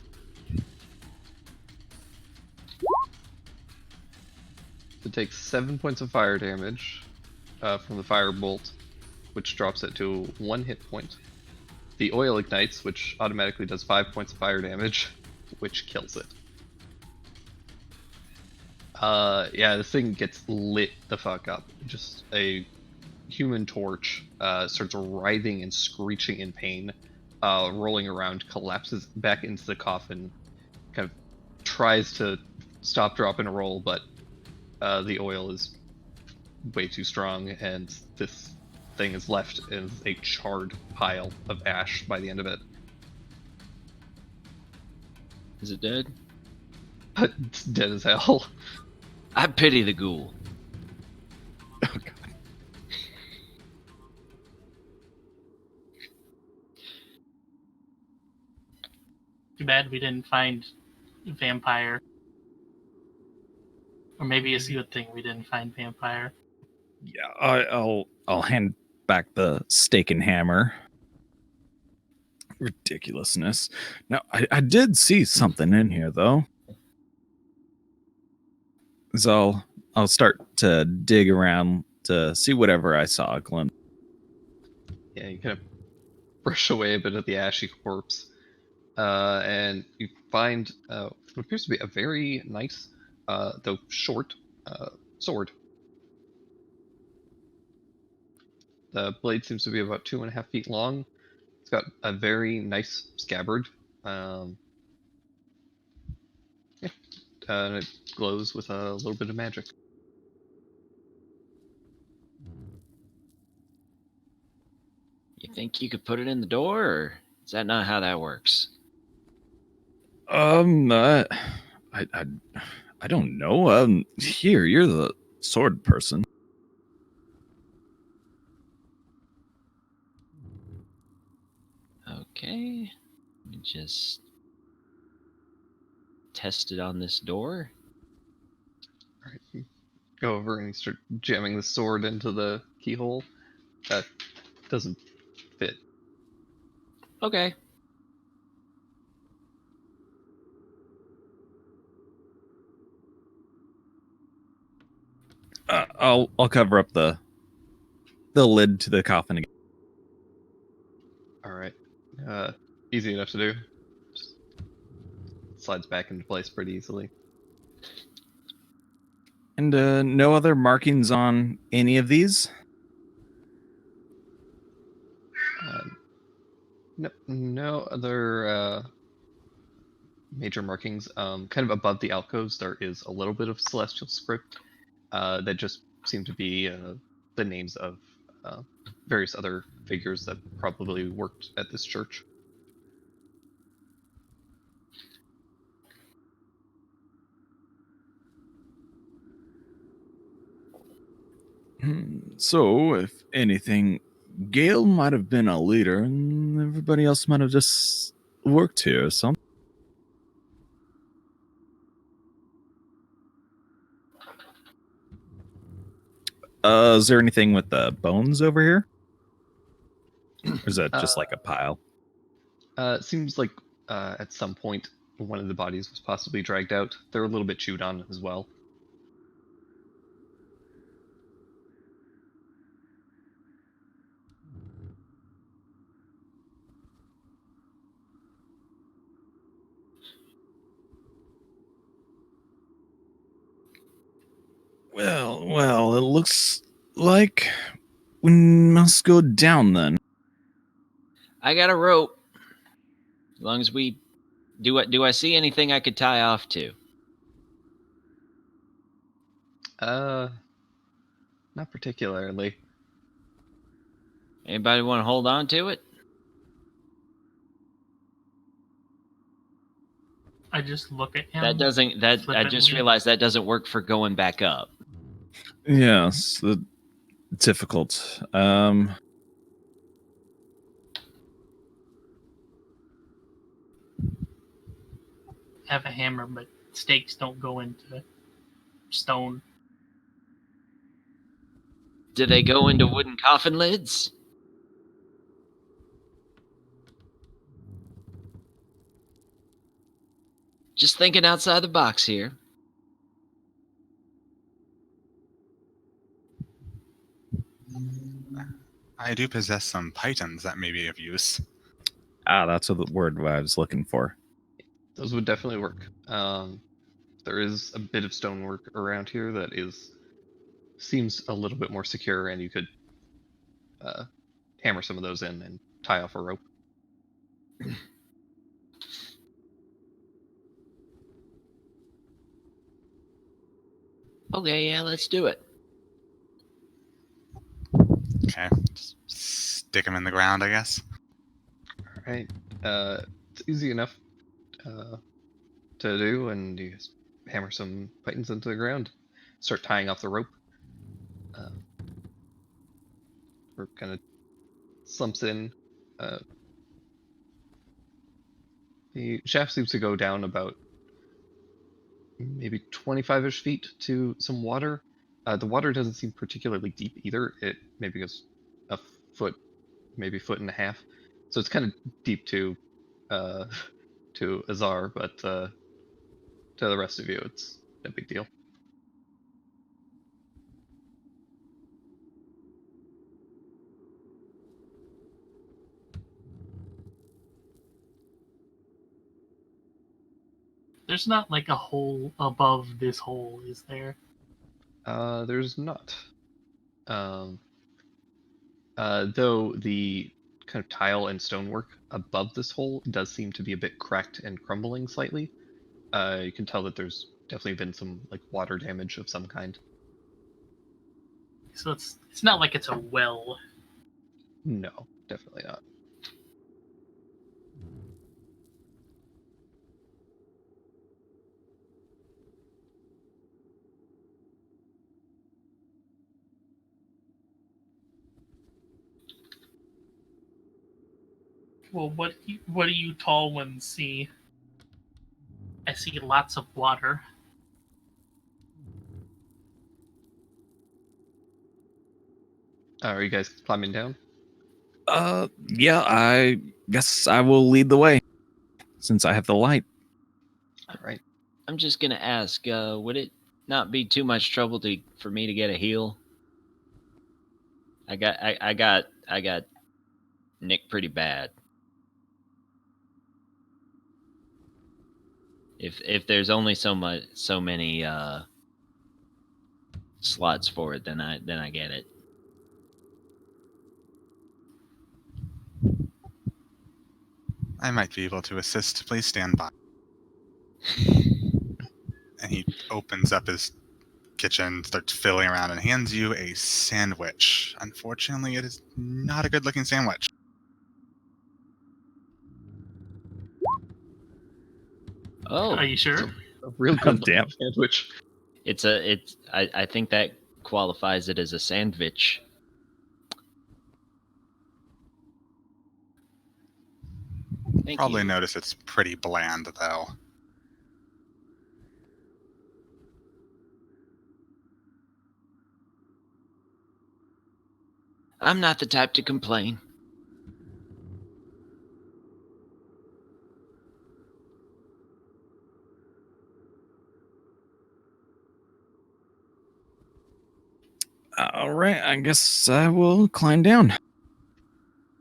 It takes 7 points of fire damage from the fire bolt, which drops it to 1 hit point. The oil ignites, which automatically does 5 points of fire damage, which kills it. Yeah, this thing gets lit the fuck up. Just a human torch starts writhing and screeching in pain, rolling around, collapses back into the coffin, kind of tries to stop, drop, and roll, but the oil is way too strong, and this thing is left as a charred pile of ash by the end of it. Is it dead? But it's dead as hell. I pity the ghoul. Oh, God. Too bad we didn't find vampire. Or maybe it's a good thing we didn't find vampire. Yeah, I'll hand back the stake and hammer. Ridiculousness. Now, I did see something in here though. So I'll start to dig around to see whatever I saw, Glenn. Yeah, you kind of brush away a bit of the ashy corpse, and you find what appears to be a very nice, though short, sword. The blade seems to be about 2.5 feet long. It's got a very nice scabbard. Yeah, and it glows with a little bit of magic. You think you could put it in the door, or is that not how that works? I don't know. Here, you're the sword person. Okay. Let me just test it on this door. All right, you go over and you start jamming the sword into the keyhole. That doesn't fit. Okay. I'll cover up the lid to the coffin again. All right, easy enough to do. Just slides back into place pretty easily. And no other markings on any of these? No other major markings. Kind of above the alcoves, there is a little bit of celestial script that just seem to be the names of various other figures that probably worked at this church. So, if anything, Gale might have been a leader, and everybody else might have just worked here or something. Is there anything with the bones over here? Or is that just like a pile? It seems like at some point one of the bodies was possibly dragged out. They're a little bit chewed on as well. Well, it looks like we must go down then. I got a rope. As long as we do I see anything I could tie off to? Not particularly. Anybody want to hold on to it? I just look at him. That doesn't. That I just flippantly. realized that doesn't work for going back up. Yes, difficult. Have a hammer, but stakes don't go into stone. Do they go into wooden coffin lids? Just thinking outside the box here. I do possess some pythons that may be of use. That's the word I was looking for. Those would definitely work. There is a bit of stonework around here that seems a little bit more secure, and you could hammer some of those in and tie off a rope. Okay, yeah, let's do it. Okay. Just stick them in the ground, I guess. All right. It's easy enough to do, and you just hammer some pythons into the ground. Start tying off the rope. Rope kind of slumps in. The shaft seems to go down about maybe 25-ish feet to some water. The water doesn't seem particularly deep either. It maybe goes a foot, maybe foot and a half. So it's kind of deep to Azar, but to the rest of you, it's no big deal. There's not like a hole above this hole, is there? There's not. Though the kind of tile and stonework above this hole does seem to be a bit cracked and crumbling slightly. You can tell that there's definitely been some like water damage of some kind. So it's not like it's a well. No, definitely not. Well, what do you tall ones see? I see lots of water. Are you guys climbing down? Yeah, I guess I will lead the way since I have the light. All right. I'm just gonna ask, would it not be too much trouble for me to get a heal? I got nicked pretty bad. If there's only so many slots for it, then I get it. I might be able to assist. Please stand by. And he opens up his kitchen, starts filling around, and hands you a sandwich. Unfortunately, it is not a good-looking sandwich. Oh, Are you sure? A real good Damn. sandwich. I think that qualifies it as a sandwich. Thank Probably you. notice it's pretty bland, though. I'm not the type to complain. All right, I guess I will climb down.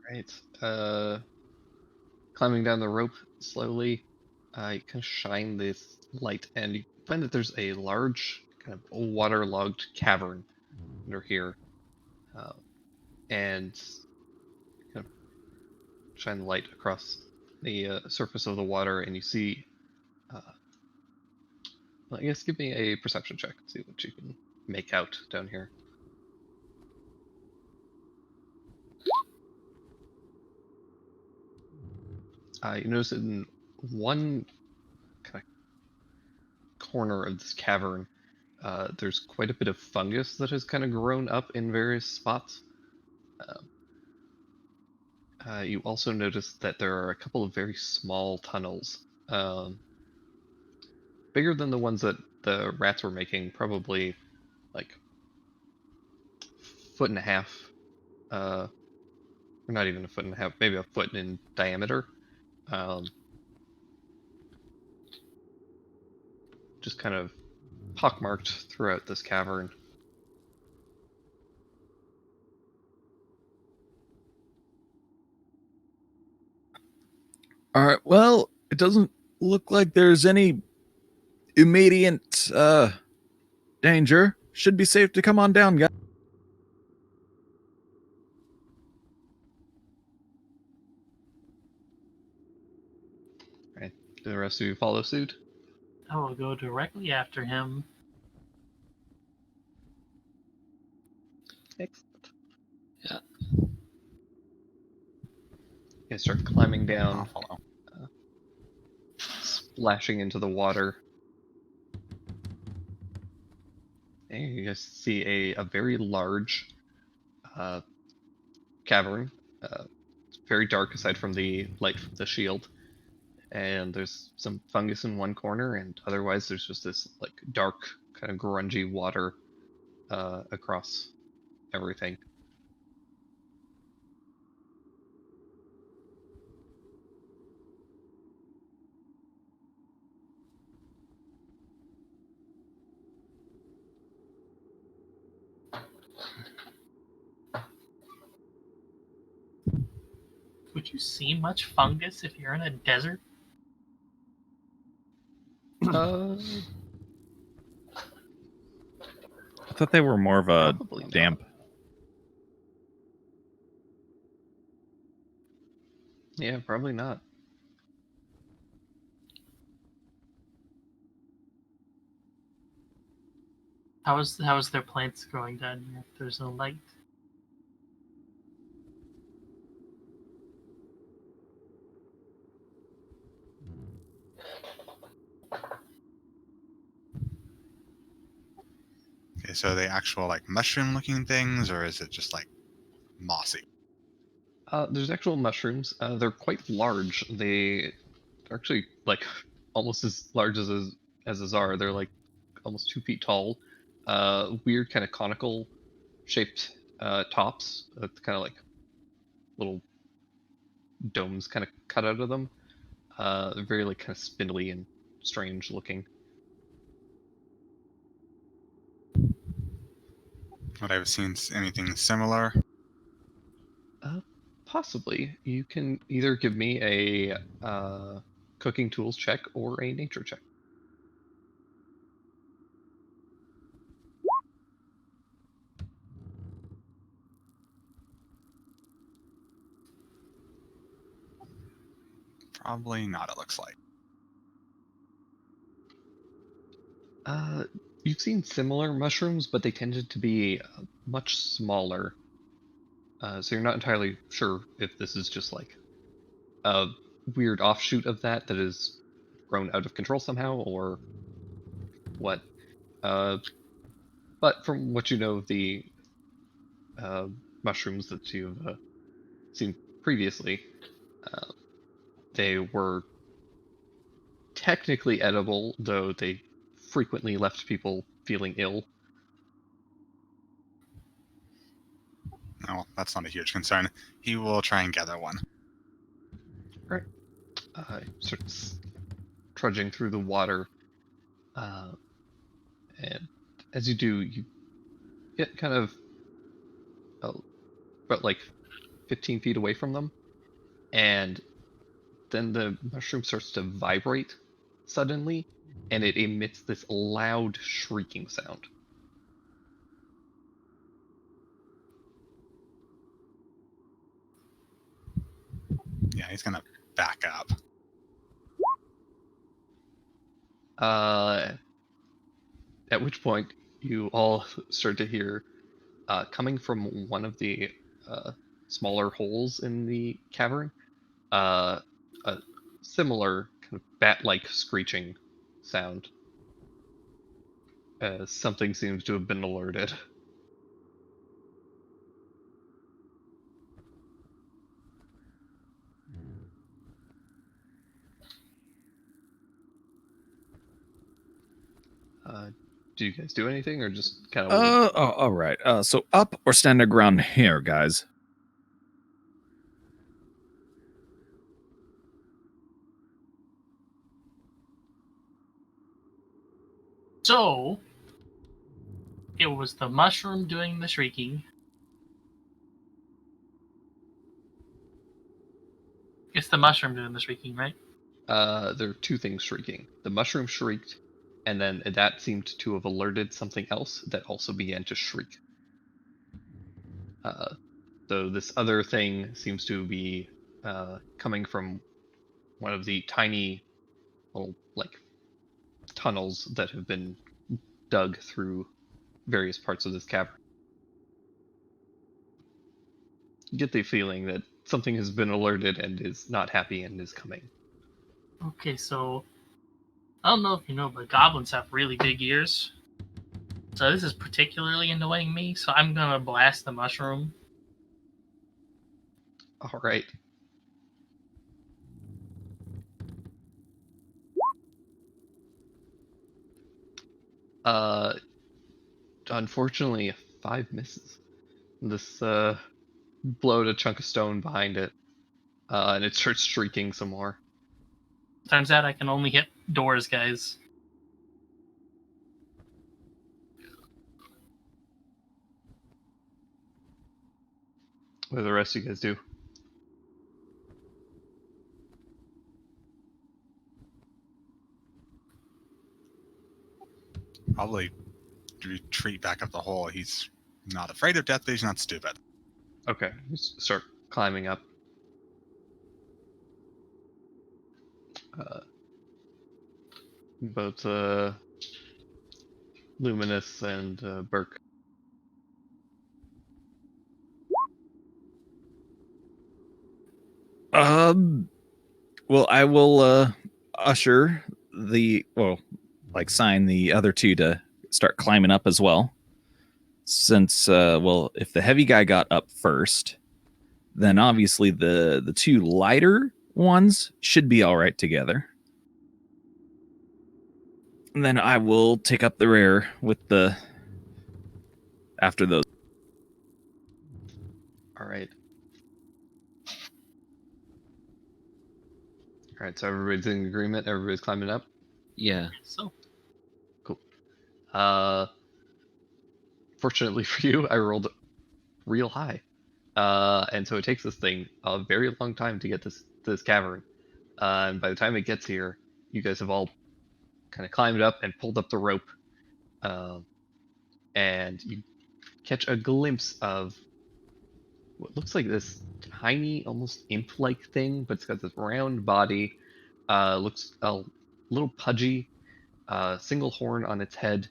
Right. Climbing down the rope slowly, you kind of shine this light, and you find that there's a large, kind of waterlogged cavern under here. And kind of shine the light across the surface of the water, and you see. Well, I guess give me a perception check. See what you can make out down here. You notice in one kind of corner of this cavern, there's quite a bit of fungus that has kind of grown up in various spots. You also notice that there are a couple of very small tunnels, bigger than the ones that the rats were making, probably like 1.5 feet, or not even 1.5 feet, maybe 1 foot in diameter. Just kind of pockmarked throughout this cavern. All right, well, it doesn't look like there's any immediate danger. Should be safe to come on down, guys. Right? Do the rest of you follow suit? I will go directly after him. Excellent. Yeah. You start climbing I'll down, follow. splashing into the water. And you guys see a very large cavern. It's very dark aside from the light from the shield. And there's some fungus in one corner, and otherwise there's just this like dark, kind of grungy water across everything. Would you see much fungus if you're in a desert? Uh, I thought they were more of a Probably not. damp. Yeah, probably not. How is their plants growing down here if there's no light? Okay, so are they actual like mushroom looking things, or is it just like mossy? There's actual mushrooms. They're quite large. They're actually like almost as large as a czar. They're like almost 2 feet tall. Weird kind of conical shaped tops. Kind of like little domes kind of cut out of them. They're very like kind of spindly and strange looking. Would I have seen anything similar? Possibly. You can either give me a cooking tools check or a nature check. Probably not, it looks like. You've seen similar mushrooms, but they tended to be much smaller. So you're not entirely sure if this is just like a weird offshoot of that is grown out of control somehow, or what. But from what you know of the mushrooms that you've seen previously, they were technically edible, though they frequently left people feeling ill. No, that's not a huge concern. He will try and gather one. Starts trudging through the water, and as you do, you get kind of but like 15 feet away from them, and then the mushroom starts to vibrate suddenly, and it emits this loud shrieking sound. Yeah, he's gonna back up. At which point you all start to hear, coming from one of the smaller holes in the cavern, a similar kind of bat-like screeching sound. As something seems to have been alerted. Do you guys do anything, or just kind of? All right. So up or stand our ground here, guys. So, it was the mushroom doing the shrieking. It's the mushroom doing the shrieking, right? There are two things shrieking. The mushroom shrieked, and then that seemed to have alerted something else that also began to shriek. So this other thing seems to be coming from one of the tiny little like tunnels that have been dug through various parts of this cavern. You get the feeling that something has been alerted and is not happy and is coming. Okay, so I don't know if you know, but goblins have really big ears. So this is particularly annoying me, so I'm gonna blast the mushroom. All right. Unfortunately, 5 misses. This blowed a chunk of stone behind it, and it starts shrieking some more. Turns out I can only hit doors, guys. What do the rest of you guys do? Probably retreat back up the hole. He's not afraid of death, but he's not stupid. Okay, you start climbing up. Both Luminous and Burke. Well, I will usher sign the other two to start climbing up as well. Since if the heavy guy got up first, then obviously the two lighter ones should be all right together. And then I will take up the rear with after those. All right. All right, so everybody's in agreement. Everybody's climbing up. Yeah. So Cool. Fortunately for you, I rolled real high, and so it takes this thing a very long time to get this cavern. And by the time it gets here, you guys have all kind of climbed up and pulled up the rope, and you catch a glimpse of what looks like this tiny, almost imp-like thing, but it's got this round body. Looks a little pudgy, single horn on its head,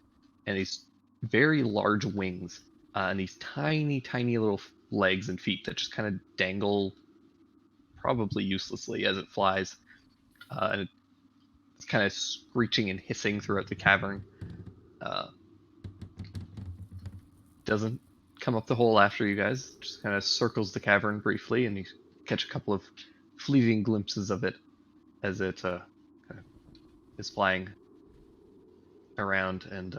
and these very large wings, and these tiny, tiny little legs and feet that just kind of dangle, probably uselessly, as it flies. And it's kind of screeching and hissing throughout the cavern. Doesn't come up the hole after you guys, just kind of circles the cavern briefly, and you catch a couple of fleeting glimpses of it as it kind of is flying around and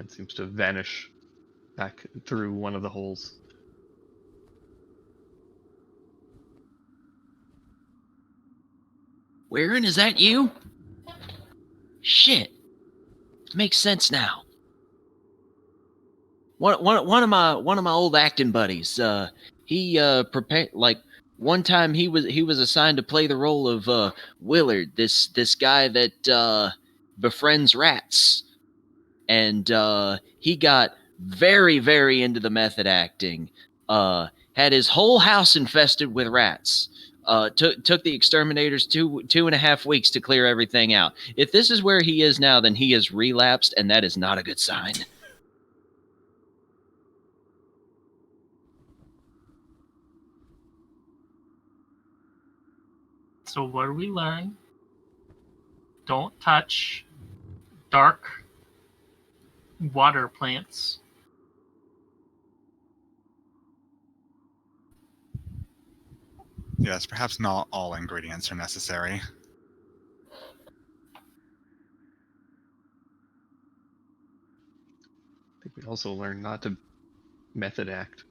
seems to vanish back through one of the holes. Warren, is that you? Shit. Makes sense now. One of my old acting buddies, he prepared like one time he was assigned to play the role of Willard, this guy that befriends rats, and he got very, very into the method acting. Had his whole house infested with rats. Took the exterminators 2.5 weeks to clear everything out. If this is where he is now, then he has relapsed, and that is not a good sign. So what do we learn? Don't touch dark water plants. Yes, perhaps not all ingredients are necessary. I think we also learned not to method act.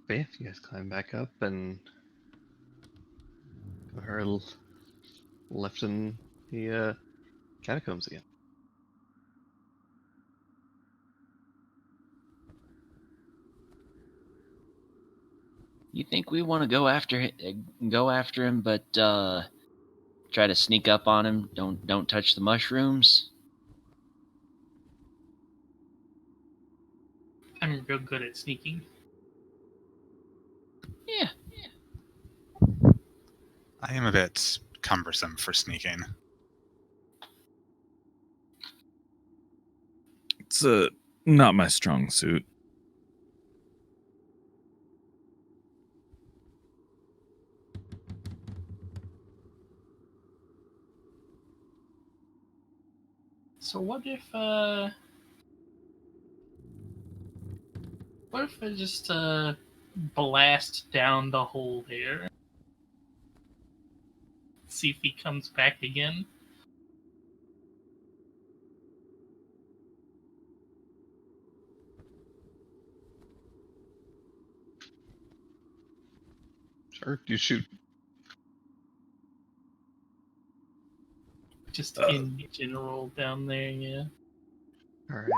But yeah, you guys climb back up and are left in the catacombs again. You think we want to go after him, but try to sneak up on him? Don't touch the mushrooms. I'm real good at sneaking. Yeah. I am a bit cumbersome for sneaking. It's not my strong suit. So what if I just blast down the hole there? See if he comes back again. Sure, you shoot. Just in general down there, yeah. All right.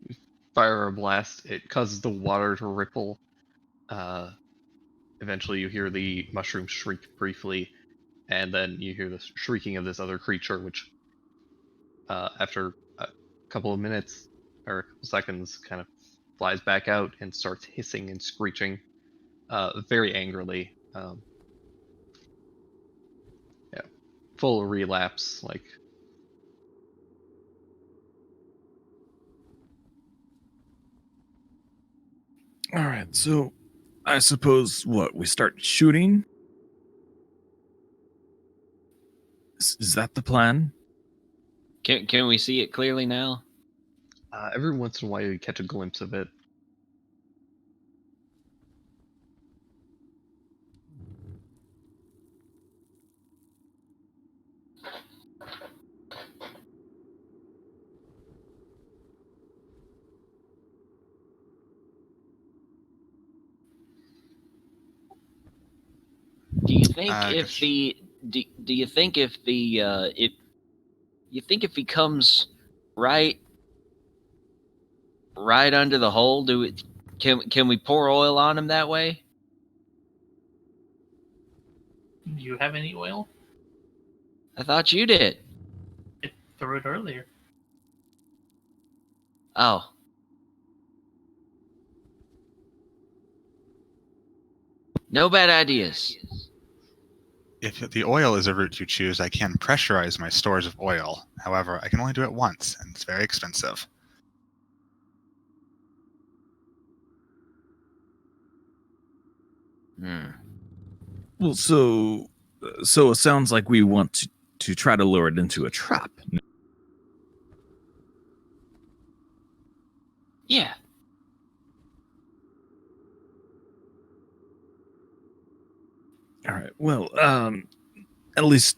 You fire a blast. It causes the water to ripple. Eventually, you hear the mushroom shriek briefly, and then you hear the shrieking of this other creature, which, after a couple of minutes or a couple seconds, kind of flies back out and starts hissing and screeching, very angrily. Yeah, full relapse, like. All right, so I suppose we start shooting? Is that the plan? Can we see it clearly now? Every once in a while, you catch a glimpse of it. Do you think if Gosh. do you think if if he comes right under the hole, can we pour oil on him that way? Do you have any oil? I thought you did. I threw it earlier. Oh. No bad ideas. If the oil is a route you choose, I can pressurize my stores of oil. However, I can only do it once, and it's very expensive. Well, so it sounds like we want to try to lure it into a trap. Yeah. All right. Well, at least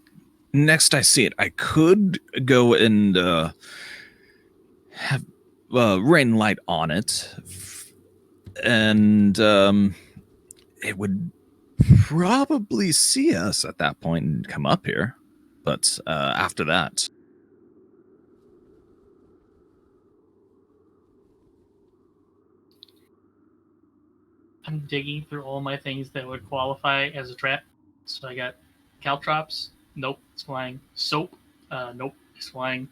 next I see it, I could go and have rain light on it, and it would probably see us at that point and come up here. But after that, I'm digging through all my things that would qualify as a trap. So I got caltrops. Nope, it's flying. Soap. Nope, it's flying.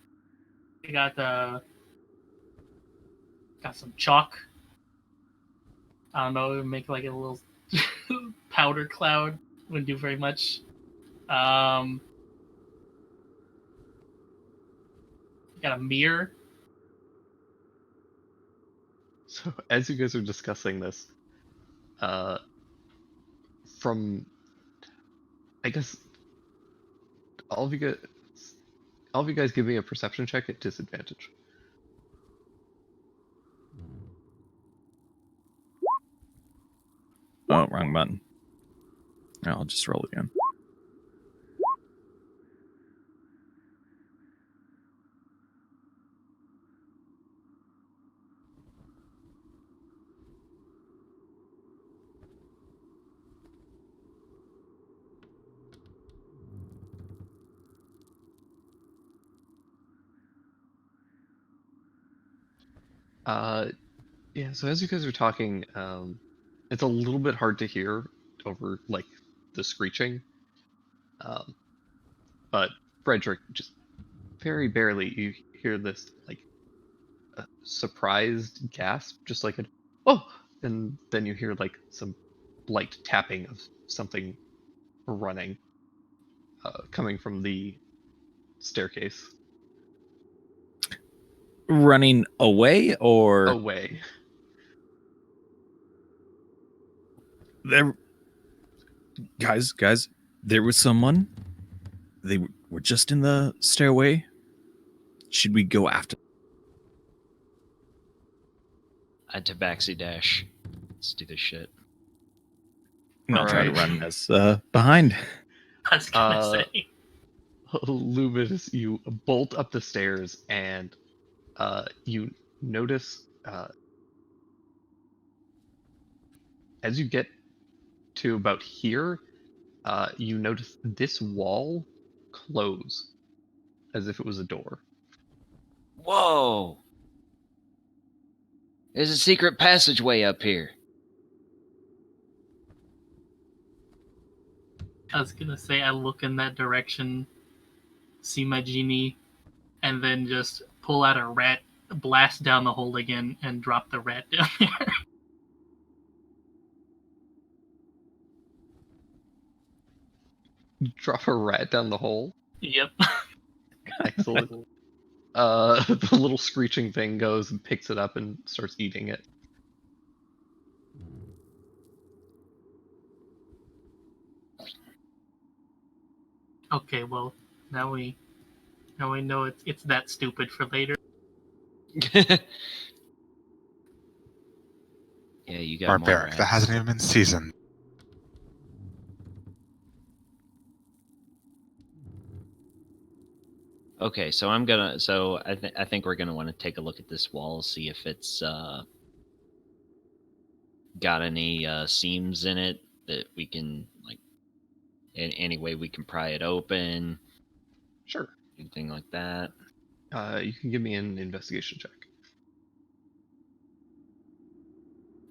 I got some chalk. I don't know, make like a little powder cloud. Wouldn't do very much. Got a mirror. So as you guys are discussing this, from I guess all of you guys give me a perception check at disadvantage. oh, wrong button. I'll just roll again. Yeah, so as you guys are talking, it's a little bit hard to hear over like the screeching. But Frederick, just very barely, you hear this like a surprised gasp, just like oh, and then you hear like some light tapping of something running, coming from the staircase Running away or away. there? Guys, there was someone. They were just in the stairway. Should we go after? I tabaxi dash. Let's do this shit. I'll try to Alright. run us behind. I was gonna Uh, say. Lubis, you bolt up the stairs and you notice as you get to about here, you notice this wall close as if it was a door. Whoa! There's a secret passageway up here. I was gonna say I look in that direction, see my genie, and then just pull out a rat, blast down the hole again, and drop the rat down there. Drop a rat down the hole. Yep. Excellent. The little screeching thing goes and picks it up and starts eating it. Okay, well, now we know it's that stupid for later. Yeah, you got more Barbaric. That rats. hasn't even been seasoned. Okay, so I think we're gonna want to take a look at this wall, see if it's got any seams in it that we can like in any way we can pry it open, Sure. anything like that. You can give me an investigation check.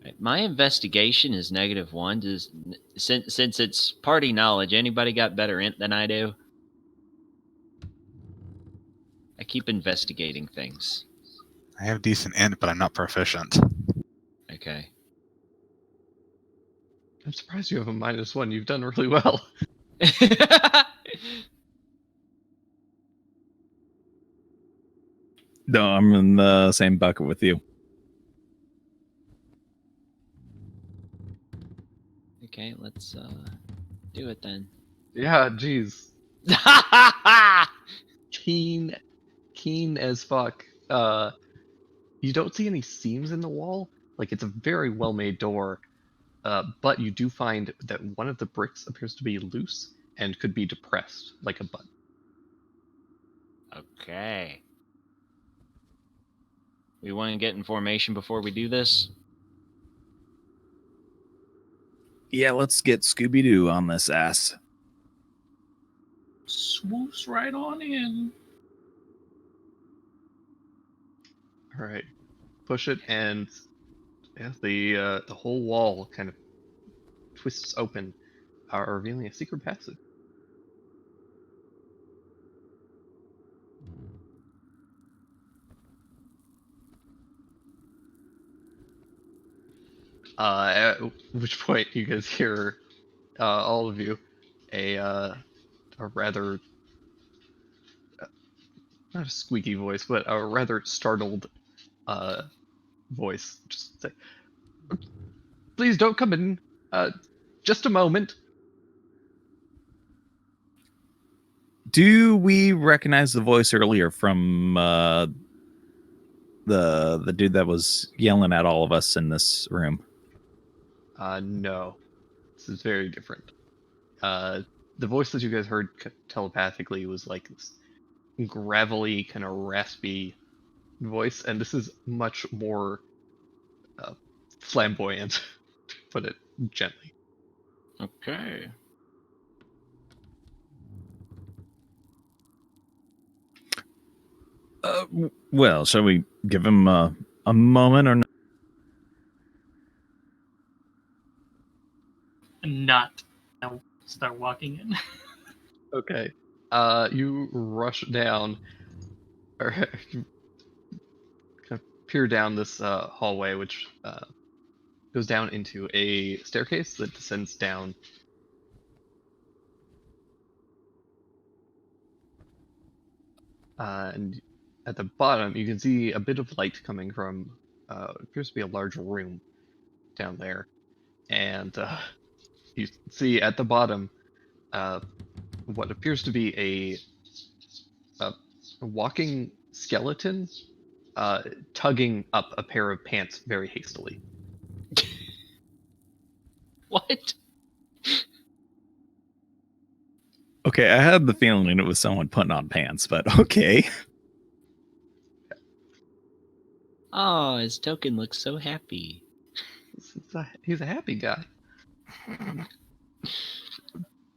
Right, my investigation is -1. Does since it's party knowledge, anybody got better int than I do? I keep investigating things. I have decent int, but I'm not proficient. Okay. I'm surprised you have a -1. You've done really well. No, I'm in the same bucket with you. Okay, let's do it then. Yeah, geez. Keen as fuck. You don't see any seams in the wall. Like, it's a very well-made door. But you do find that one of the bricks appears to be loose and could be depressed, like a button. Okay. We want to get in formation before we do this? Yeah, let's get Scooby Doo on this ass. Swoops right on in. All right, push it, and yeah, the whole wall kind of twists open, revealing a secret passage. At which point you guys hear, all of you, a rather not a squeaky voice, but a rather startled voice just say, "Please don't come in. Just a moment." Do we recognize the voice earlier from the dude that was yelling at all of us in this room? No, this is very different. The voice that you guys heard telepathically was like this gravelly, kind of raspy voice, and this is much more flamboyant, to put it gently. Okay. Well, shall we give him a moment or not? Not. I'll start walking in. Okay. You rush down, or you kind of peer down this hallway, which goes down into a staircase that descends down. And at the bottom, you can see a bit of light coming from appears to be a large room down there. And you see at the bottom what appears to be a walking skeleton tugging up a pair of pants very hastily. What? Okay, I had the feeling it was someone putting on pants, but okay. Oh, his token looks so happy. He's a happy guy.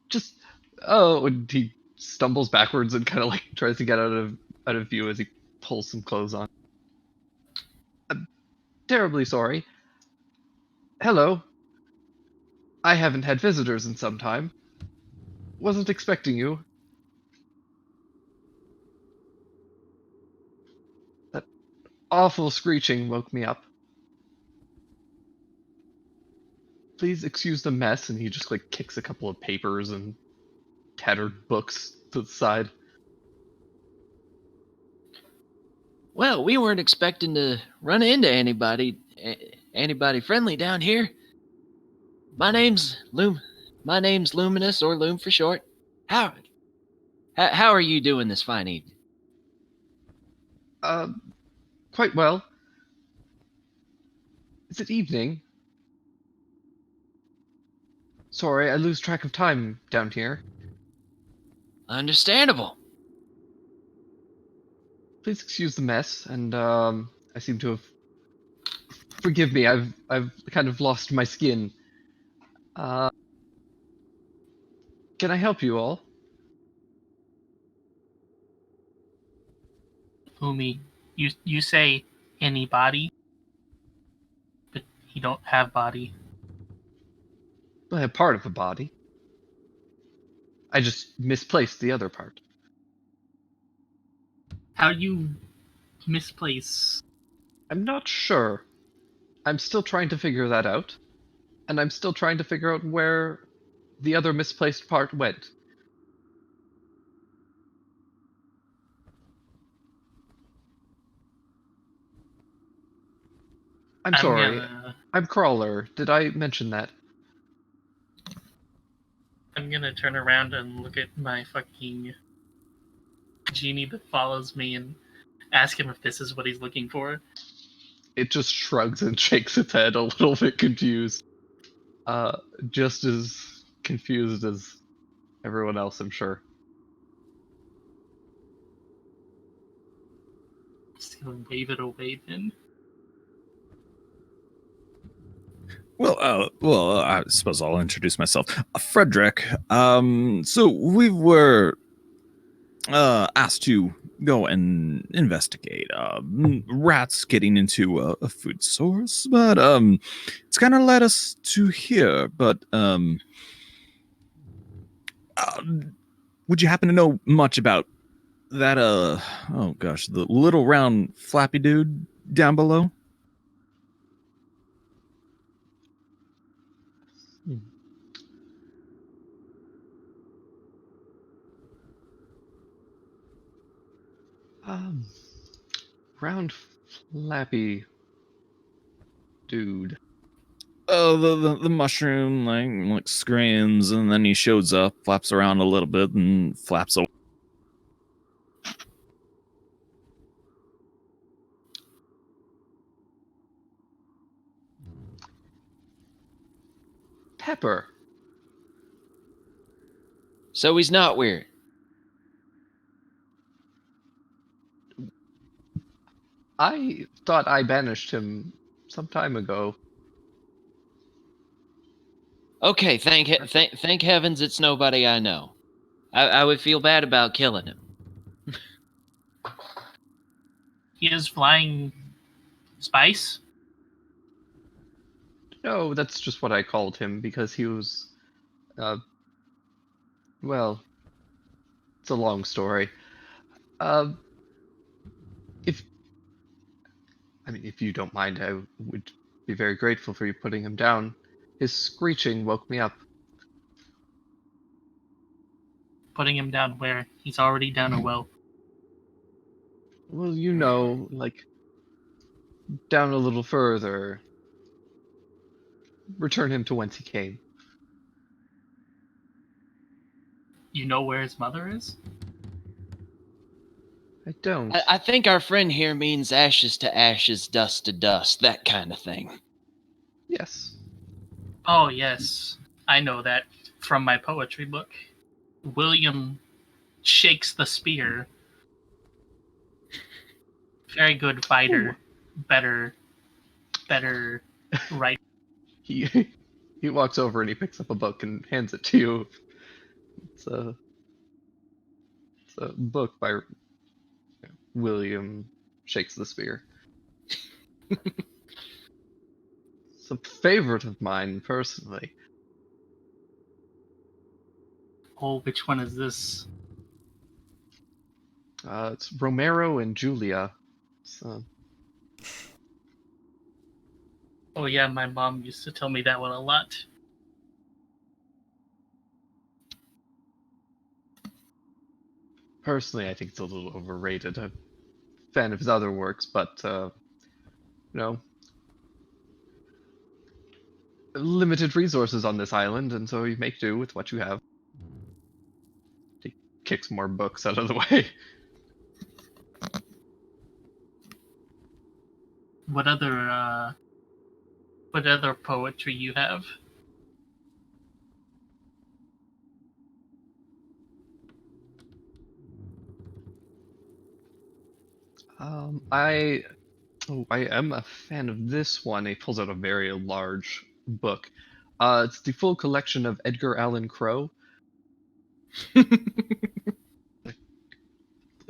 Just and he stumbles backwards and kind of like tries to get out of view as he pulls some clothes on. I'm terribly sorry. Hello. I haven't had visitors in some time. Wasn't expecting you. That awful screeching woke me up. Please excuse the mess, and he just like kicks a couple of papers and tattered books to the side. Well, we weren't expecting to run into anybody friendly down here. My name's Luminous, or Loom for short. How are you doing this fine evening? Uh, quite well. Is it evening? Sorry, I lose track of time down here. Understandable. Please excuse the mess, and I seem to have. Forgive me, I've kind of lost my skin. Uh, can I help you all? Umi, you say anybody, but you don't have body. I have part of a body. I just misplaced the other part. How do you misplace? I'm not sure. I'm still trying to figure that out. And I'm still trying to figure out where the other misplaced part went. I'm sorry. I'm Crawler. Did I mention that? I'm gonna turn around and look at my fucking genie that follows me and ask him if this is what he's looking for. It just shrugs and shakes its head a little bit confused. Just as confused as everyone else, I'm sure. Just gonna wave it away then. I suppose I'll introduce myself. Frederick. So we were asked to go and investigate rats getting into a food source, but it's kind of led us to here. But would you happen to know much about that? Oh gosh, the little round flappy dude down below. Hmm. Um, round flappy dude. Oh, the mushroom like screams, and then he shows up, flaps around a little bit, and flaps away. Pepper. So he's not weird. I thought I banished him some time ago. Okay, thank heavens it's nobody I know. I would feel bad about killing him. He is flying spice. No, that's just what I called him because he was, uh, well, it's a long story. Uh, if if you don't mind, I would be very grateful for you putting him down. His screeching woke me up. Putting him down where? He's already down a well. Well, you know, like down a little further. Return him to whence he came. You know where his mother is? I don't. I think our friend here means ashes to ashes, dust to dust, that kind of thing. Yes. Oh, yes. I know that from my poetry book. William shakes the spear. Very good fighter. Better right. He he walks over and he picks up a book and hands it to you. It's a book by William Shakes the Spear. It's a favorite of mine personally. Oh, which one is this? It's Romero and Julia. It's, Oh yeah, my mom used to tell me that one a lot. personally, I think it's a little overrated. I'm a fan of his other works, but you know, limited resources on this island, and so you make do with what you have. He kicks more books out of the way. What other poetry you have? I am a fan of this one. He pulls out a very large book. It's the full collection of Edgar Allan Poe.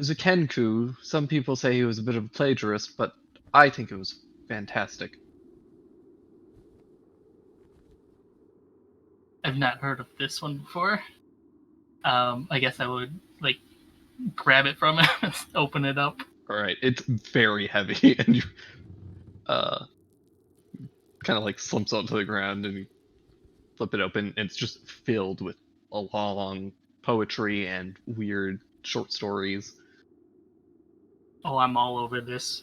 Zukenku. Some people say he was a bit of a plagiarist, but I think it was fantastic. I've not heard of this one before. I guess I would like grab it from him, open it up. All right, it's very heavy, and you kind of like slumps onto the ground, and you flip it open, and it's just filled with a long poetry and weird short stories. Oh, I'm all over this.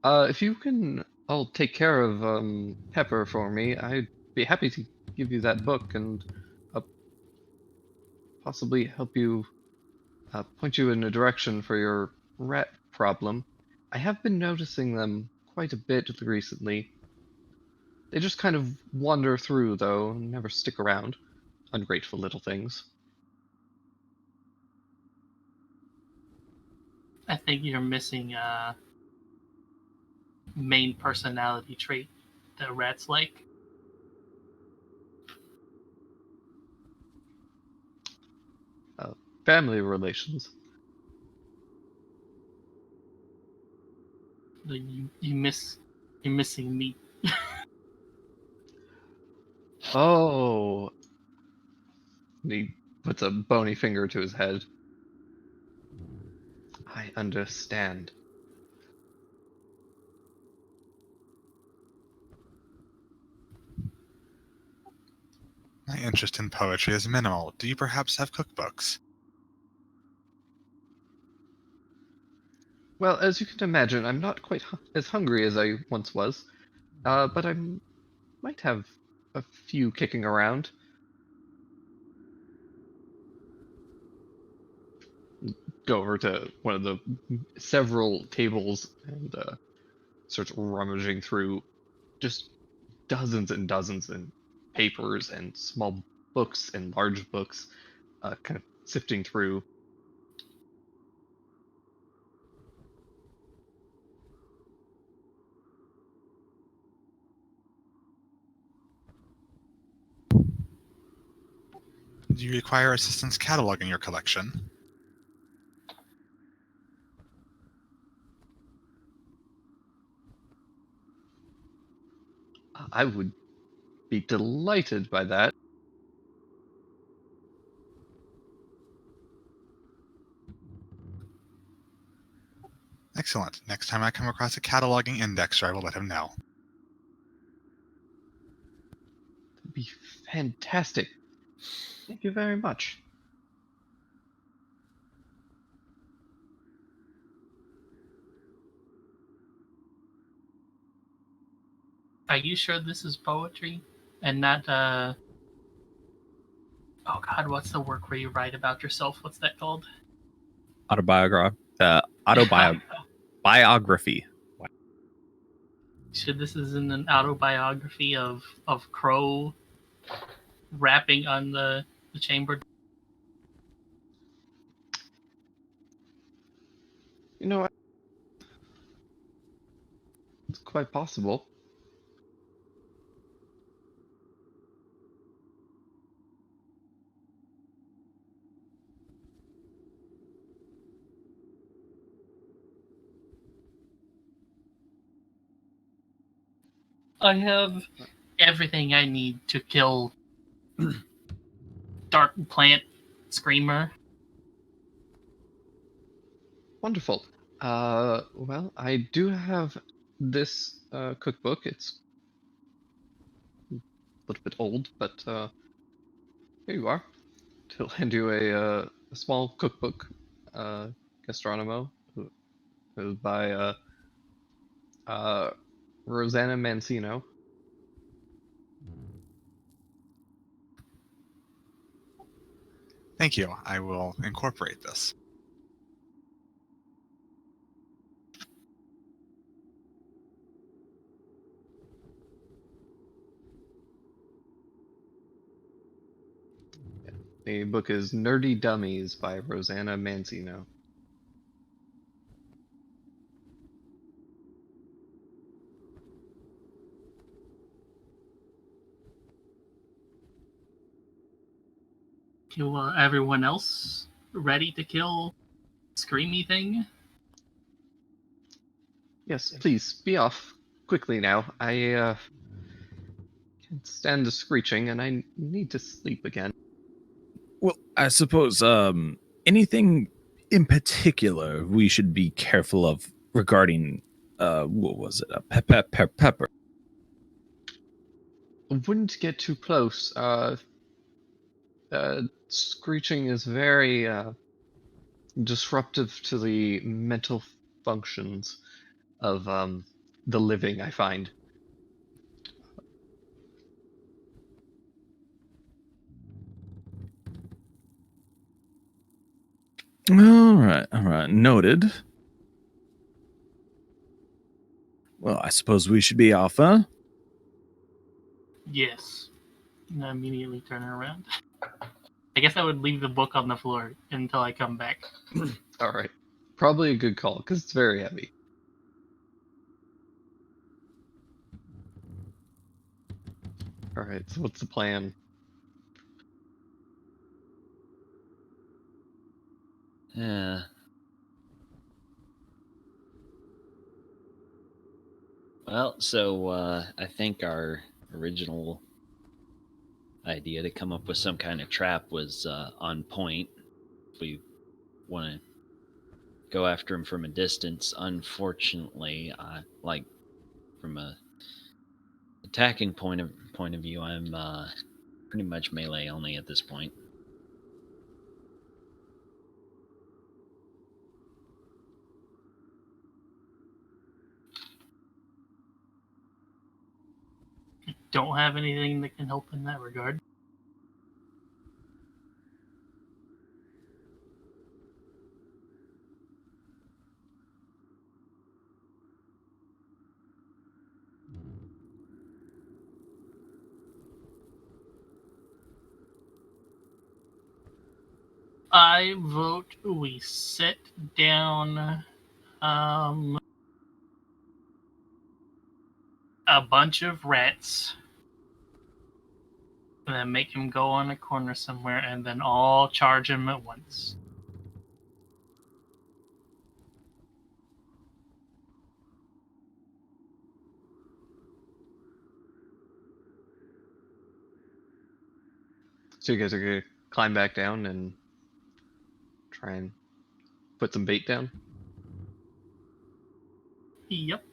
If you can all take care of Pepper for me, I'd be happy to give you that book and uh, possibly help you point you in a direction for your rat problem. I have been noticing them quite a bit recently. They just kind of wander through, though, and never stick around. Ungrateful little things. I think you're missing main personality trait that rats like? Family relations. Like you're missing meat. Oh. And he puts a bony finger to his head. I understand. My interest in poetry is minimal. Do you perhaps have cookbooks? Well, as you can imagine, I'm not quite as hungry as I once was, but I might have a few kicking around. Go over to one of the several tables and starts rummaging through just dozens and dozens of papers and small books and large books, kind of sifting through. Do you require assistance cataloging your collection? I would be delighted by that. Excellent. Next time I come across a cataloging indexer, I will let him know. That'd be fantastic. Thank you very much. Are you sure this is poetry and not oh god, what's the work where you write about yourself? What's that called? Biography. So this isn't an autobiography of Crow rapping on the chamber. You know, it's quite possible. I have everything I need to kill Dark Plant Screamer. Wonderful. Well, I do have this cookbook. It's a little bit old, but here you are. He'll hand you a small cookbook, Gastronomo, by Rosanna Mancino. Thank you. I will incorporate this. The book is Nerdy Dummies by Rosanna Mancino. Kill everyone else ready to kill Screamy thing. Yes, please be off quickly now. I can't stand the screeching, and I need to sleep again. Well, I suppose anything in particular we should be careful of regarding what was it? A pepper. Wouldn't get too close. Screeching is very disruptive to the mental functions of the living, I find. All right. Noted. Well, I suppose we should be off, huh? Yes. And I immediately turn it around. I guess I would leave the book on the floor until I come back. All right, probably a good call because it's very heavy. All right. So what's the plan? Yeah. Well, so I think our original idea to come up with some kind of trap was on point. We want to go after him from a distance. Unfortunately, like from a attacking point of view, I'm pretty much melee only at this point. Don't have anything that can help in that regard. I vote we set down a bunch of rats and then make him go on a corner somewhere and then all charge him at once. So you guys are gonna climb back down and try and put some bait down. Yep.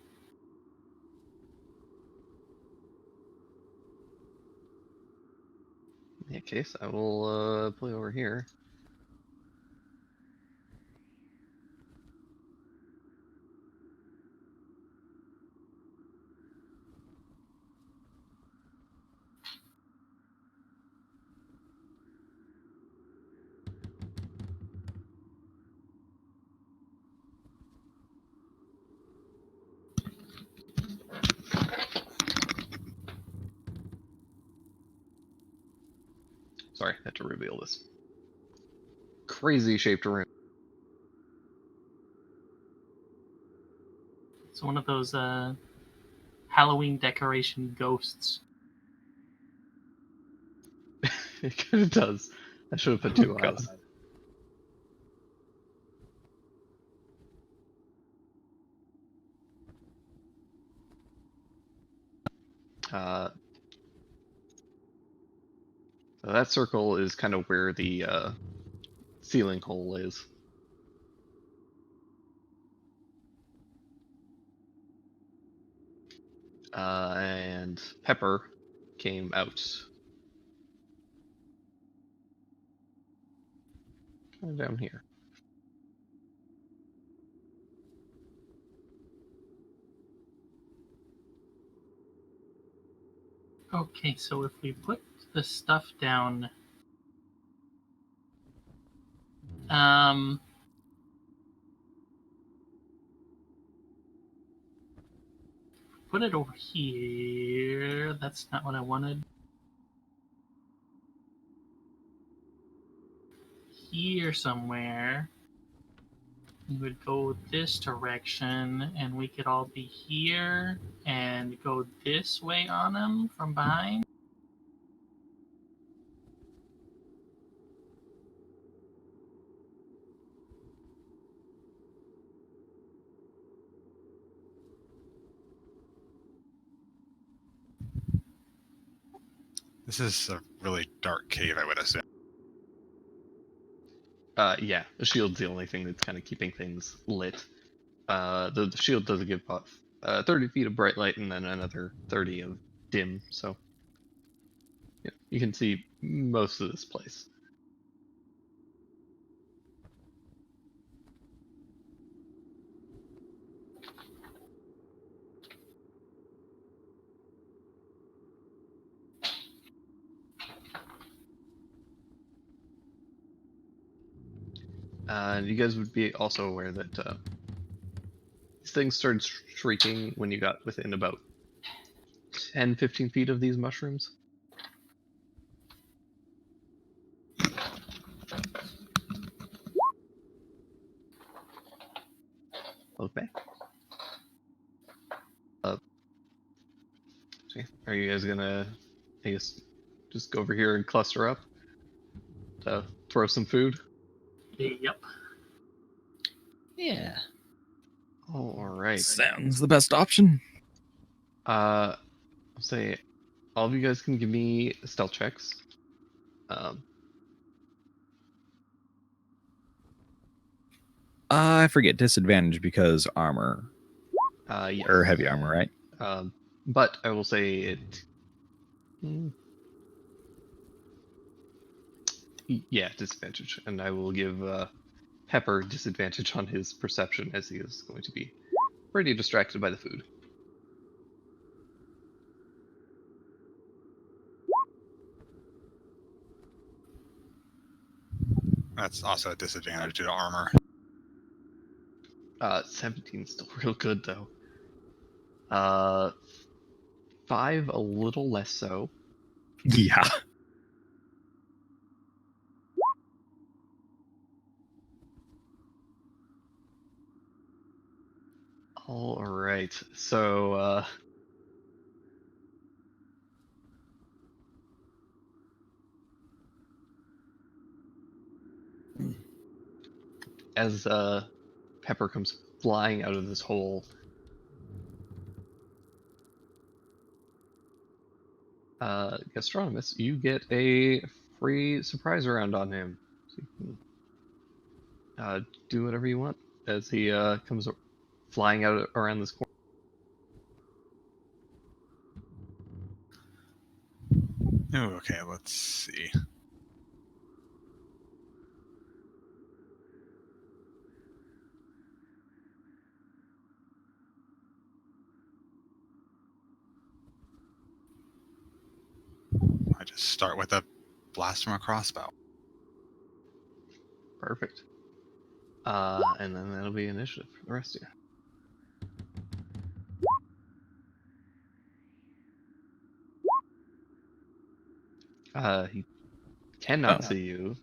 In that case, I will play over here. Sorry, I had to reveal this crazy shaped room. It's one of those Halloween decoration ghosts. It kind of does. I should have put two God. eyes. So that circle is kind of where the ceiling hole is. And Pepper came out. Kind of down here. Okay, so if we put the stuff down, put it over here. That's not what I wanted. Here somewhere. We would go this direction, and we could all be here and go this way on them from behind. This is a really dark cave, I would assume. Yeah, the shield's the only thing that's kind of keeping things lit. The shield does give off 30 feet of bright light and then another 30 of dim, so yeah, you can see most of this place. And you guys would be also aware that these things started shrieking when you got within about 10-15 feet of these mushrooms. Okay. See, are you guys gonna I guess just go over here and cluster up to throw some food. Yep. Yeah. All right. Sounds the best option. I'll say all of you guys can give me stealth checks. I forget disadvantage because armor Yes. or heavy armor, right? But I will say it. Yeah, disadvantage, and I will give Pepper disadvantage on his perception as he is going to be pretty distracted by the food. That's also a disadvantage due to armor. 17 still real good though. 5 a little less so. Yeah. All right, so as Pepper comes flying out of this hole, Gastronomus, you get a free surprise round on him. So you can do whatever you want as he comes flying out around this corner. Oh, okay, let's see. I just start with a blast from a crossbow. Perfect. And then that'll be initiative for the rest of you. He cannot Oh. see you.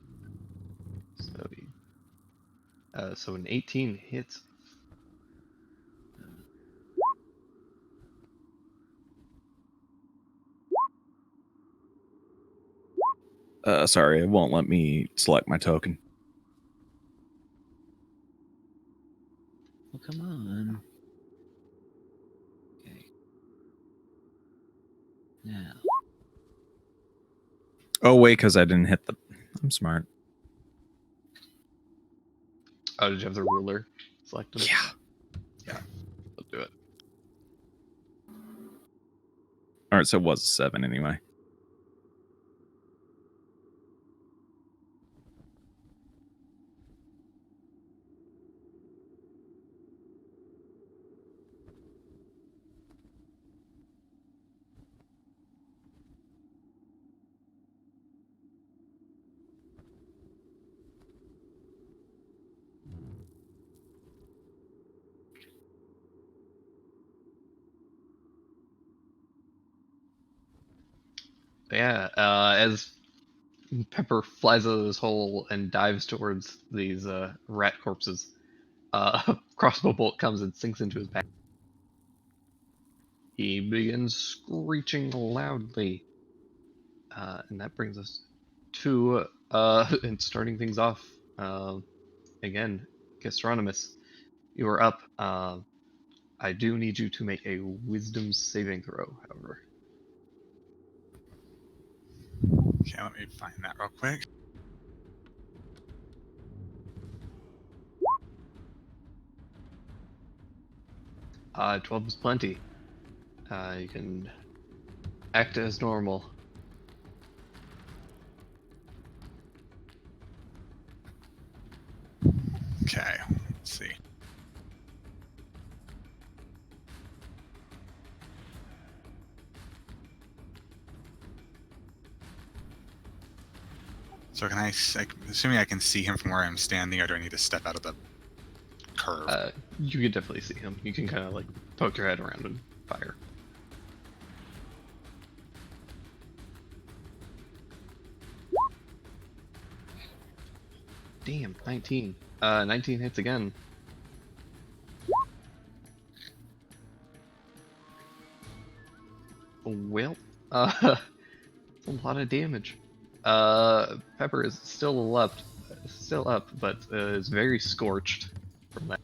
So so an 18 hits. Sorry, it won't let me select my token. Well, come on. Okay. Now. Oh wait, because I didn't hit the. I'm smart. Oh, did you have the ruler selected? Yeah. Let's do it. All right, so it was a 7 anyway. Yeah, as Pepper flies out of this hole and dives towards these rat corpses, a crossbow bolt comes and sinks into his back. He begins screeching loudly. And that brings us to and starting things off again, Gastronomus, you are up. I do need you to make a wisdom saving throw, however. Okay, let me find that real quick. Uh, 12 is plenty. You can act as normal. Okay, let's see. So can assuming I can see him from where I'm standing, or do I need to step out of the curve? You can definitely see him. You can kind of like poke your head around and fire. Damn, 19. 19 hits again. Well, That's a lot of damage. Pepper is still up, but is very scorched from that.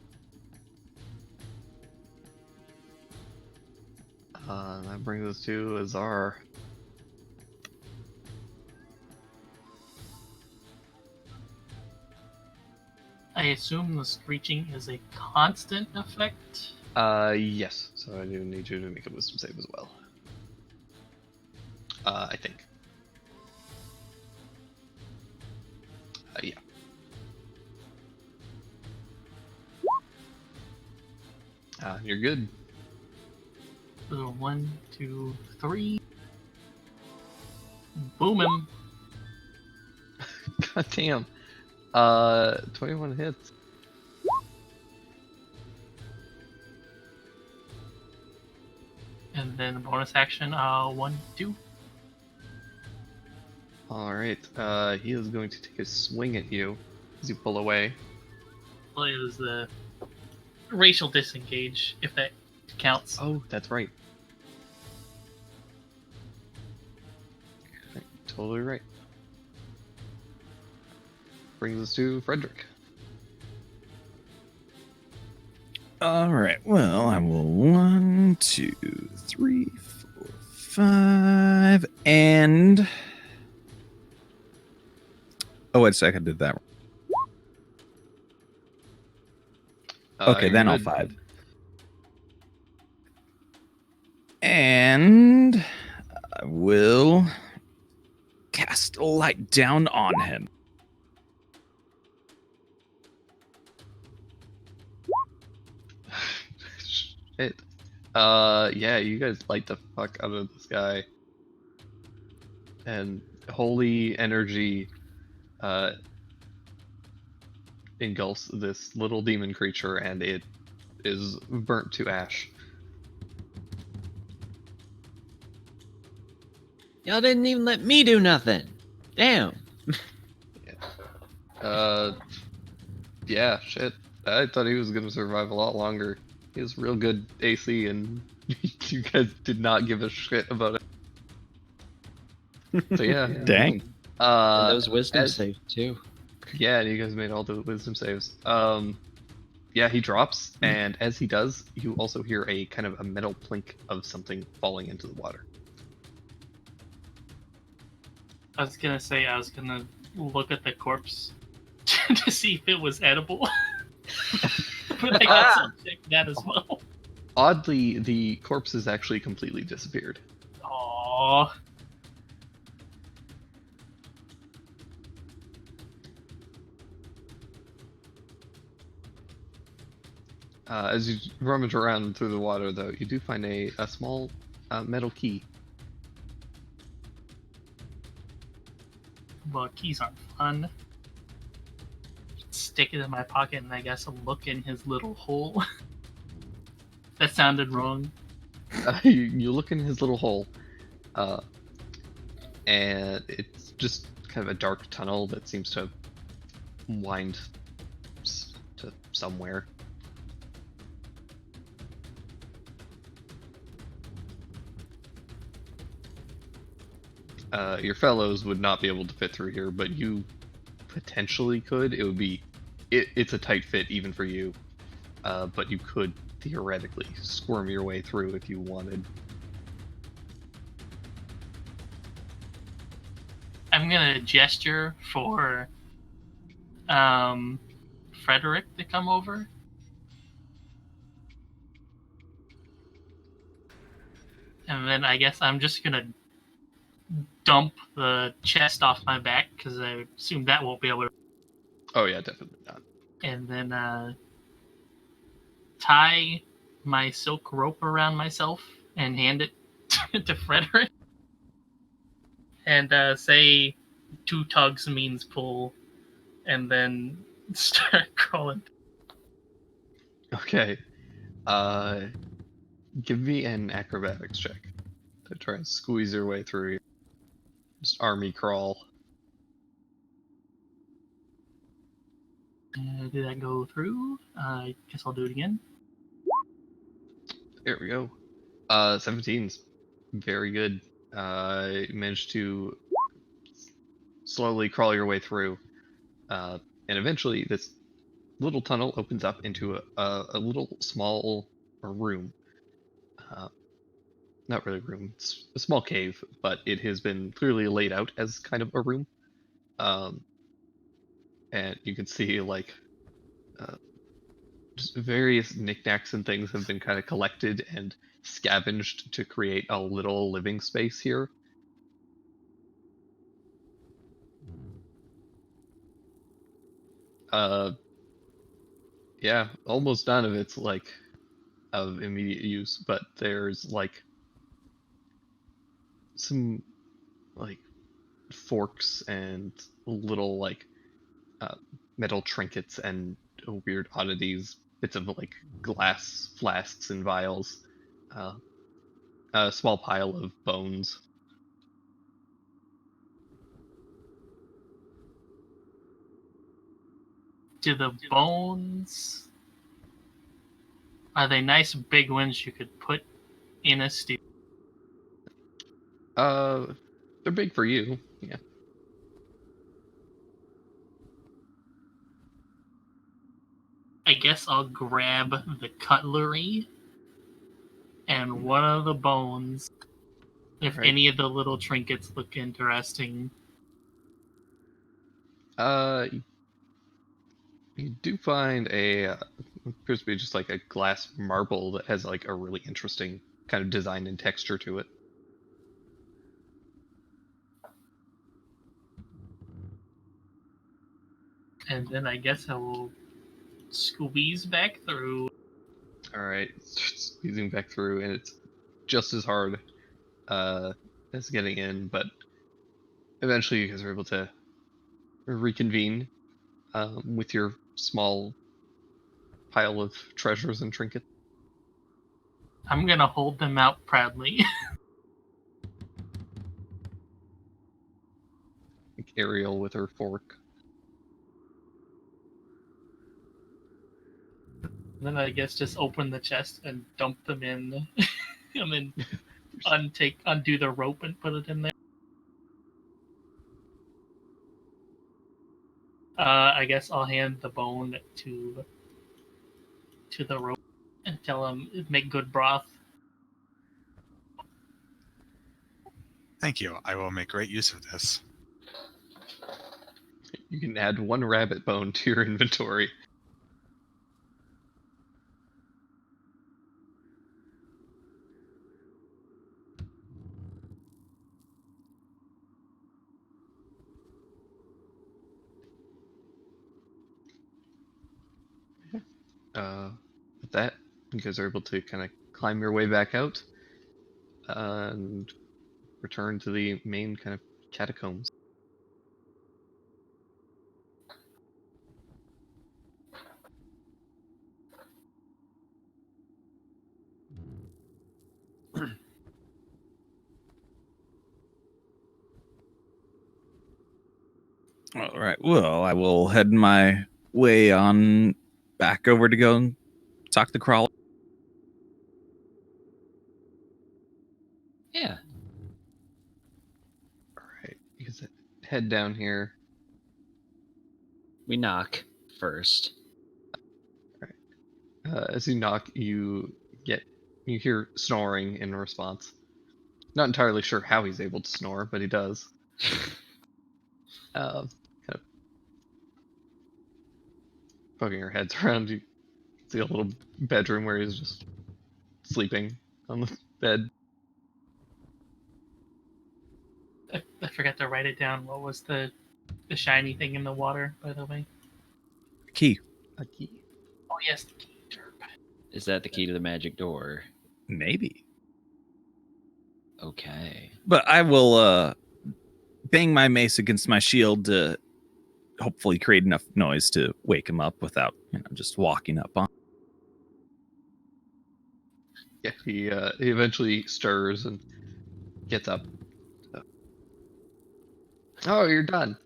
That brings us to Azar. I assume the screeching is a constant effect. Yes. So I do need you to make a wisdom save as well. I think. Yeah. You're good. So 1, 2, 3. Boom him. God damn. 21 hits. And then a bonus action, 1, 2. Alright, he is going to take a swing at you as you pull away. Play is the racial disengage, if that counts. Oh, that's right. Totally right. Brings us to Frederick. All right. Well, I will 1, 2, 3, 4, 5, and oh, wait a second. I did that. Okay, You're then I'll good. 5. And I will cast a light down on him. Shit. Yeah, you guys light the fuck out of this guy. And holy energy, engulfs this little demon creature, and it is burnt to ash. Y'all didn't even let me do nothing. Damn. Yeah, shit. I thought he was gonna survive a lot longer. He has real good AC, and you guys did not give a shit about it. So yeah. Dang. And those wisdom as- saves too. Yeah, you guys made all the wisdom saves. Yeah, he drops, and as he does, you also hear a kind of a metal plink of something falling into the water. I was gonna look at the corpse to see if it was edible. But I got to check that as well. Oddly, the corpse has actually completely disappeared. Aww. As you rummage around through the water, though, you do find a small metal key. Well, keys aren't fun. Stick it in my pocket and I guess I'll look in his little hole. That sounded wrong. You look in his little hole, and it's just kind of a dark tunnel that seems to wind to somewhere. Your fellows would not be able to fit through here, but you potentially could. It would be, it's a tight fit even for you, but you could theoretically squirm your way through if you wanted. I'm gonna gesture for Frederick to come over. And then I guess I'm just gonna dump the chest off my back because I assume that won't be able to. Oh yeah, definitely not. And then tie my silk rope around myself and hand it to Frederick. And say 2 tugs means pull, and then start crawling. Okay. Give me an acrobatics check to try and squeeze your way through here. Just army crawl. Did that go through? I guess I'll do it again. There we go. 17's very good. You manage to slowly crawl your way through, and eventually this little tunnel opens up into a little small room. Not really a room, it's a small cave, but it has been clearly laid out as kind of a room. Um, and you can see like uh, just various knickknacks and things have been kind of collected and scavenged to create a little living space here. Uh, yeah, almost none of it's like of immediate use, but there's like some like forks and little like uh, metal trinkets and weird oddities, bits of like glass flasks and vials, uh, a small pile of bones. Do the bones, are they nice big ones you could put in a stew? They're big for you, yeah. I guess I'll grab the cutlery and one of the bones. If Right. any of the little trinkets look interesting. You do find appears to be just like a glass marble that has like a really interesting kind of design and texture to it. And then I guess I will squeeze back through. All right, squeezing back through, and it's just as hard as getting in, but eventually you guys are able to reconvene with your small pile of treasures and trinkets. I'm gonna hold them out proudly. Like Ariel with her fork. Then I guess just open the chest and dump them in. And then undo the rope and put it in there. I guess I'll hand the bone to the rope and tell him make good broth. Thank you. I will make great use of this. You can add one rabbit bone to your inventory. With that, you guys are able to kind of climb your way back out and return to the main kind of catacombs. All right. Well, I will head my way on back over to go and talk to Crawler. Yeah. All right, you guys head down here. We knock first. As you knock, you hear snoring in response. Not entirely sure how he's able to snore, but he does. Kind of poking your heads around. You see a little bedroom where he's just sleeping on the bed. I forgot to write it down. What was the shiny thing in the water, by the way? Key. A key. Oh yes, the key. Is that the key to the magic door? Maybe. Okay. But I will bang my mace against my shield to hopefully create enough noise to wake him up without, just walking up on. Yeah, he eventually stirs and gets up. So. Oh, you're done.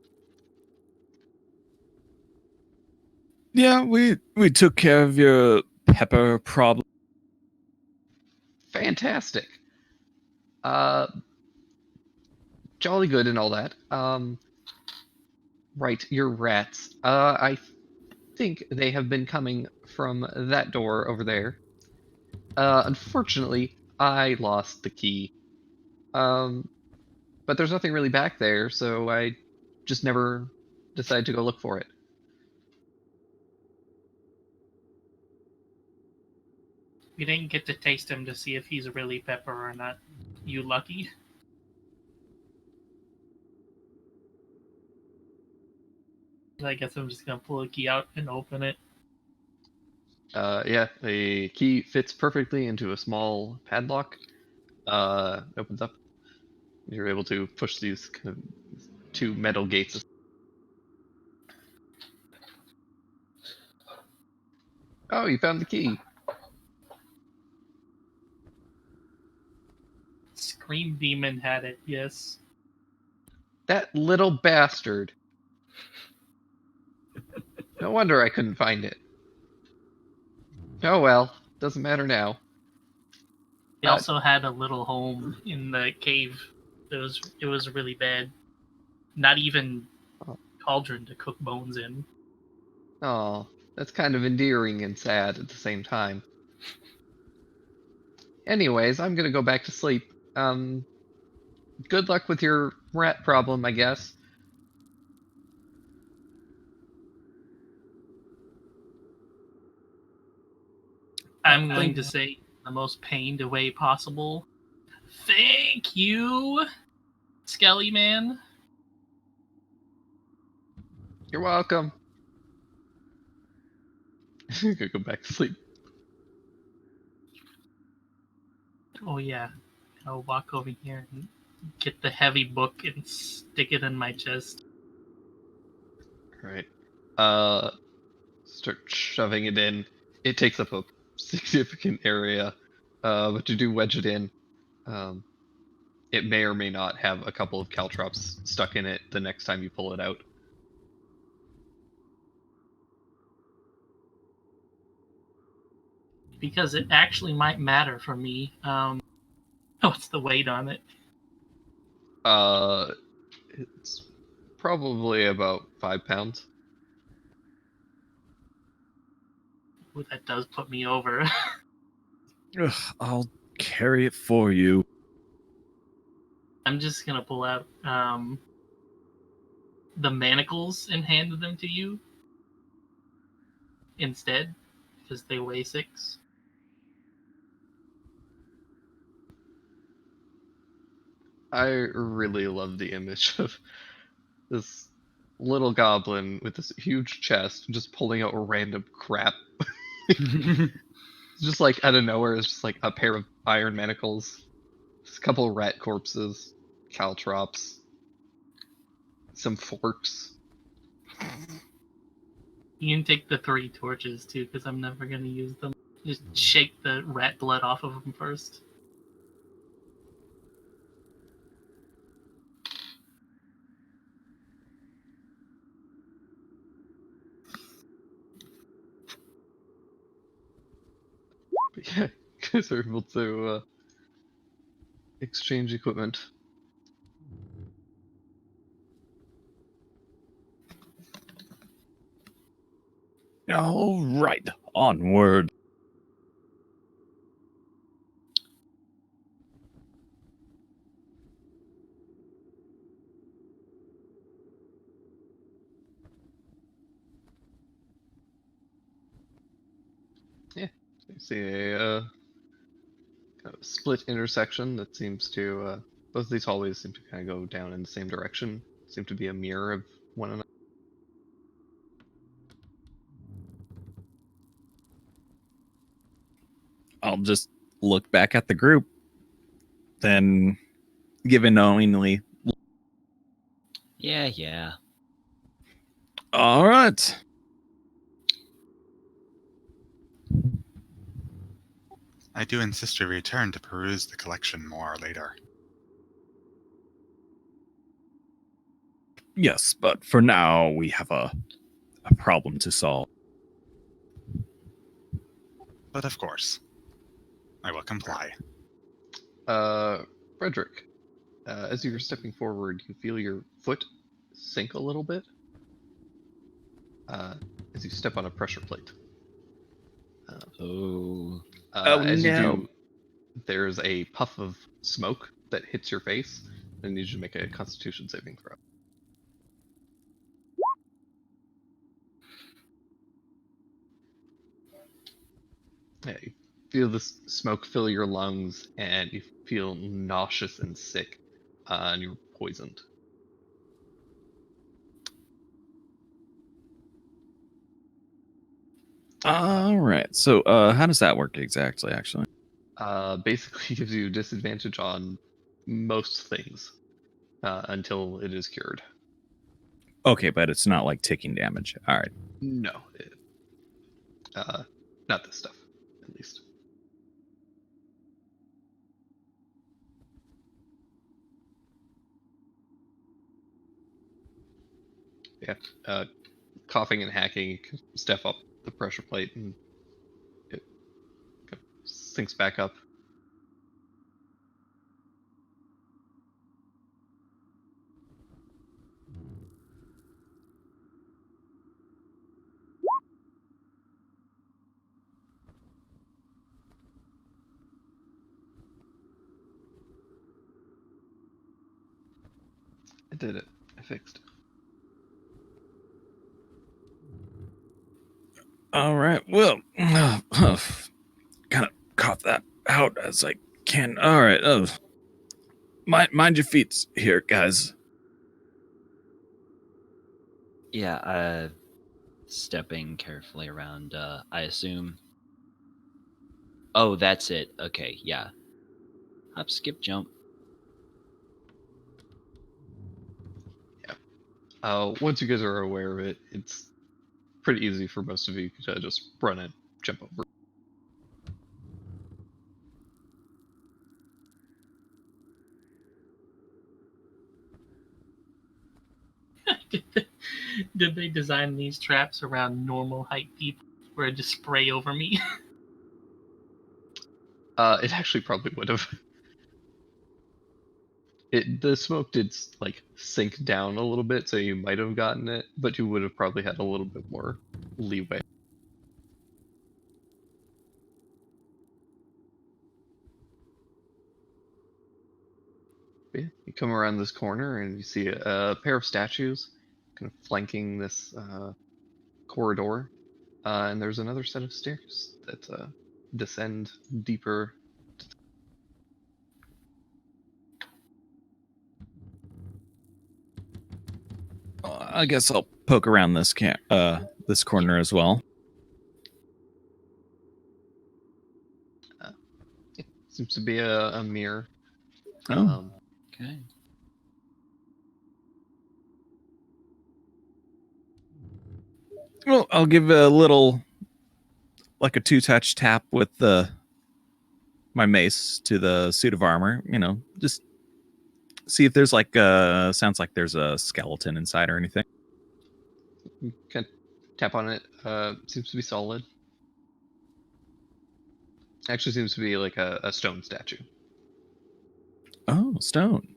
Yeah, we took care of your pepper problem. Fantastic. jolly good and all that. Right, you're rats. I think they have been coming from that door over there. Unfortunately, I lost the key. But there's nothing really back there, so I just never decided to go look for it. We didn't get to taste him to see if he's really pepper or not. You lucky. I guess I'm just gonna pull a key out and open it. Yeah, the key fits perfectly into a small padlock. Opens up. You're able to push these kind of two metal gates. Oh, you found the key. Scream Demon had it, yes. That little bastard. No wonder I couldn't find it. Oh well, doesn't matter now. He also had a little home in the cave. It was really bad. Not even cauldron to cook bones in. Oh, that's kind of endearing and sad at the same time. Anyways, I'm gonna go back to sleep. Good luck with your rat problem, I guess. I'm going to say the most pained way possible. Thank you, Skelly Man. You're welcome. I'm gonna go back to sleep. Oh yeah, I'll walk over here and get the heavy book and stick it in my chest. Alright. Start shoving it in. It takes up a significant area, but you do wedge it in. It may or may not have a couple of caltrops stuck in it the next time you pull it out. Because it actually might matter for me. What's the weight on it? It's probably about 5 pounds. Ooh, that does put me over. Ugh, I'll carry it for you. I'm just gonna pull out the manacles and hand them to you instead, because they weigh 6. I really love the image of this little goblin with this huge chest just pulling out random crap. Just like out of nowhere, it's just like a pair of iron manacles, just a couple of rat corpses, caltrops, some forks. You can take the 3 torches too, because I'm never gonna use them. Just shake the rat blood off of them first. But yeah, you guys are able to exchange equipment. All right, onward. You see a kind of split intersection that seems to both of these hallways seem to kind of go down in the same direction. Seem to be a mirror of one another. I'll just look back at the group, then give a knowingly. Yeah. All right. I do insist we return to peruse the collection more later. Yes, but for now we have a problem to solve. But of course, I will comply. Frederick, as you're stepping forward, you feel your foot sink a little bit as you step on a pressure plate. Oh. Oh, As you no. do, there's a puff of smoke that hits your face, and you need you to make a Constitution saving throw. Yeah, you feel this smoke fill your lungs, and you feel nauseous and sick, and you're poisoned. All right. So, how does that work exactly? Actually. Basically gives you disadvantage on most things until it is cured. Okay, but it's not like ticking damage. All right. No, uh, not this stuff, at least. Yeah, coughing and hacking, you can step up the pressure plate and it kind of sinks back up. I did it. I fixed it. All right. Well, kind of cough that out as I can. All right. Mind your feet here, guys. Yeah, stepping carefully around, I assume. Oh, that's it. Okay, yeah. Hop, skip, jump. Once you guys are aware of it, it's pretty easy for most of you to just run and jump over. Did they design these traps around normal height people where it just spray over me? It actually probably would have. The smoke did like sink down a little bit, so you might have gotten it, but you would have probably had a little bit more leeway. Yeah, you come around this corner and you see a pair of statues kind of flanking this corridor, and there's another set of stairs that descend deeper. I guess I'll poke around this corner as well. It seems to be a mirror. Oh. Okay. Well, I'll give a little, like a 2-touch tap with my mace to the suit of armor. You know, just see if there's like sounds like there's a skeleton inside or anything. You can tap on it. Seems to be solid. Actually, seems to be like a stone statue. Oh, stone.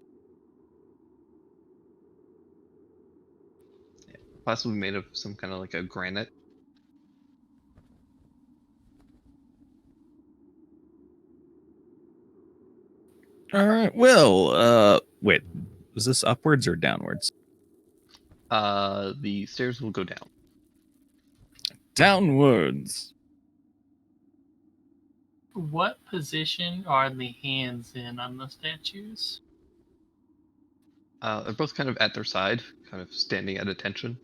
Possibly made of some kind of like a granite. All right. Well, wait. Was this upwards or downwards? The stairs will go down. Downwards. What position are the hands in on the statues? They're both kind of at their side, kind of standing at attention.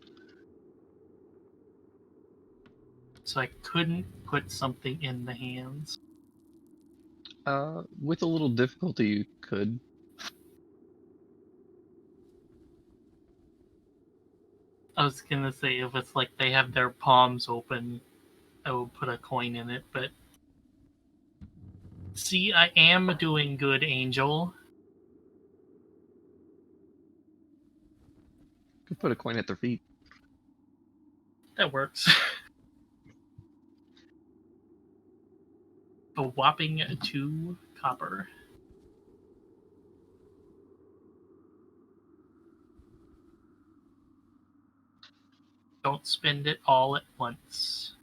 So I couldn't put something in the hands. With a little difficulty, you could. I was gonna say if it's like they have their palms open, I would put a coin in it, but see, I am doing good, Angel. Could put a coin at their feet. That works. A whopping 2 copper. Don't spend it all at once.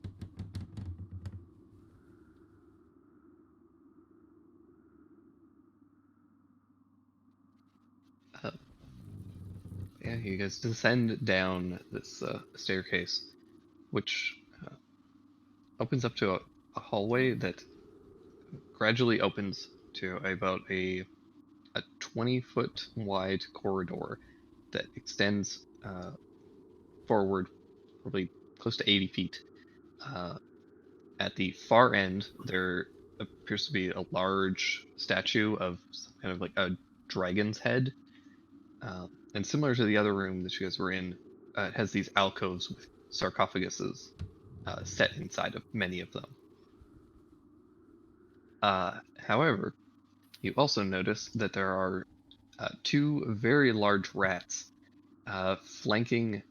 Yeah, you guys descend down this staircase, which opens up to a hallway that gradually opens to about a 20-foot wide corridor that extends forward probably close to 80 feet. At the far end, there appears to be a large statue of some kind of like a dragon's head. And similar to the other room that you guys were in, it has these alcoves with sarcophaguses set inside of many of them. However, you also notice that there are two very large rats flanking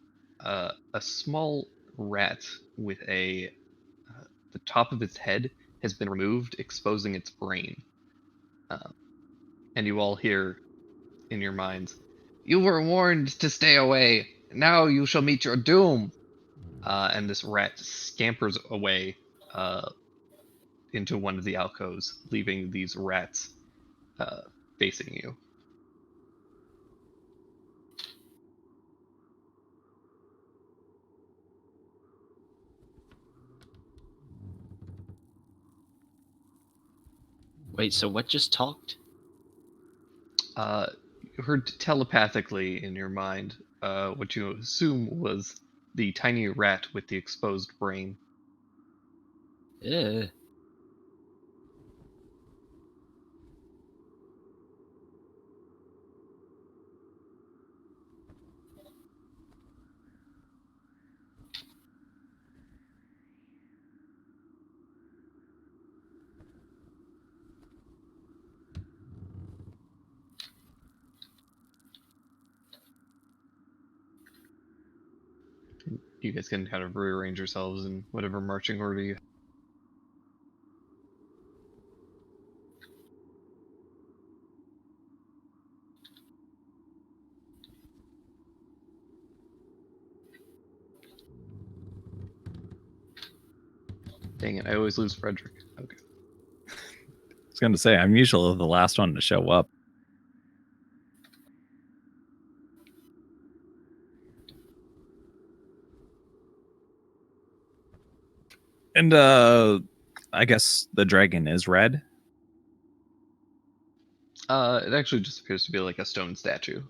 a small rat with the top of its head has been removed, exposing its brain. And you all hear in your minds, "You were warned to stay away. Now you shall meet your doom." And this rat scampers away into one of the alcoves, leaving these rats facing you. Wait, so what just talked? You heard telepathically in your mind what you assume was the tiny rat with the exposed brain. Ugh. You guys can kind of rearrange yourselves in whatever marching order you. Dang it, I always lose Frederick. Okay. I was going to say, I'm usually the last one to show up. And I guess the dragon is red. It actually just appears to be like a stone statue.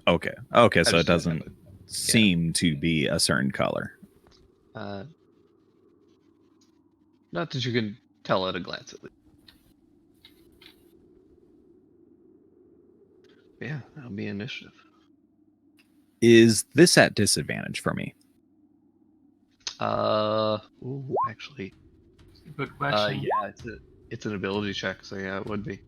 Okay. Okay, so it just don't have doesn't seem to be a certain color. Not that you can tell at a glance, at least. Yeah, that'll be initiative. Is this at disadvantage for me? Actually, Good question. yeah, it's an ability check, so yeah, it would be.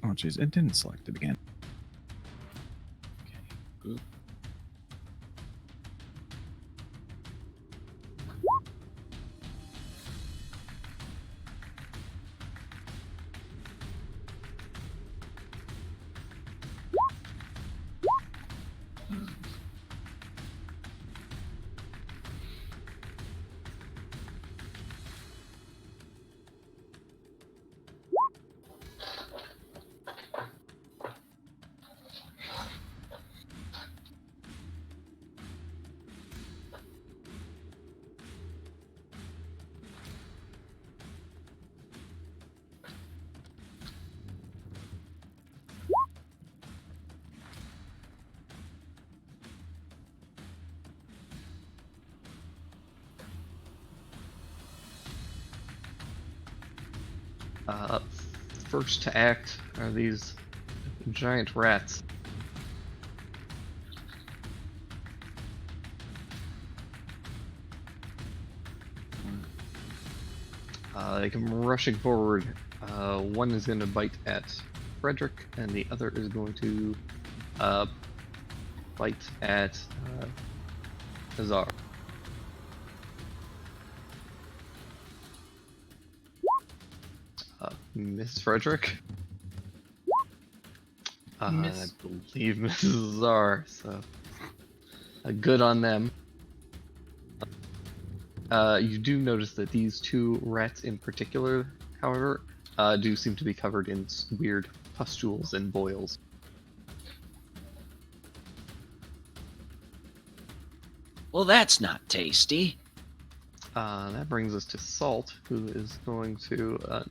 Oh, jeez, it didn't select it again. Oop. First to act are these giant rats. They come rushing forward. One is going to bite at Frederick, and the other is going to bite at Azar. Miss Frederick. And I Miss- believe Mrs. Czar, so good on them. You do notice that these two rats in particular, however, do seem to be covered in weird pustules and boils. Well, that's not tasty. That brings us to Salt, who is going to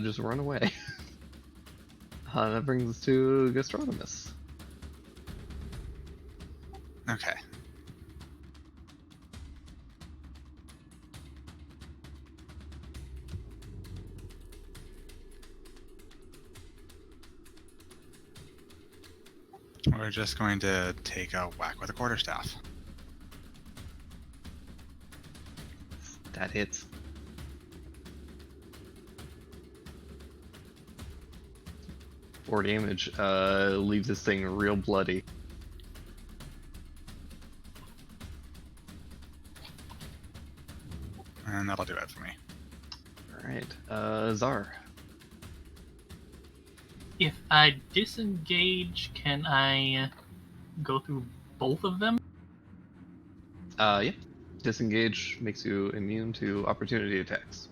just run away. That brings us to Gastronomus. Okay. We're just going to take a whack with a quarterstaff. That hits. Four damage. Leaves this thing real bloody. And that'll do it for me. Alright, Czar. If I disengage, can I go through both of them? Yeah. Disengage makes you immune to opportunity attacks.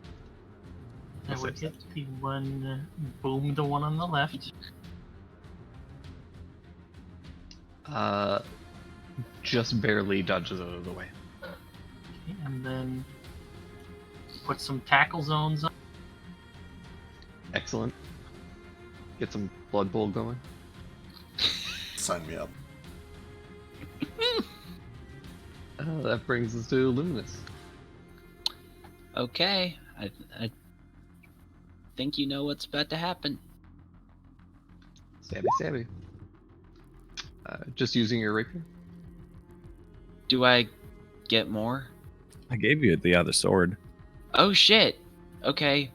I Yes, would yes. hit the one, boom, the one on the left. Just barely dodges out of the way. Okay, and then put some tackle zones on. Excellent. Get some Blood Bowl going. Sign me up. That brings us to Luminous. Okay, I think you know what's about to happen. Stabby, stabby. Just using your rapier. Do I get more? I gave you the other sword. Oh shit. Okay.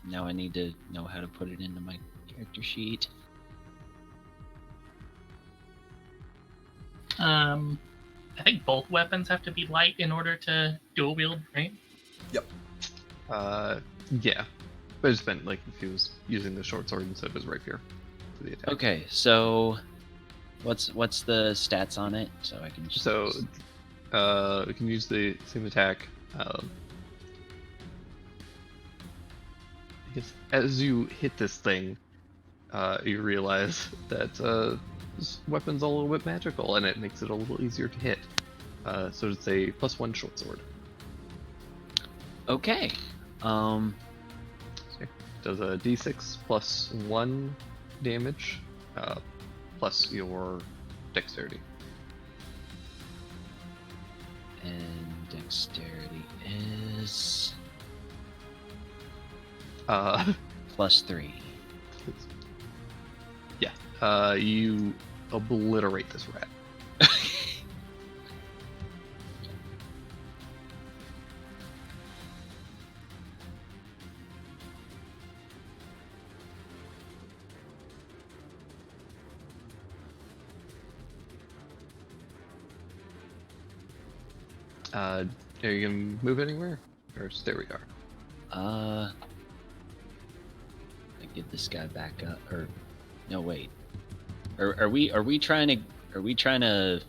Now I need to know how to put it into my character sheet. I think both weapons have to be light in order to dual wield, right? Yeah. But it's been like if he was using the short sword instead of his rapier for the attack. Okay, so what's the stats on it so I can just So, we can use the same attack. I guess as you hit this thing, you realize that this weapon's a little bit magical, and it makes it a little easier to hit. So it's a +1 short sword. Okay. Does a d6 +1 damage, plus your dexterity. And dexterity is +3. You obliterate this rat. Are you gonna move anywhere? Or there we are. I get this guy back up. Or no, wait. Are we trying to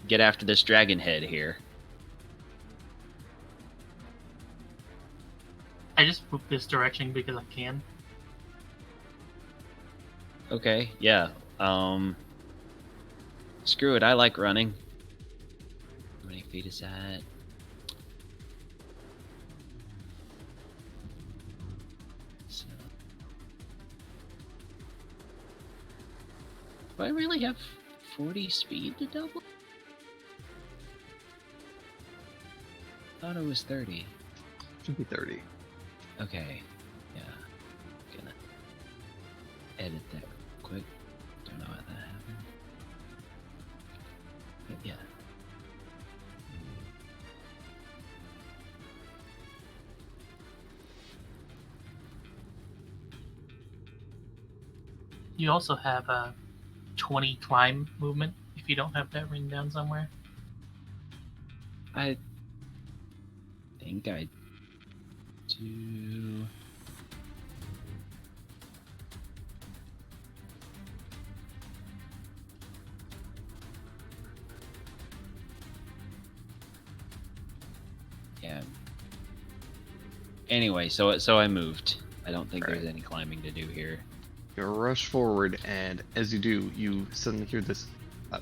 get after this dragon head here? I just moved this direction because I can. Okay, yeah. Screw it. I like running. How many feet is that? So, do I really have 40 speed to double? Thought it was 30. Should be 30. Okay, yeah. Gonna edit that real quick. Don't know how that happened. But yeah. You also have a 20 climb movement if you don't have that written down somewhere. I think I do. Yeah. Anyway, so I moved. I don't think there's any climbing to do here. You rush forward, and as you do, you suddenly hear this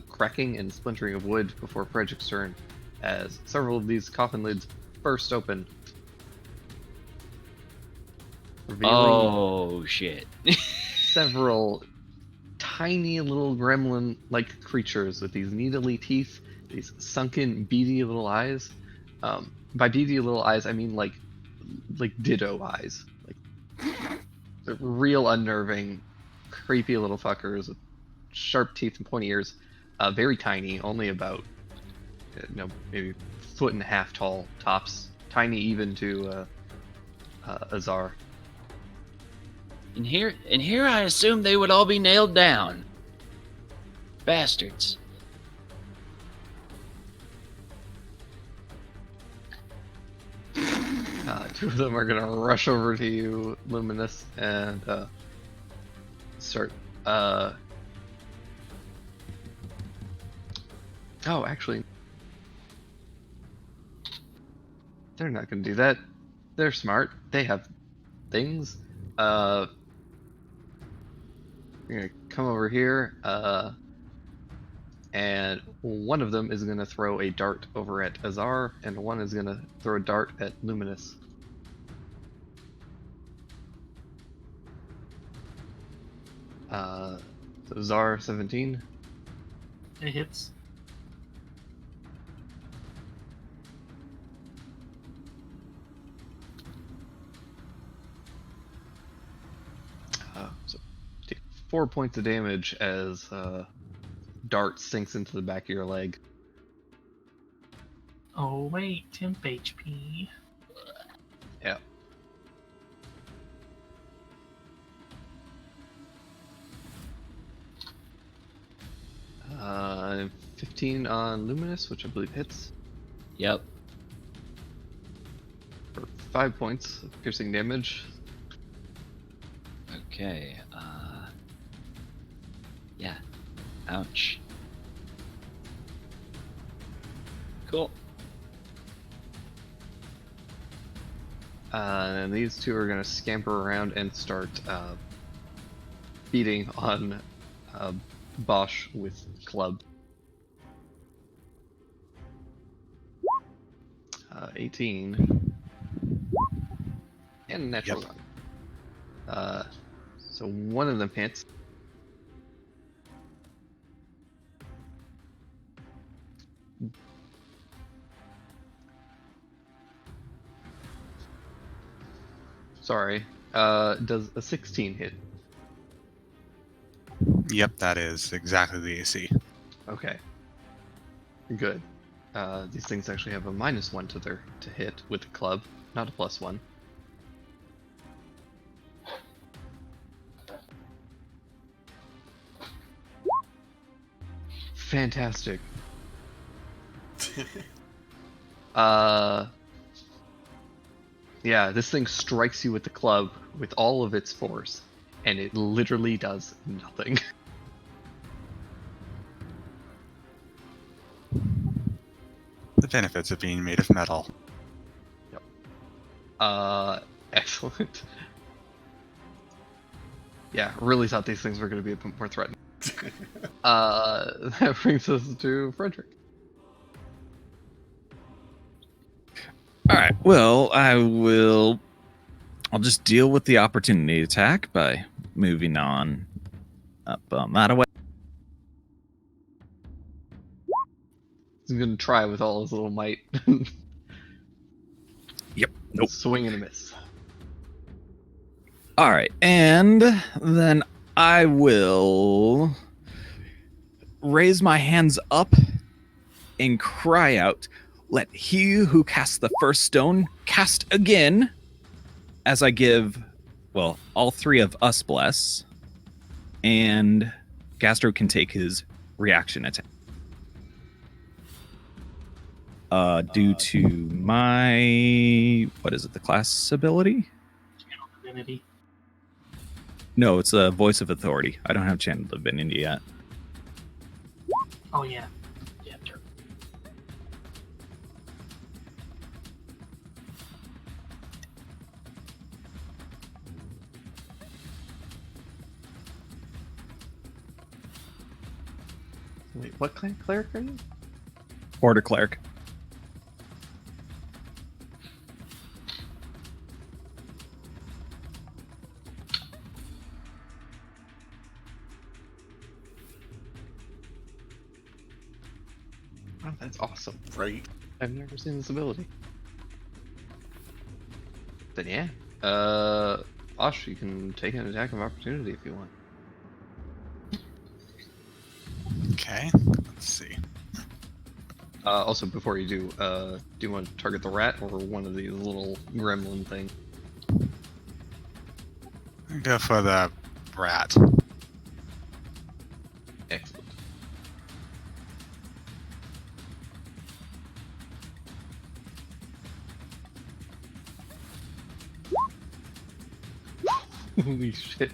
cracking and splintering of wood before Frederick's turn, as several of these coffin lids burst open, revealing Oh shit! several tiny little gremlin-like creatures with these needly teeth, these sunken, beady little eyes. By beady little eyes, I mean like ditto eyes, like they're real unnerving, creepy little fuckers with sharp teeth and pointy ears. Very tiny, only about maybe 1.5 foot tall tops. Tiny even to Azar. And here I assumed they would all be nailed down. Bastards. Two of them are gonna rush over to you, Luminous, and start. Oh, actually, they're not gonna do that. They're smart. They have things. You're gonna come over here, and one of them is gonna throw a dart over at Azar, and one is gonna throw a dart at Luminous. So Azar 17. It hits. So take 4 points of damage as dart sinks into the back of your leg. Oh wait, temp HP. Yeah. Uh, 15 on Luminous, which I believe hits Yep. for 5 points of piercing damage. Okay. Yeah. Ouch. Cool. And these two are going to scamper around and start beating on Bosch with club. 18. And a natural Yep. one. So one of them hits. Sorry. Does a 16 hit? Yep, that is exactly the AC. Okay. Good. These things actually have a -1 to hit with the club, not a +1. Fantastic. Yeah, this thing strikes you with the club with all of its force, and it literally does nothing. The benefits of being made of metal. Excellent. Yeah, really thought these things were going to be a bit more threatening. That brings us to Frederick. All right. Well, I'll just deal with the opportunity attack by moving on up that way. He's going to try with all his little might. Yep. Nope. Swing and a miss. All right. And then I will raise my hands up and cry out, "Let he who casts the first stone cast again," as I give, well, all three of us bless, and Gastro can take his reaction attack. due to my what is it? The class ability? Channel Divinity. No, it's a voice of authority. I don't have channel divinity yet. Oh yeah. Yeah, sure. Wait, what kind of cleric are you? Order cleric. Oh, that's awesome. Right. I've never seen this ability. Then yeah. Osh, you can take an attack of opportunity if you want. Okay, let's see. Also, before you do you want to target the rat or one of these little gremlin things? Go for the rat. Excellent. Holy shit.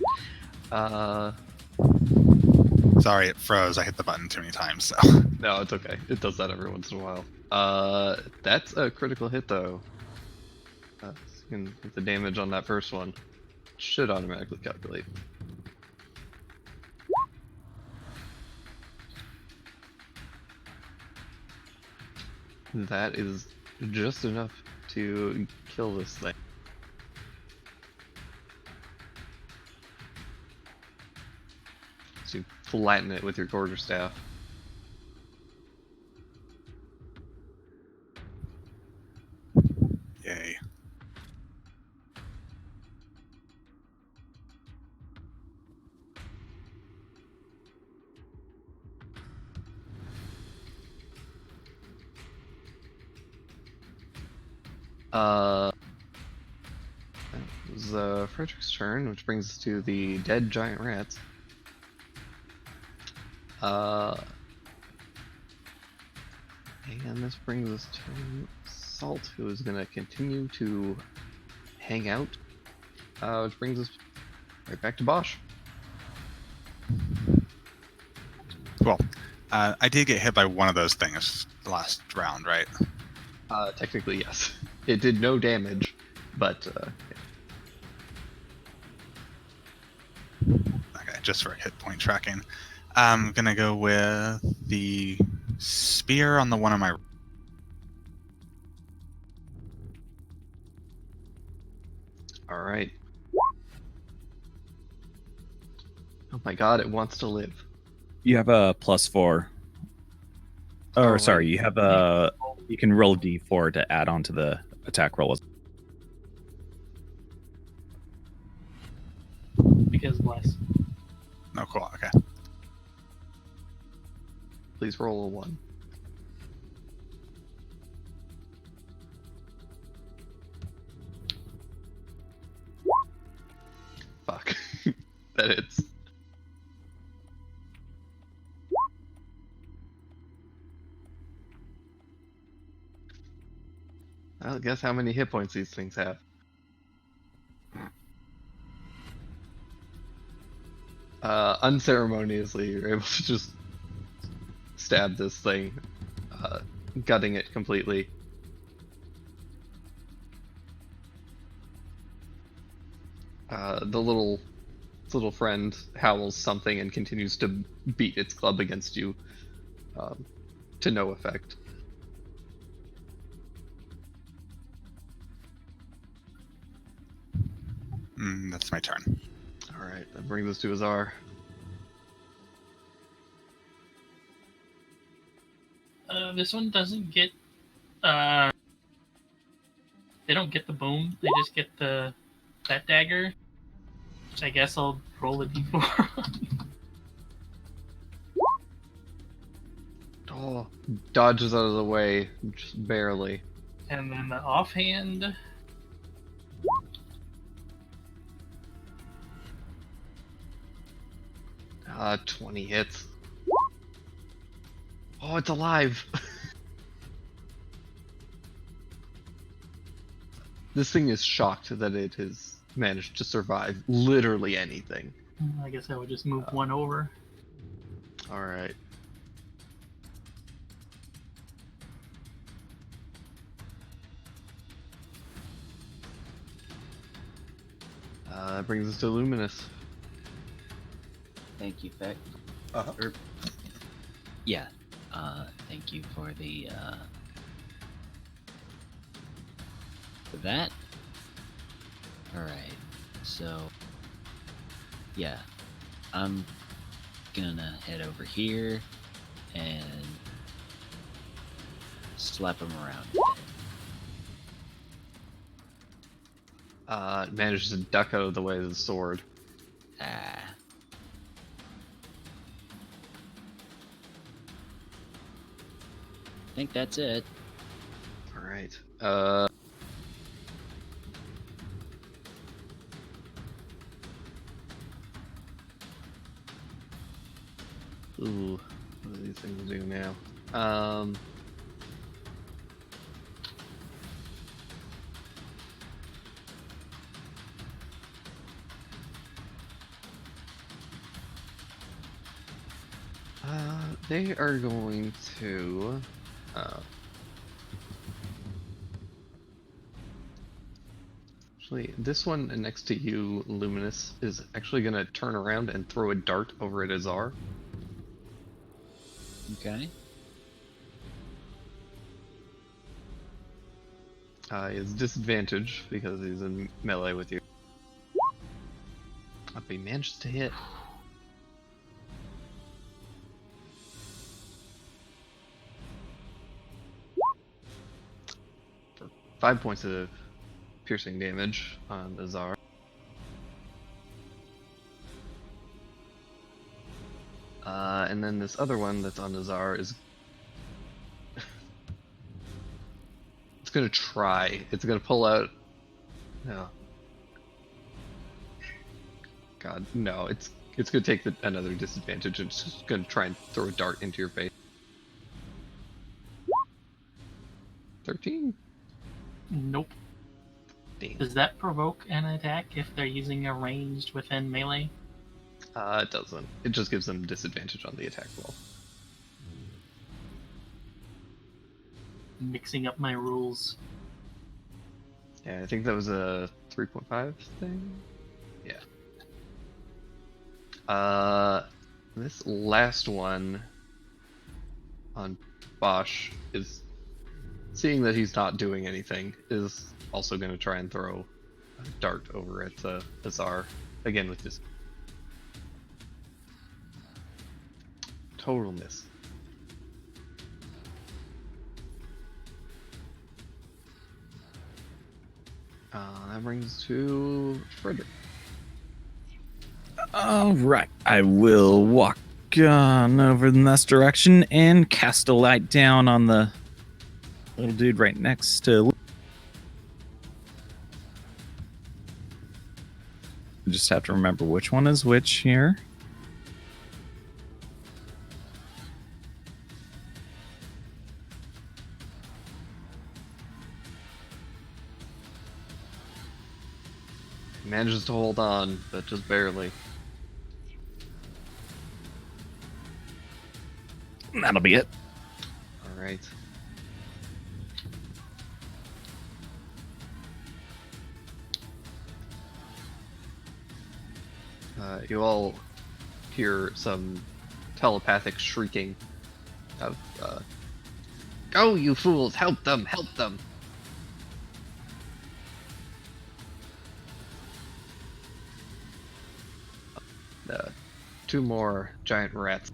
Sorry, it froze. I hit the button too many times, so. No, it's okay. It does that every once in a while. That's a critical hit though. So you can hit the damage on that first one. Should automatically calculate. That is just enough to kill this thing. So you flatten it with your quarterstaff. Yay. That was Frederick's turn, which brings us to the dead giant rats. And this brings us to Salt, who is going to continue to hang out. Which brings us right back to Bosch. Cool. I did get hit by one of those things last round, right? Technically, yes. It did no damage, but Okay, just for hit point tracking. I'm gonna go with the spear on the one on my. all right. Oh my god, it wants to live. You have a +4. Or Oh, sorry, wait. you have a. You can roll d4 to add on to the attack roll. Because bless. No, cool. Okay. Please roll a 1. Fuck. That hits. Well, guess how many hit points these things have. Unceremoniously, you're able to just stab this thing, gutting it completely. The little friend howls something and continues to beat its club against you, to no effect. That's my turn. All right, that brings us to Azar. This one doesn't get. They don't get the boom. They just get that dagger. Which I guess I'll roll a d4. Oh, dodges out of the way, just barely. And then the offhand. 20 hits. Oh, it's alive. This thing is shocked that it has managed to survive literally anything. I guess I would just move one over. All right. That brings us to Luminous. Thank you, Feck. Uh-huh. Yeah. Thank you for that. Alright. So, yeah. I'm gonna head over here and slap him around. Manages to duck out of the way of the sword. Ah. I think that's it. All right. Ooh, what do these things do now? They are going to. Actually, this one next to you, Luminous, is actually going to turn around and throw a dart over at Azar. Okay. He has disadvantage because he's in melee with you. But he managed to hit. For 5 points of piercing damage on Azar. And then this other one that's on Azar is it's gonna try. It's gonna pull out. No. God, no. It's gonna take another disadvantage. It's just gonna try and throw a dart into your face. 13. Nope. Damn. Does that provoke an attack if they're using a ranged within melee? It doesn't. It just gives them disadvantage on the attack roll. Mixing up my rules. Yeah, I think that was a 3.5 thing. Yeah. This last one on Bosch is seeing that he's not doing anything, is also going to try and throw a dart over at Azar again with this total miss. That brings us to Frederick. All right, I will walk on over in this direction and cast a light down on the little dude right next to. I just have to remember which one is which here. Manages to hold on, but just barely. That'll be it. All right. You all hear some telepathic shrieking of, "Go, you fools! Help them! Help them!" Two more giant rats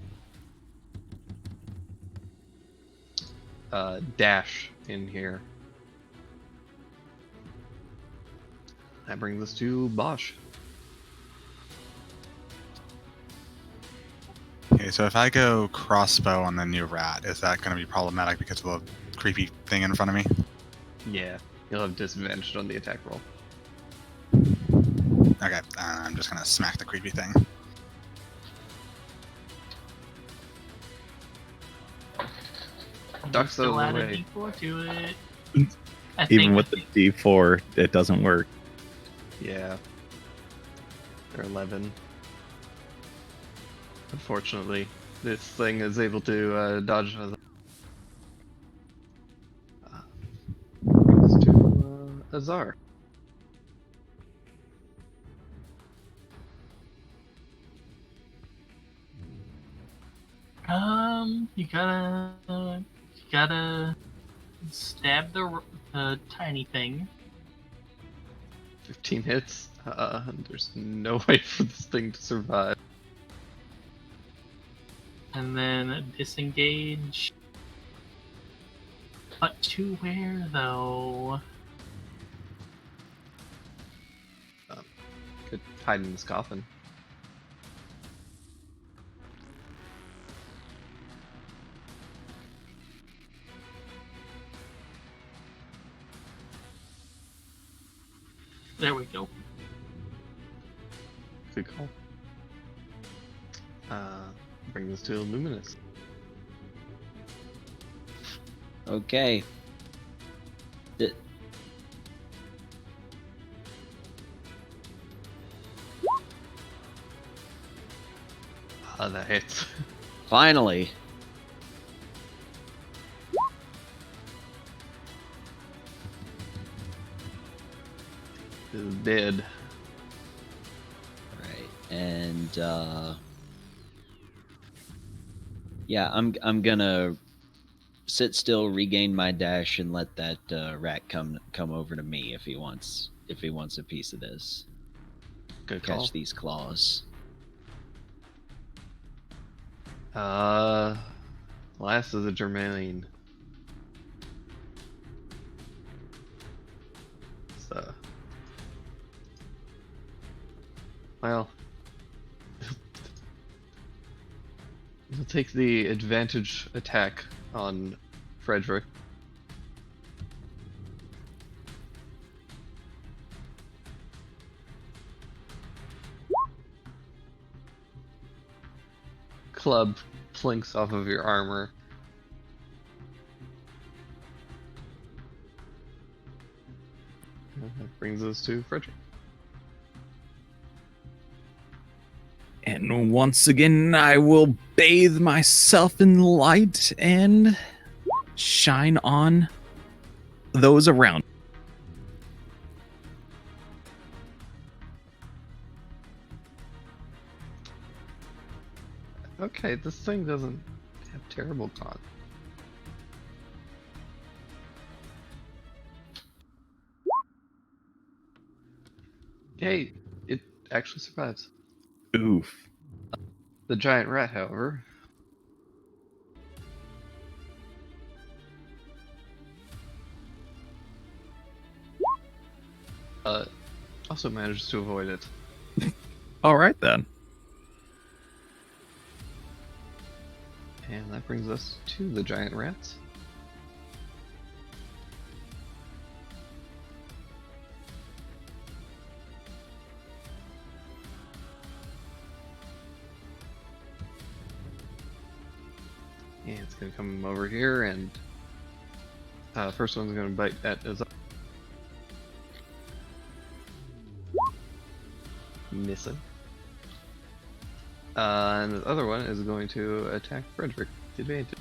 dash in here. That brings us to Bosch. Okay, so if I go crossbow on the new rat, is that going to be problematic because of the creepy thing in front of me? Yeah, you'll have disadvantage on the attack roll. Okay, I'm just going to smack the creepy thing. Ducks Still those add a away. D4 to it. I Even think with the D4, it doesn't work. Yeah. They're 11. Unfortunately, this thing is able to dodge the brings us to Azar. you gotta stab the tiny thing. 15 hits. There's no way for this thing to survive. And then disengage. But to where, though? Could hide in this coffin. There we go. Good call. Brings us to Luminous. Okay. Th- That hits. Finally. Is dead. Right. And yeah, I'm gonna sit still, regain my dash, and let that rat come over to me if he wants a piece of this. Good Catch call. these claws. Last is a Germaine. So, well, we'll take the advantage attack on Frederick. Club plinks off of your armor. And that brings us to Frederick. And once again, I will bathe myself in light and shine on those around. Okay, this thing doesn't have terrible con. Hey, it actually survives. Oof. The giant rat, however, also manages to avoid it. All right, then. And that brings us to the giant rats. And it's gonna come over here, and first one's gonna bite at Azar. Missing. And the other one is going to attack Frederick. Advantage.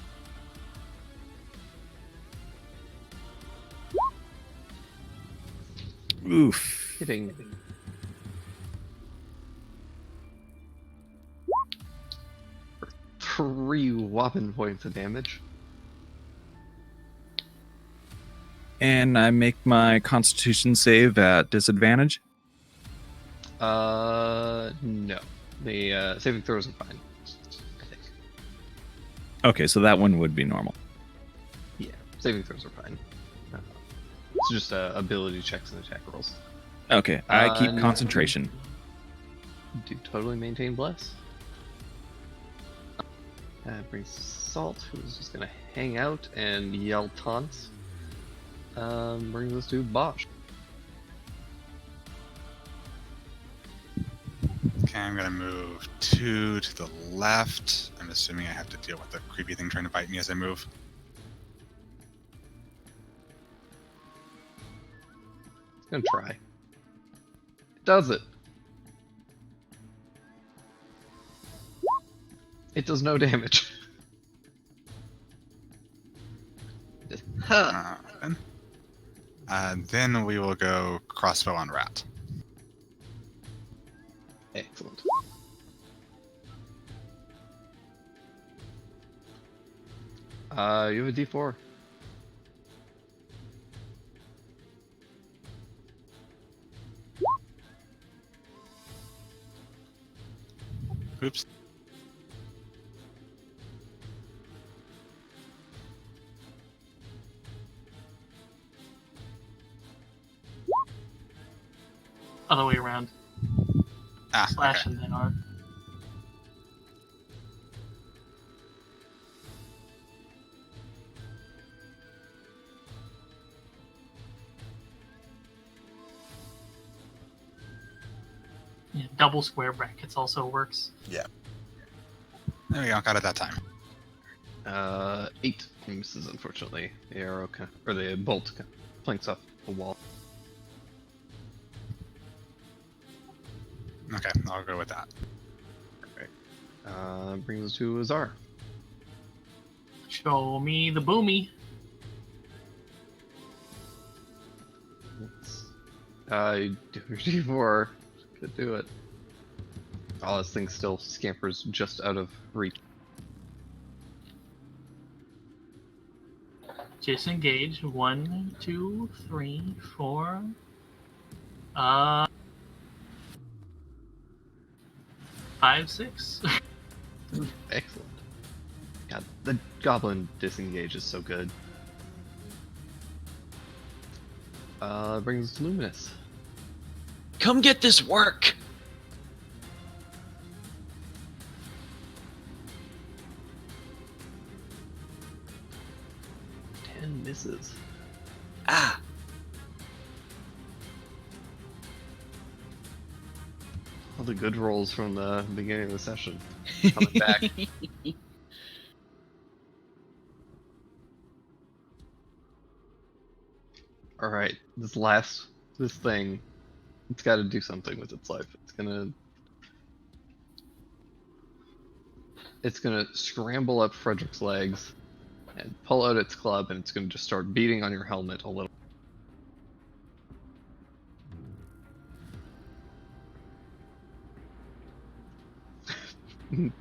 Oof. Hitting. For 3 whopping points of damage. And I make my Constitution save at disadvantage. No. The saving throws are fine. I think. Okay, so that one would be normal. Yeah, saving throws are fine. It's just ability checks and attack rolls. Okay, I keep no. concentration. Do totally maintain bless. That brings Salt, who's just gonna hang out and yell taunts. Brings us to Bosch. Okay, I'm gonna move 2 to the left. I'm assuming I have to deal with the creepy thing trying to bite me as I move. Gonna try. It does it. It does no damage. Just, huh. Then we will go crossbow on rat. Excellent. You have a D4. Oops. Other way around. Slash Okay. and then R. Yeah, double square brackets also works. There we go. Got it that time. 8 misses, unfortunately. The arrow, or the bolt, planks off the wall. Okay, I'll go with that. Brings us to Azar. Show me the boomy. Do your D4. Could do it. Oh, this thing still scampers just out of reach. Disengage. 1, 2, 3, 4. 5, 6. Excellent. God, the goblin disengage is so good. Brings us to Luminous. Come get this work. Misses. Ah. All the good rolls from the beginning of the session coming back. All right, this thing, it's got to do something with its life. It's gonna scramble up Frederick's legs and pull out its club, and it's gonna just start beating on your helmet a little.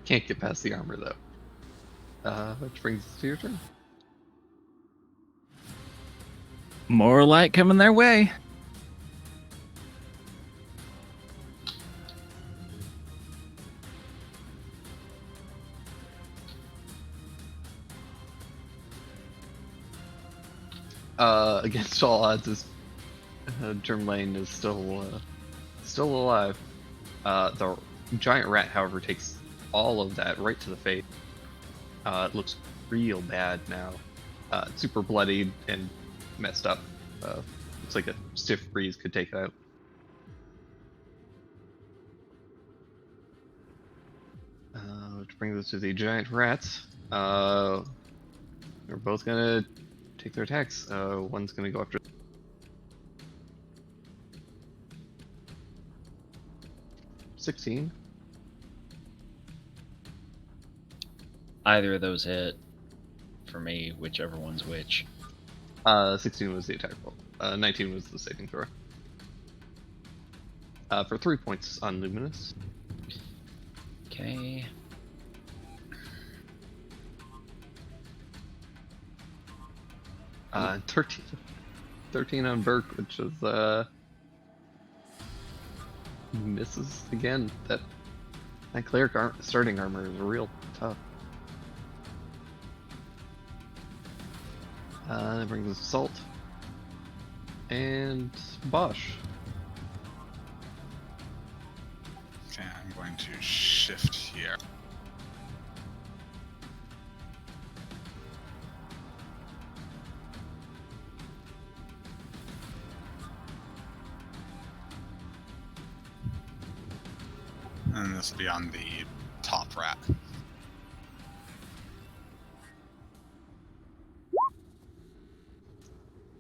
Can't get past the armor though. Which brings us to your turn. More light coming their way. Against all odds, this Germain is still alive. The giant rat, however, takes all of that right to the face. It looks real bad now. It's super bloodied and messed up. Looks like a stiff breeze could take it out. Which brings us to the giant rats. They're both gonna take their attacks. One's gonna go after 16. Either of those hit for me, whichever one's which. 16 was the attack roll. 19 was the saving throw. For 3 points on Luminous. Okay. Uh, 13 on Burke, which is misses again. That cleric starting armor is real tough. That brings us Salt and Bosch. Okay, I'm going to shift here. And this will be on the top rat.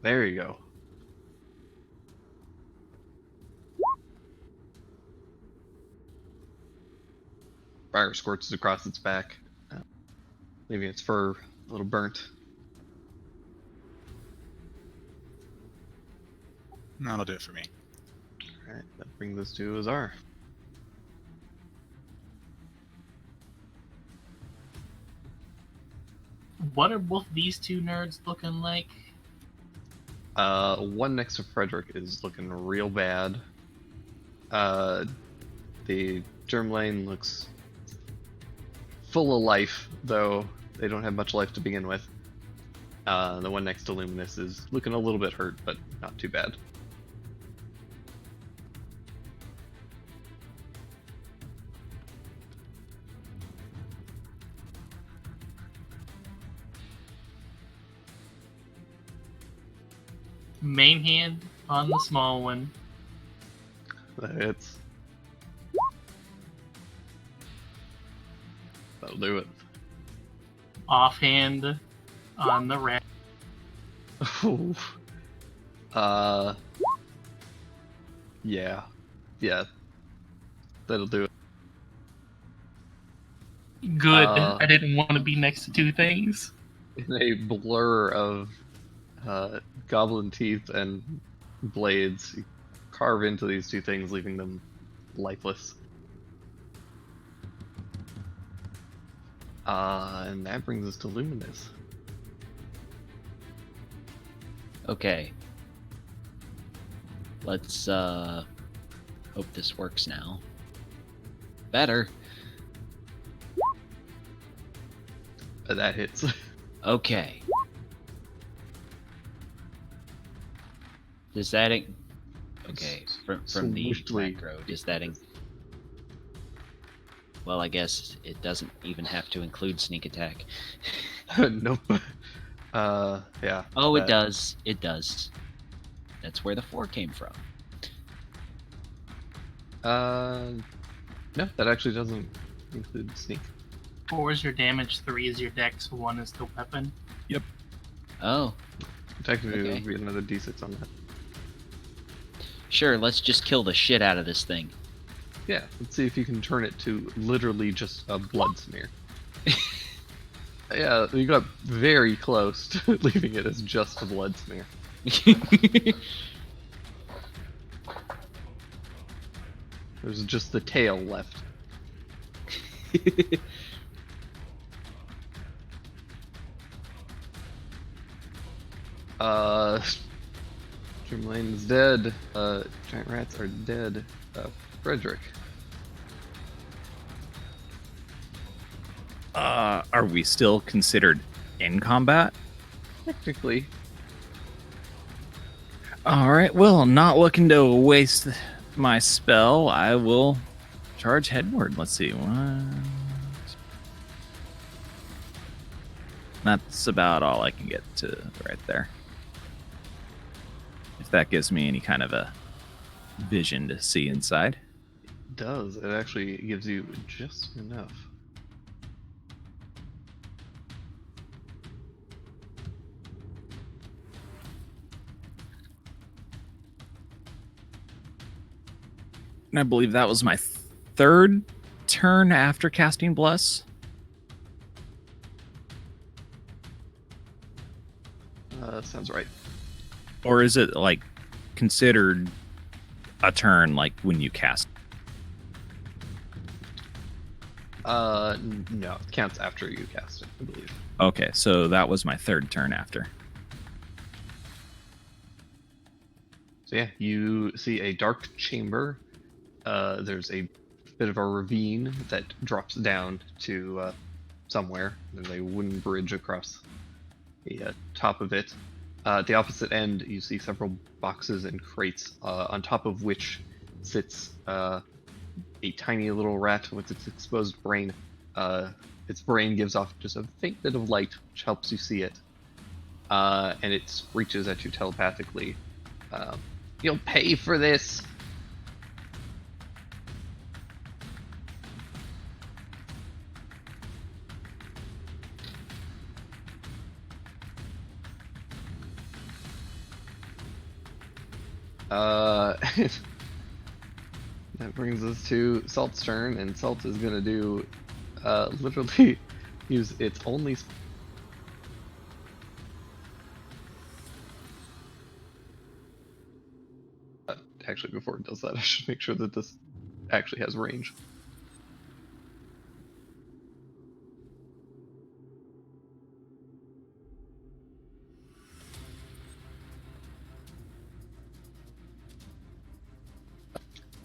There you go. fire squirts across its back, leaving its fur a little burnt. That'll do it for me. Alright, that brings us to Azar. What are both these two nerds looking like? One next to Frederick is looking real bad. The Germlane looks full of life, though they don't have much life to begin with. The one next to Luminous is looking a little bit hurt, but not too bad. Main hand on the small one. It's that'll do it. Offhand on the rat. Yeah, that'll do it. Good. I didn't want to be next to two things. In a blur of goblin teeth and blades, you carve into these two things, leaving them lifeless. And that brings us to Luminous. Okay. Let's hope this works now. Better. That hits. Okay. Does that okay from the Swiftly. macro? Does that well, I guess it doesn't even have to include sneak attack. Nope. Yeah. Oh, it that- does. It does. That's where the 4 came from. No, that actually doesn't include sneak. 4 is your damage, 3 is your dex, 1 is the weapon. Oh, Technically, it Okay. would be another d6 on that. sure. Let's just kill the shit out of this thing. Yeah, let's see if you can turn it to literally just a blood smear. Yeah, you got very close to leaving it as just a blood smear. There's just the tail left. Dreamlane is dead. Giant rats are dead. Frederick. Are we still considered in combat? Technically. All right. Well, not looking to waste my spell. I will charge headward. Let's see. That's about all I can get to right there. If that gives me any kind of a vision to see inside. It does. It actually gives you just enough. And I believe that was my third turn after casting Bless. Sounds right. Or is it like considered a turn like when you cast? No, it counts after you cast it, I believe. Okay, so that was my third turn after. So yeah, you see a dark chamber. There's a bit of a ravine that drops down to somewhere. There's a wooden bridge across the top of it. At the opposite end, you see several boxes and crates, on top of which sits a tiny little rat with its exposed brain. Its brain gives off just a faint bit of light, which helps you see it. And it reaches at you telepathically. You'll pay for this! That brings us to Salt's turn, and Salt is gonna do literally use its only. Actually, before it does that, I should make sure that this actually has range.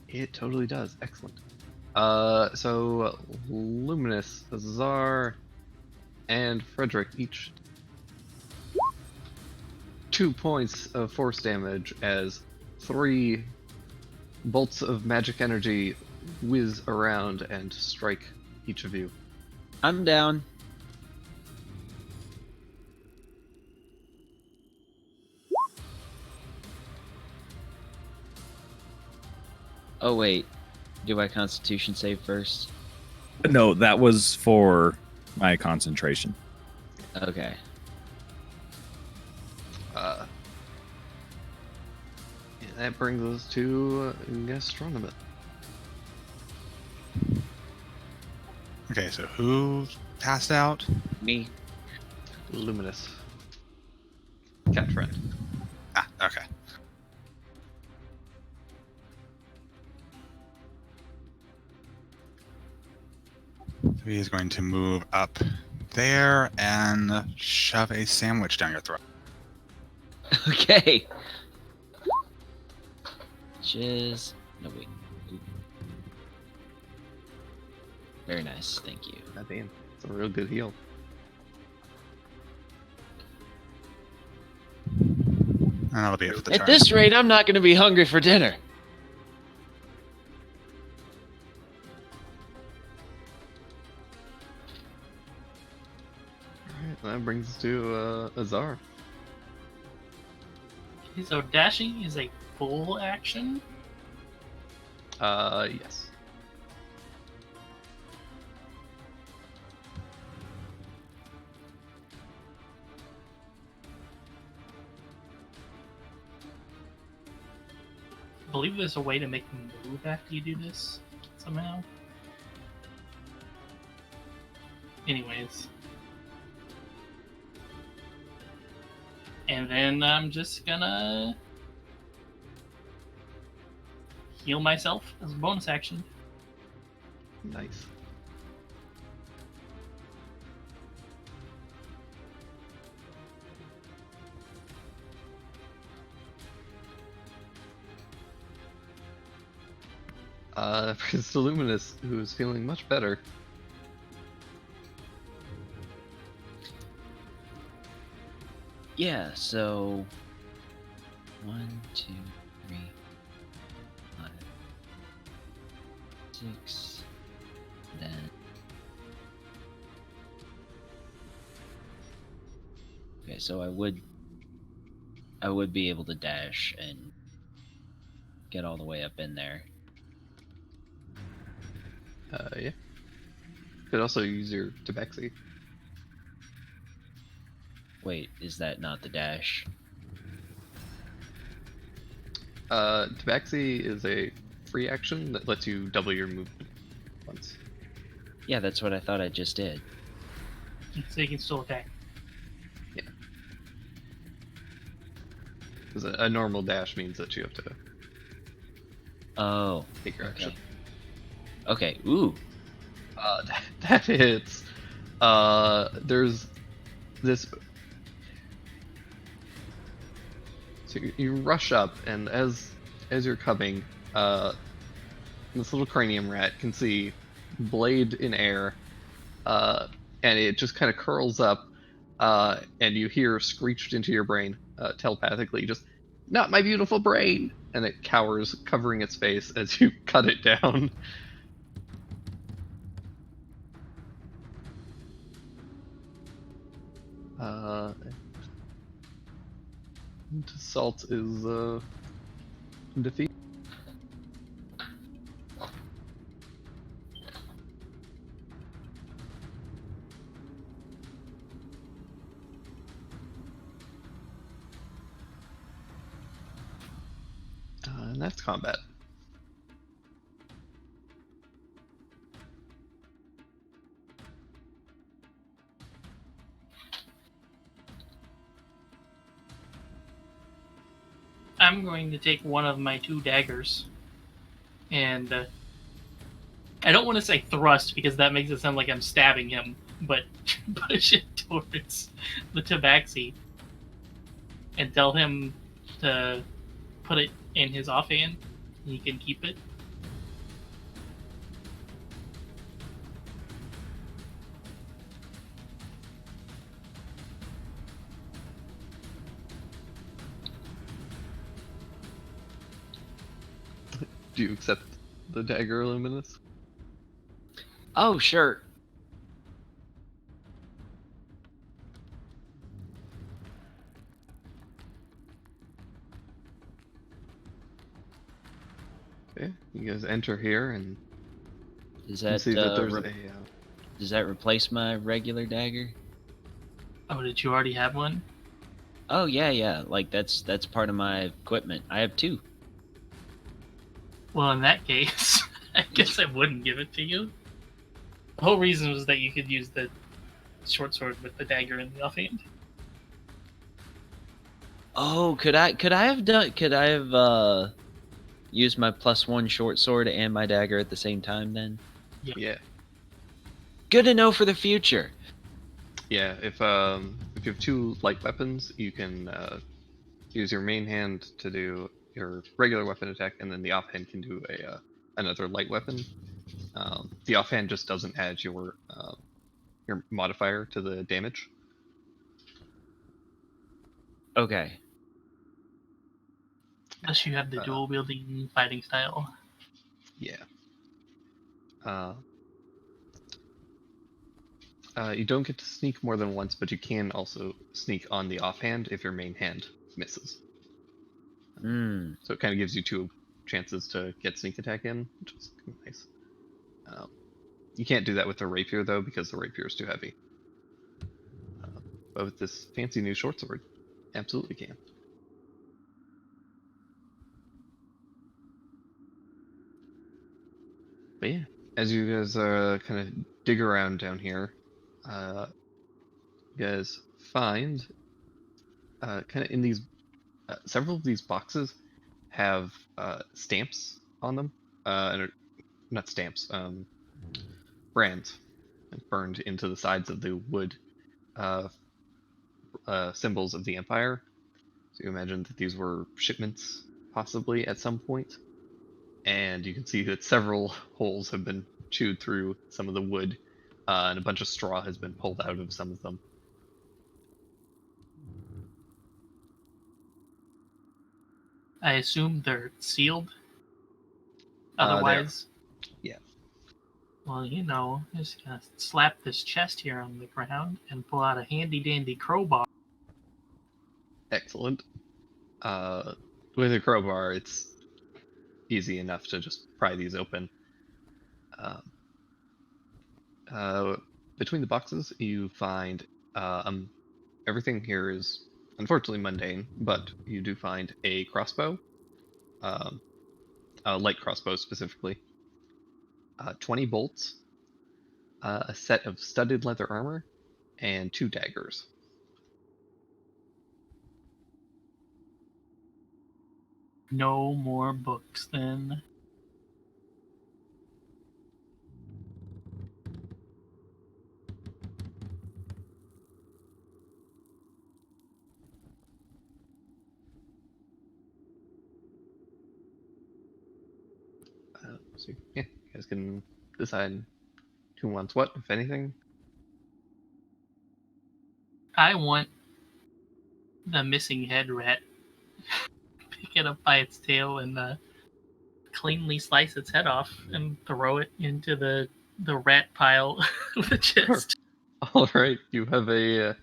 It totally does. Excellent. So Luminous, Azar, and Frederick each 2 points of force damage as 3 bolts of magic energy whiz around and strike each of you. I'm down. Oh wait, do my Constitution save first? No, that was for my concentration. Okay. Yeah, that brings us to Gastronomist. Okay, so who passed out? Me. Luminous. Cat friend. Ah, okay. So he is going to move up there and shove a sandwich down your throat. Okay. Jizz. No wait. Ooh. Very nice, thank you. God damn. It's a real good heal. And that'll be it for the At turn. this rate, I'm not going to be hungry for dinner. Alright, that brings us to Azar. Okay, so dashing is a full action. Yes. I believe there's a way to make them move after you do this somehow. Anyways. And then I'm just gonna heal myself as a bonus action. Nice. It's the Luminous, who's feeling much better. Yeah, so 1, 2, 3, 5, 6, then okay, so I would be able to dash and get all the way up in there. Yeah. Could also use your Tabaxi. Wait, is that not the dash? Tabaxi is a free action that lets you double your movement once. Yeah, that's what I thought I just did. So you can still attack. Because a normal dash means that you have to Oh, take your action. okay. Ooh, That hits. There's this. So you rush up, and as you're coming, this little cranium rat can see blade in air, and it just kind of curls up, and you hear screeched into your brain telepathically, just "Not my beautiful brain!" And it cowers, covering its face as you cut it down. Salt is defeat. And that's combat. I'm going to take one of my 2 daggers, and I don't want to say thrust because that makes it sound like I'm stabbing him, but push it towards the tabaxi and tell him to put it in his offhand. He can keep it. Do you accept the dagger, Luminous? Oh, sure. Okay, you guys enter here and Does you that see that there's does that replace my regular dagger? Oh, did you already have one? Oh yeah. Like that's part of my equipment. I have 2. Well, in that case, I guess I wouldn't give it to you. The whole reason was that you could use the short sword with the dagger in the offhand. Oh, could I have used my +1 short sword and my dagger at the same time then? yeah. Good to know for the future. Yeah, if you have 2 light weapons, you can use your main hand to do your regular weapon attack, and then the offhand can do a another light weapon. The offhand just doesn't add your modifier to the damage. Okay. Unless you have the dual wielding fighting style. Yeah. You don't get to sneak more than once, but you can also sneak on the offhand if your main hand misses. Hmm. So it kind of gives you 2 chances to get sneak attack in, which is nice. You can't do that with the rapier though, because the rapier is too heavy. But with this fancy new short sword, absolutely can. But yeah, as you guys kind of dig around down here, you guys find kind of in these several of these boxes have stamps on them, and not stamps, brands burned into the sides of the wood uh, symbols of the Empire. So you imagine that these were shipments, possibly at some point, and you can see that several holes have been chewed through some of the wood, and a bunch of straw has been pulled out of some of them. I assume they're sealed. They are. Otherwise, Yeah. well, just gonna slap this chest here on the ground and pull out a handy dandy crowbar. Excellent. With a crowbar, it's easy enough to just pry these open. Um, between the boxes, you find everything here is unfortunately mundane, but you do find a crossbow, um, a light crossbow specifically, 20 bolts, a set of studded leather armor, and 2 daggers. No more books then. So yeah, you guys can decide who wants what, if anything. I want the missing head rat. Pick it up by its tail and cleanly slice its head off and throw it into the rat pile of the chest. All right, you have a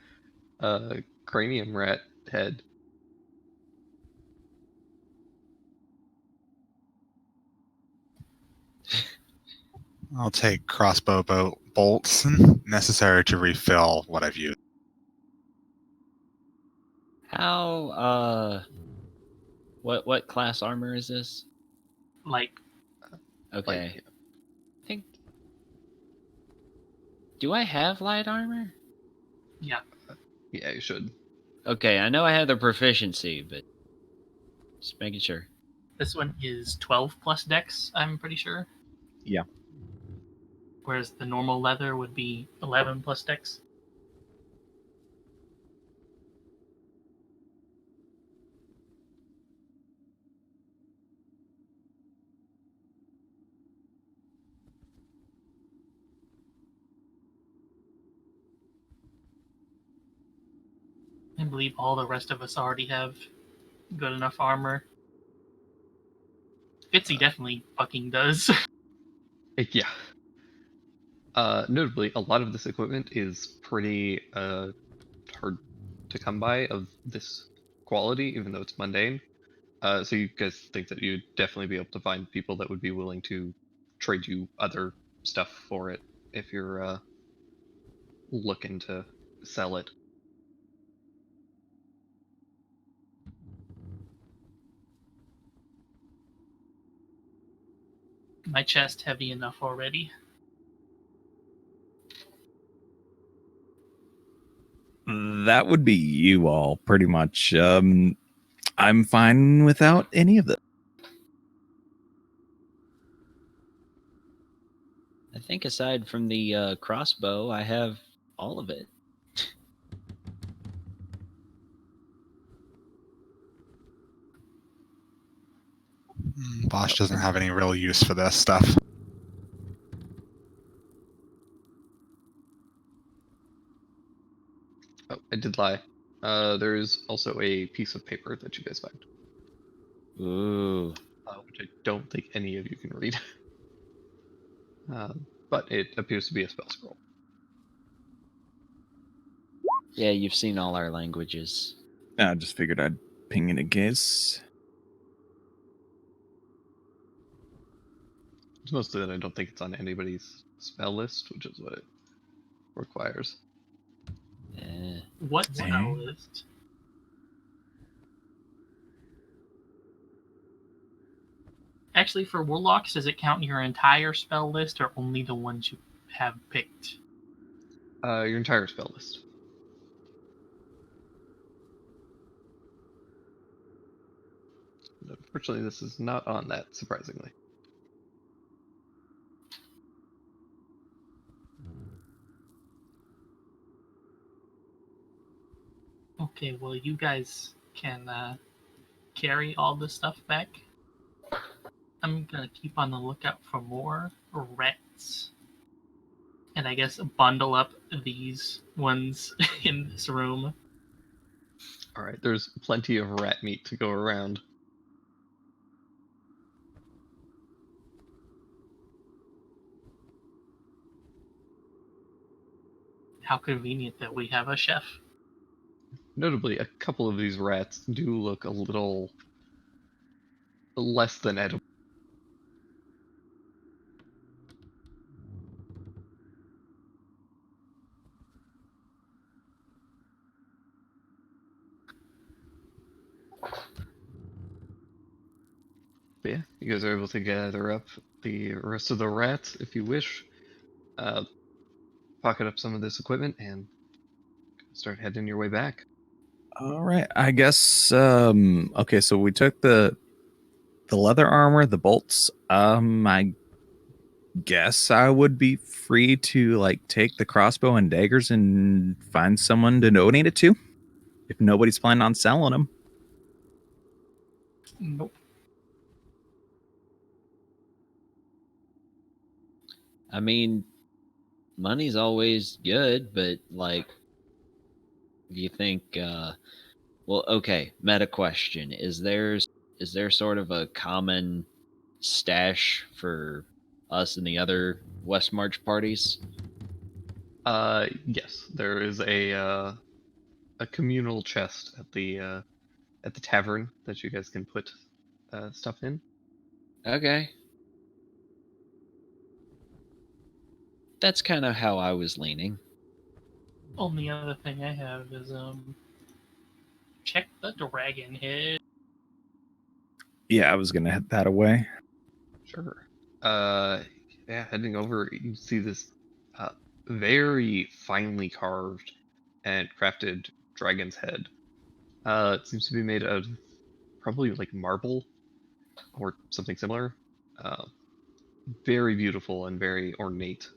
cranium rat head. I'll take crossbow bolts necessary to refill what I've used. How what class armor is this? Like, Okay. Like, I think. Do I have light armor? yeah. yeah, you should. Okay, I know I have the proficiency, but Just making sure. This one is 12 plus dex, I'm pretty sure. Yeah. Whereas the normal leather would be 11 plus dex. I believe all the rest of us already have good enough armor. Fitzy definitely fucking does. Yeah. Notably, a lot of this equipment is pretty hard to come by of this quality, even though it's mundane. So you guys think that you'd definitely be able to find people that would be willing to trade you other stuff for it if you're looking to sell it. My chest heavy enough already. That would be you all, pretty much. I'm fine without any of it. I think aside from the crossbow, I have all of it. Bosch doesn't have any real use for this stuff. Oh, I did lie. There's also a piece of paper that you guys find, Ooh. which I don't think any of you can read. But it appears to be a spell scroll. Yeah, you've seen all our languages. I just figured I'd ping it in case. It's mostly that I don't think it's on anybody's spell list, which is what it requires. Eh. What spell Dang. list? Actually, for warlocks, does it count your entire spell list or only the ones you have picked? Your entire spell list. Unfortunately, this is not on that, surprisingly. Okay, well, you guys can carry all this stuff back. I'm gonna keep on the lookout for more rats. And I guess bundle up these ones in this room. Alright, there's plenty of rat meat to go around. How convenient that we have a chef. Notably, a couple of these rats do look a little less than edible. But yeah, you guys are able to gather up the rest of the rats if you wish. Pocket up some of this equipment and start heading your way back. All right, I guess. Okay, so we took the leather armor, the bolts. I guess I would be free to like take the crossbow and daggers and find someone to donate it to, if nobody's planning on selling them. Nope. I mean, money's always good, but like, do you think? Well, okay. Meta question: is there sort of a common stash for us and the other West March parties? Yes, there is a communal chest at the tavern that you guys can put stuff in. Okay. That's kind of how I was leaning. Only other thing I have is check the dragon head. Yeah, I was gonna head that away. Sure. Yeah, heading over, you see this very finely carved and crafted dragon's head. It seems to be made out of probably like marble or something similar. Uh, very beautiful and very ornate.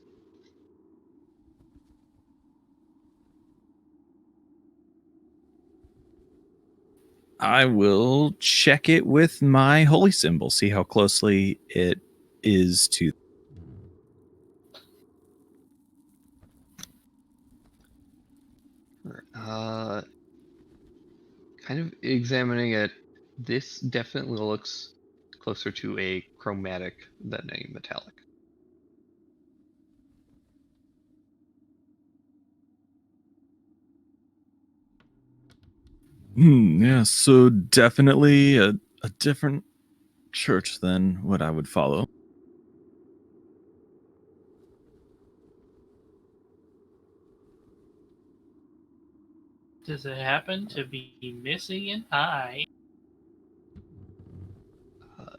I will check it with my holy symbol, see how closely it is to. Uh, kind of examining it, this definitely looks closer to a chromatic than a metallic. Yeah, so definitely a different church than what I would follow. Does it happen to be missing an eye? Uh,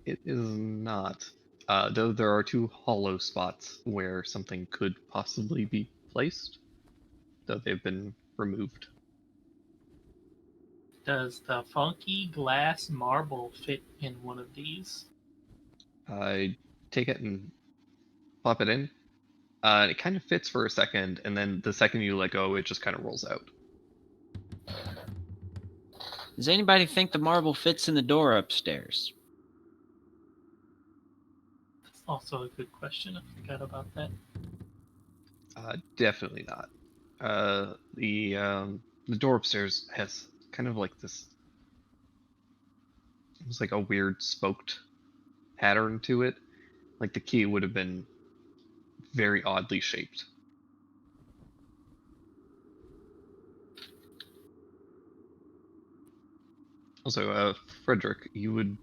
it is not. Though there are two hollow spots where something could possibly be placed, though they've been removed. Does the funky glass marble fit in one of these? I take it and pop it in. And it kind of fits for a second, and then the second you let go, it just kind of rolls out. Does anybody think the marble fits in the door upstairs? That's also a good question. I forgot about that. Definitely not. The door upstairs has kind of like this. It's like a weird spoked pattern to it. Like the key would have been very oddly shaped. Also, Frederick, you would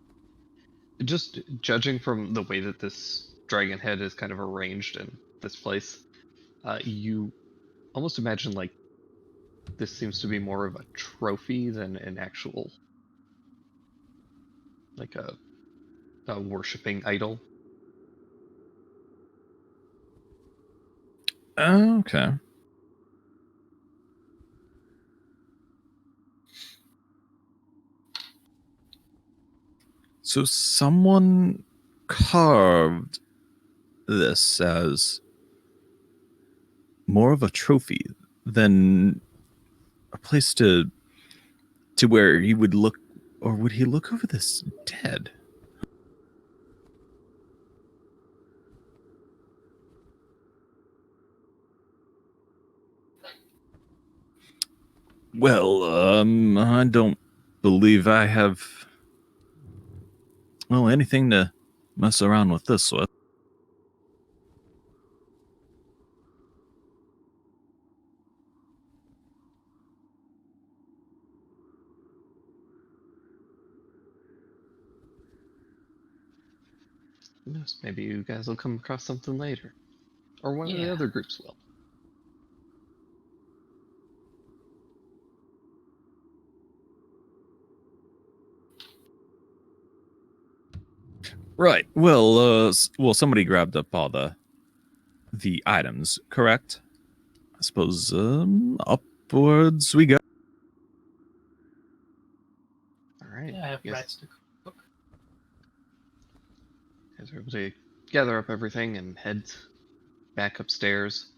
just judging from the way that this dragon head is kind of arranged in this place, you almost imagine like this seems to be more of a trophy than an actual like a worshipping idol. Okay. So someone carved this as more of a trophy than a place to where he would look, or would he look over this dead? Well, I don't believe I have, well, anything to mess around with this with. Who knows? Maybe you guys will come across something later, or one of the Yeah. other groups will. Right. Well, well, somebody grabbed up all the items, correct? I suppose upwards we go. All right. Yeah, I have Yes. rats to cook. Guys are able to gather up everything and head back upstairs.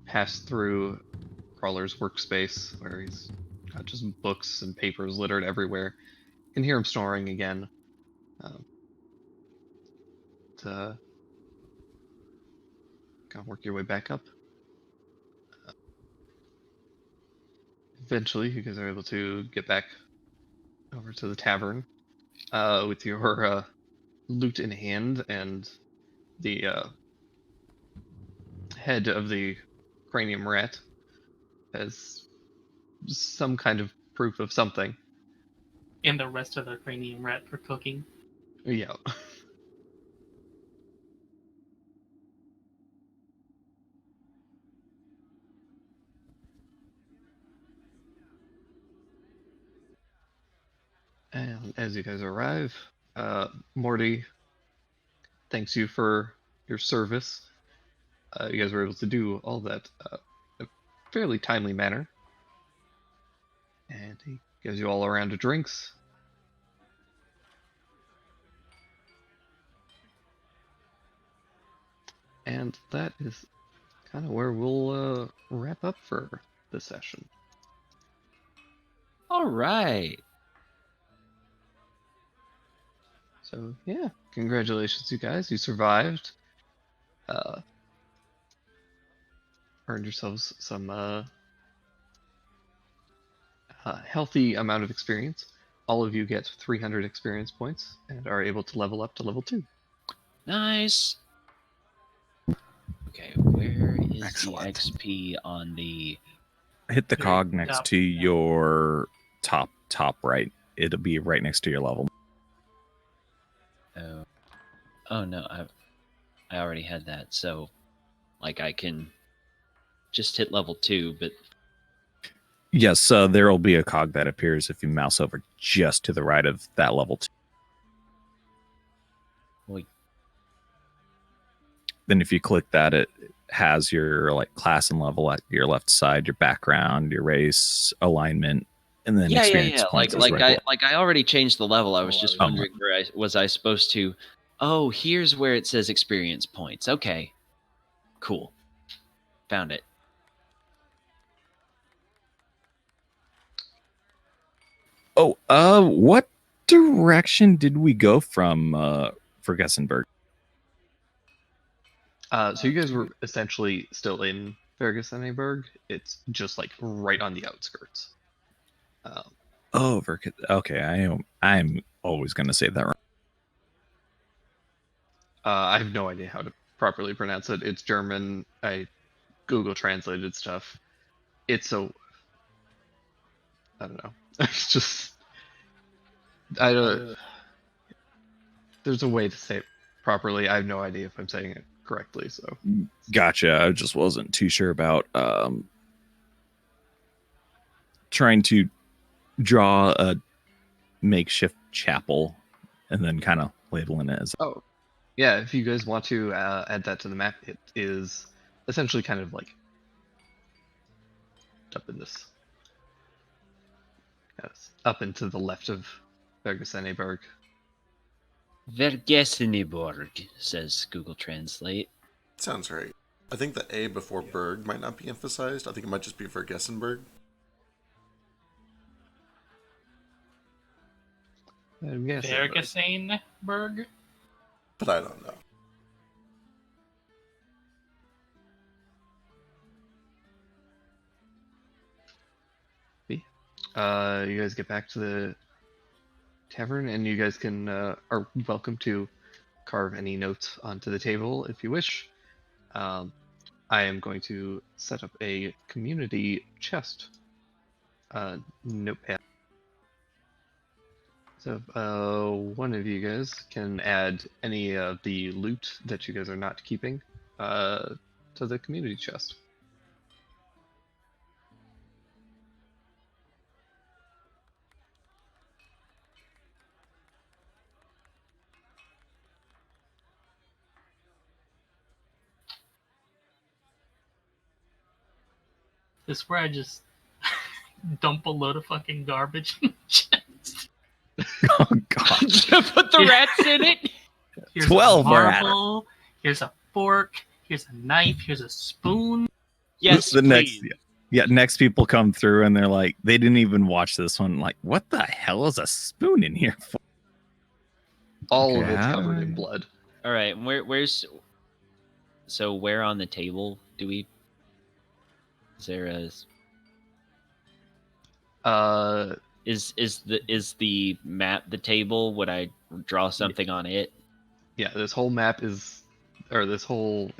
Pass through Crawler's workspace where he's got just books and papers littered everywhere. You can hear him snoring again. To kind of work your way back up. Eventually, you guys are able to get back over to the tavern with your loot in hand and the head of the cranium rat as some kind of proof of something. And the rest of the cranium rat for cooking. Yeah. And as you guys arrive, Morty thanks you for your service. You guys were able to do all that in a fairly timely manner. And he gives you all a round of drinks. And that is kind of where we'll wrap up for this session. All right. So yeah, congratulations, you guys. You survived. Earned yourselves some healthy amount of experience. All of you get 300 experience points and are able to level up to level 2. Nice. Okay, where is Excellent. the XP on the? Hit the Very cog next top, to yeah. your top right. It'll be right next to your level. Oh no, I already had that. So, like, I can just hit level 2, but Yes, there will be a cog that appears if you mouse over just to the right of that level 2. Wait. Then if you click that, it has your like class and level at your left side, your background, your race, alignment, and then experience points is right below. I already changed the level. I was just Oh, wondering where I supposed to. Oh, here's where it says experience points. Okay, cool, found it. Oh, what direction did we go from for Gessenberg? So you guys were essentially still in Fergusoneburg. It's just like right on the outskirts. Oh, okay. I'm always going to say that wrong. I have no idea how to properly pronounce it. It's German. I Google translated stuff. It's so I don't know. It's just I don't. There's a way to say it properly. I have no idea if I'm saying it correctly. So Gotcha. I just wasn't too sure about trying to draw a makeshift chapel and then kind of labeling it as. oh yeah, if you guys want to add that to the map, it is essentially kind of like up in this. Yes, up and to the left of Fergusoneburg. Vergesseneborg, says Google Translate. Sounds right. I think the A before Berg might not be emphasized. I think it might just be for Gessenberg. Vergesseneburg? But I don't know. You guys get back to the tavern, and you guys can are welcome to carve any notes onto the table if you wish. I am going to set up a community chest notepad. So one of you guys can add any of the loot that you guys are not keeping to the community chest. This is where I just dump a load of fucking garbage in the chest. Oh God! Put the rats in it. Here's 12 a are at it. marble, here's a fork, here's a knife, here's a spoon. Yes, the please. next people come through and they're like, they didn't even watch this one. Like, what the hell is a spoon in here for? All of it's Okay. covered in blood. All right, where's? So where on the table do we? Is there a? Is the map the table? Would I draw something on it? Yeah, this whole map is this whole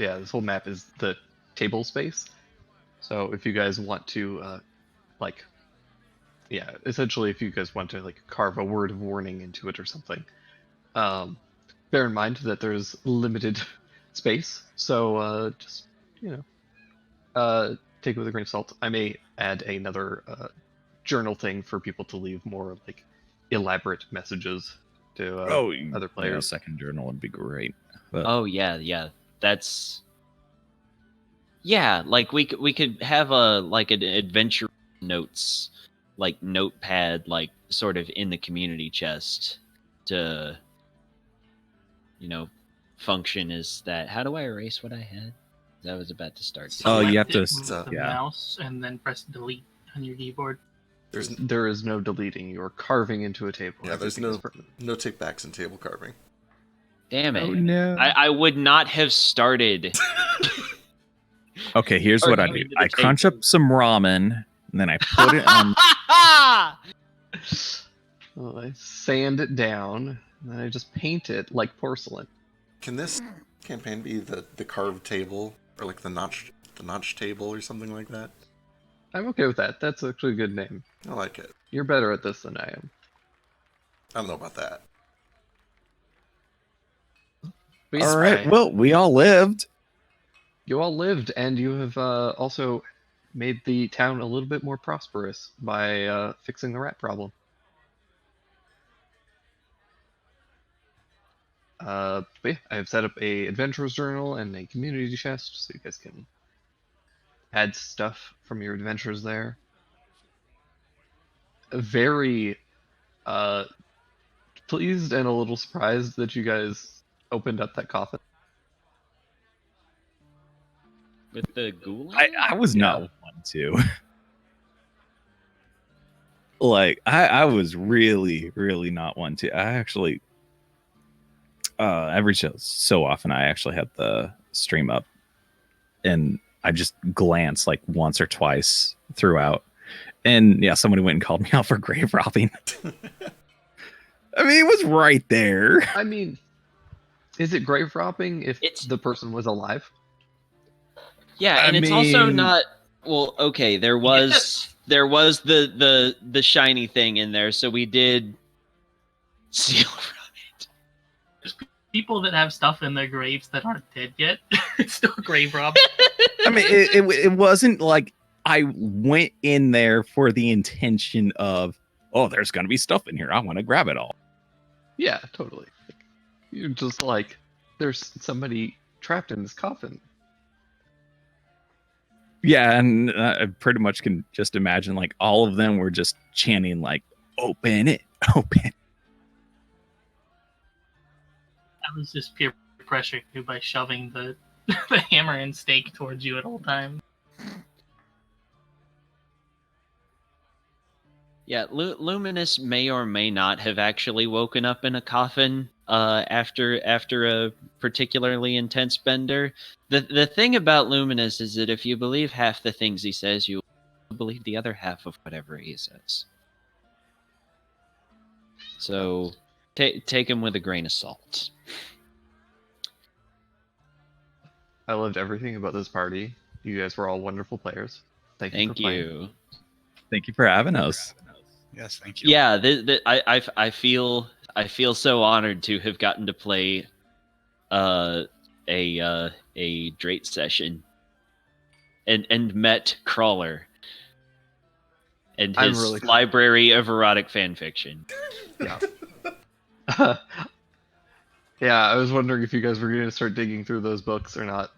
map is the table space. So if you guys want to essentially if you guys want to like carve a word of warning into it or something, bear in mind that there's limited space. So just take it with a grain of salt. I may add another journal thing for people to leave more like elaborate messages to other Yeah, players. second journal would be great. But Oh yeah. That's. Yeah, like we could have a like an adventure notes like notepad, like sort of in the community chest to, function as that. How do I erase what I had? I was about to start. Oh, you have Select it to- with the yeah. mouse and then press delete on your keyboard. There is no deleting. You are carving into a table. Yeah, there's Everything is permanent. no take backs in table carving. Damn it. Oh no. I would not have started. Okay, here's Or what I going do. to the I crunch table. up some ramen, and then I put it on. Well, I sand it down, and then I just paint it like porcelain. Can this campaign be the carved table or like the notch table or something like that? I'm okay with that. That's actually a good name. I like it. You're better at this than I am. I don't know about that. But yes, All right. Well, we all lived. you all lived, and you have also made the town a little bit more prosperous by fixing the rat problem. But yeah, I have set up a adventurer's journal and a community chest, so you guys can add stuff from your adventures there. Very pleased and a little surprised that you guys opened up that coffin. With the ghoul? I was not one to. Like I was really not one to. I actually every so often I actually had the stream up, and I just glance like once or twice throughout, and yeah, somebody went and called me out for grave robbing. I mean, it was right there. I mean, is it grave robbing if It's- the person was alive? Yeah, I and it's also mean- not. Well, okay, there was the shiny thing in there, so we did seal People that have stuff in their graves that aren't dead yet, it's still grave rob. I mean, it wasn't like I went in there for the intention of, oh, there's gonna be stuff in here. I want to grab it all. Yeah, totally. You're just like, there's somebody trapped in this coffin. Yeah, and I pretty much can just imagine like all of them were just chanting like, "Open it, open." I was just peer pressuring you by shoving the the hammer and stake towards you at all times. Yeah, Luminous may or may not have actually woken up in a coffin after a particularly intense bender. The thing about Luminous is that if you believe half the things he says, you believe the other half of whatever he says. So take him with a grain of salt. I loved everything about this party. You guys were all wonderful players. Thank you. Thank for playing. you. Thank you for having us. Yes, thank you. Yeah, I feel so honored to have gotten to play a Drake session and met Crawler and I'm his really- library of erotic fan fiction. Yeah. Yeah, I was wondering if you guys were going to start digging through those books or not.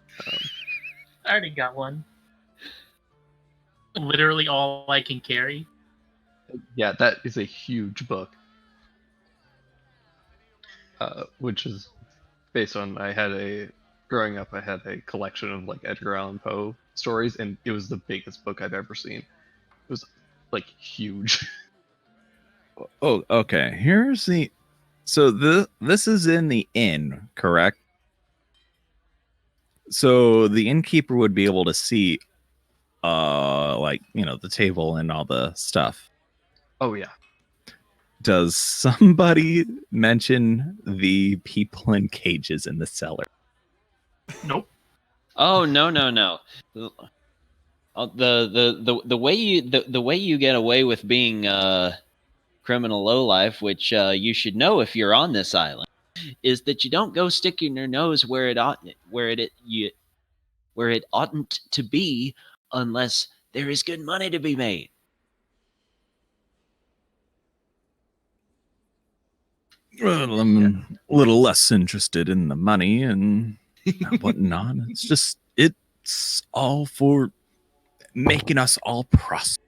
I already got one. Literally all I can carry. Yeah, that is a huge book. Which is based on growing up, I had a collection of like Edgar Allan Poe stories, and it was the biggest book I've ever seen. It was like huge. Oh, okay. Here's the. So this is in the inn, correct? So the innkeeper would be able to see, like the table and all the stuff. Oh yeah. Does somebody mention the people in cages in the cellar? Nope. Oh no. The way you get away with being criminal lowlife, which you should know if you're on this island, is that you don't go sticking your nose where it oughtn't to be unless there is good money to be made. Well, I'm a little less interested in the money and whatnot. It's all for making us all prosper.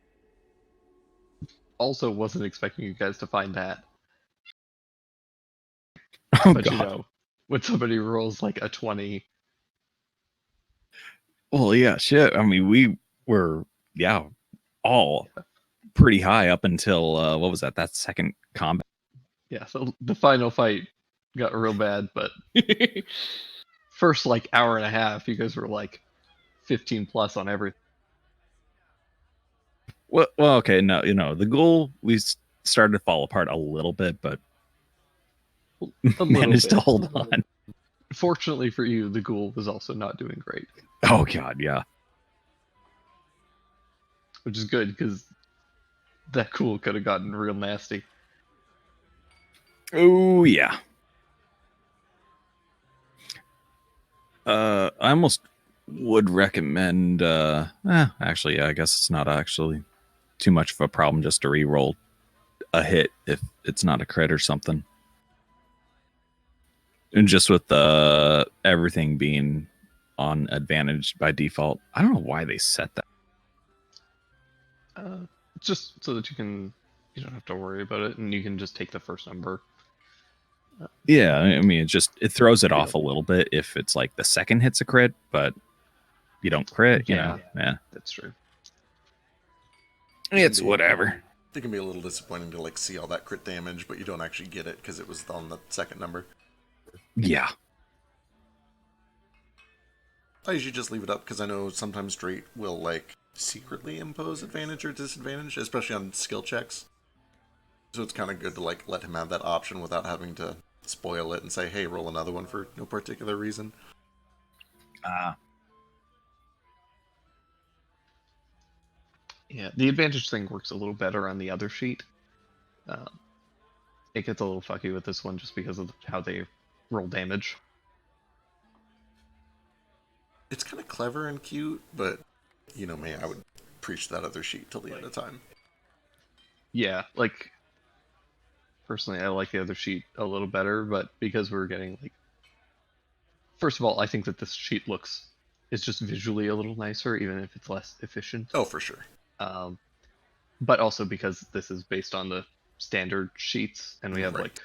also wasn't expecting you guys to find that. Oh But god. you know, when somebody rolls like a 20, Well, yeah, shit. I mean, we were all pretty high up until what was that? That second combat. yeah, so the final fight got real bad, but first like hour and a half, you guys were like 15 plus on everything. Well, okay, no, the goal started to fall apart a little bit, but A little managed to bit. hold on. Fortunately for you, the ghoul was also not doing great, Oh god, yeah. which is good because that ghoul could have gotten real nasty. Oh yeah. I almost would recommend actually, yeah, I guess it's not actually too much of a problem just to re-roll a hit if it's not a crit or something. And just with everything being on advantage by default. I don't know why they set that. Just so that you don't have to worry about it, and you can just take the first number. Yeah, I mean, it throws it off a little bit if it's like the second hit's a crit, but you don't crit. Yeah. Yeah, That's true. it's whatever. It can be a little disappointing to like see all that crit damage, but you don't actually get it because it was on the second number. Yeah. I usually just leave it up because I know sometimes Straight will like secretly impose advantage or disadvantage, especially on skill checks. So it's kind of good to like let him have that option without having to spoil it and say, "Hey, roll another one for no particular reason." Yeah, the advantage thing works a little better on the other sheet. It gets a little fucky with this one just because of how they roll damage. It's kind of clever and cute, but you know me, I would preach that other sheet till the end of time. Yeah, like personally, I like the other sheet a little better, but because we're getting like, first of all, I think that this sheet is just visually a little nicer, even if it's less efficient. Oh, for sure. But also because this is based on the standard sheets, and we have Right. like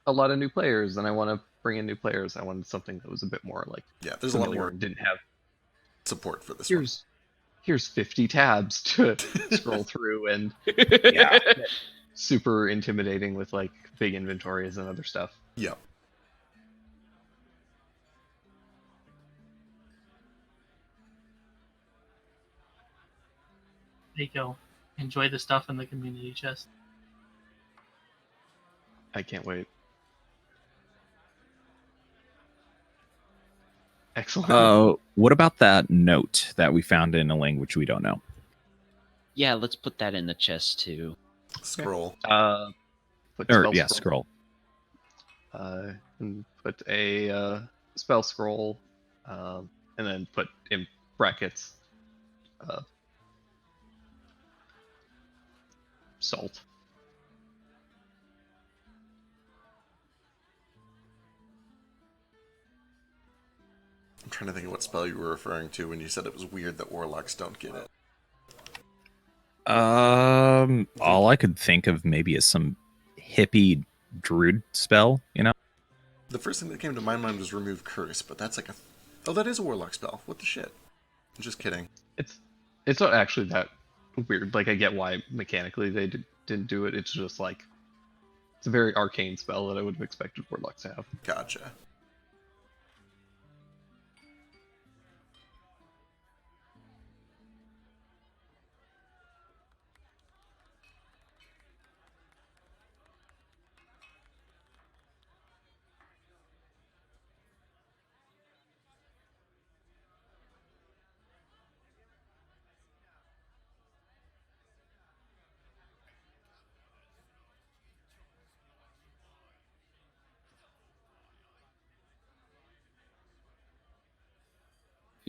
a lot of new players, and I want to bring in new players. I wanted something that was a bit more like Yeah, there's a lot familiar more and didn't have support for this one. here's 50 tabs to scroll through and Yeah. super intimidating with like big inventories and other stuff. Yeah. There you go. Enjoy the stuff in the community chest. I can't wait. Excellent. What about that note that we found in a language we don't know? Yeah, let's put that in the chest too. Scroll. Put Or spell yeah, scroll. scroll. And put a spell scroll, and then put in brackets salt. I'm trying to think of what spell you were referring to when you said it was weird that warlocks don't get it. All I could think of maybe is some hippie druid spell, The first thing that came to my mind was remove curse, but that's like oh, that is a warlock spell. What the shit? I'm just kidding. It's not actually that weird. Like I get why mechanically they didn't do it. It's just like it's a very arcane spell that I would have expected warlocks to have. Gotcha.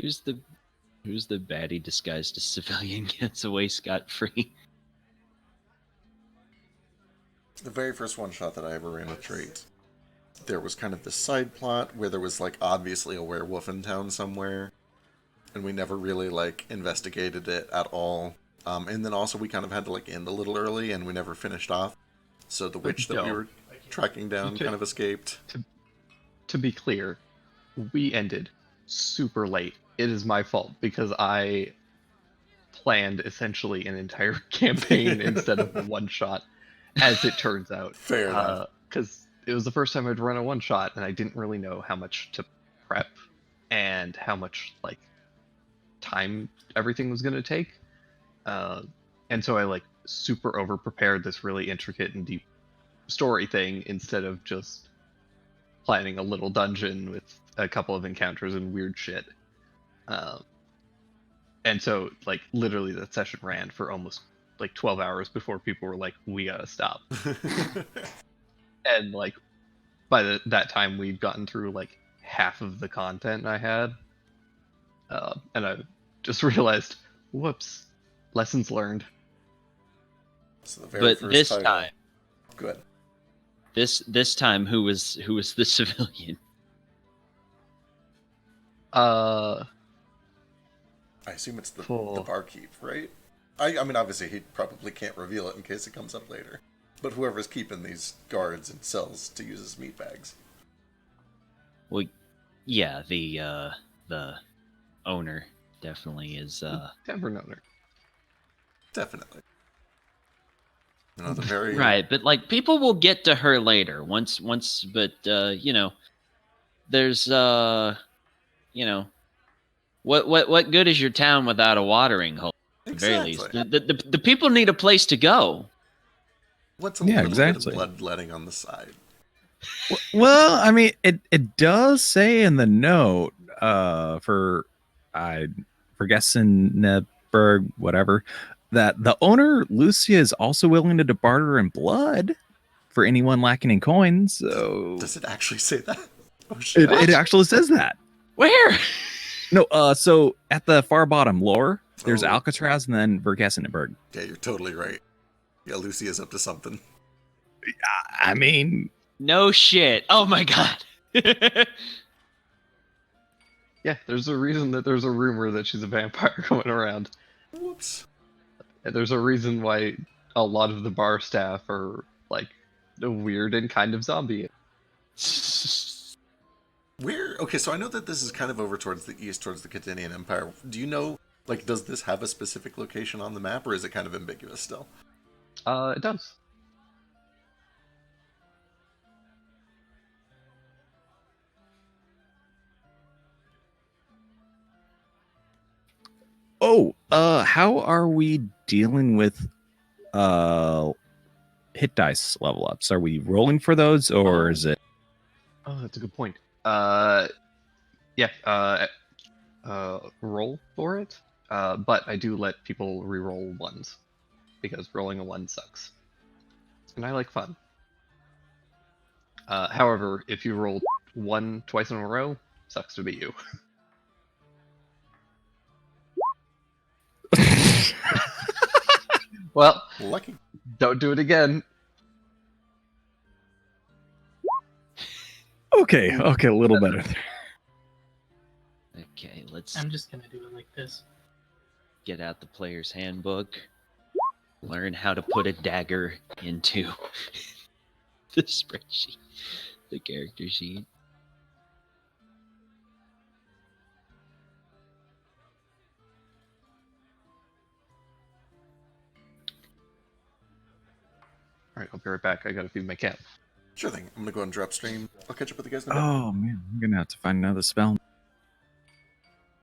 Who's the baddie disguised as civilian gets away scot-free? The very first one shot that I ever ran with Trait, there was kind of this side plot where there was like obviously a werewolf in town somewhere, and we never really like investigated it at all. And then also we kind of had to like end a little early, and we never finished off. So the witch that we No. were tracking down Okay. kind of escaped. To be clear, we ended super late. It is my fault because I planned essentially an entire campaign instead of a one shot, as it turns out. Fair enough. Because it was the first time I'd run a one shot, and I didn't really know how much to prep and how much like time everything was going to take. And so I like super over prepared this really intricate and deep story thing instead of just planning a little dungeon with a couple of encounters and weird shit. And so like literally that session ran for almost like 12 hours before people were like, we gotta stop. And like by that time we'd gotten through like half of the content I had. And I just realized, whoops, lessons learned. So the very But first this title- time, Go ahead. this time, who was the civilian? Uh, I assume it's the Cool. barkeep, right? I mean, obviously he probably can't reveal it in case it comes up later. But whoever's keeping these guards in cells to use as meat bags. Well, yeah, the owner definitely is. tavern owner. Definitely. You know, the very Right, but like people will get to her later once but you know, there's you know, what good is your town without a watering hole at the very least? Exactly. The people need a place to go. What's a Yeah, little exactly. bit of bloodletting on the side? Well, I mean, it does say in the note for Gessenberg, whatever, that the owner Lucia is also willing to barter in blood for anyone lacking in coins. So Does it actually say that? Oh shit. it actually says that. Where? No, so at the far bottom lore, there's Oh. Alcatraz and then Vergessenberg. Yeah, you're totally right. Yeah, Lucia's up to something. I mean, No shit. Oh my god. Yeah, there's a reason that there's a rumor that she's a vampire going around. Whoops. And there's a reason why a lot of the bar staff are like weird and kind of zombie. Where? Okay, so I know that this is kind of over towards the east, towards the Catinian Empire. Do you know, like, does this have a specific location on the map, or is it kind of ambiguous still? It does. how are we dealing with hit dice level ups? Are we rolling for those, or is it? Oh, that's a good point. Yeah. Roll for it. But I do let people re-roll ones because rolling a one sucks, and I like fun. However, if you roll one twice in a row, sucks to be you. Well, Lucky. don't do it again. Okay, a little better. Okay, let's I'm just gonna do it like this. get out the player's handbook. Learn how to put a dagger into the spreadsheet, the character sheet. All right, I'll be right back. I gotta feed my cat. Sure thing. I'm gonna go and drop stream. I'll catch up with you guys in a bit. Oh man, I'm gonna have to find another spell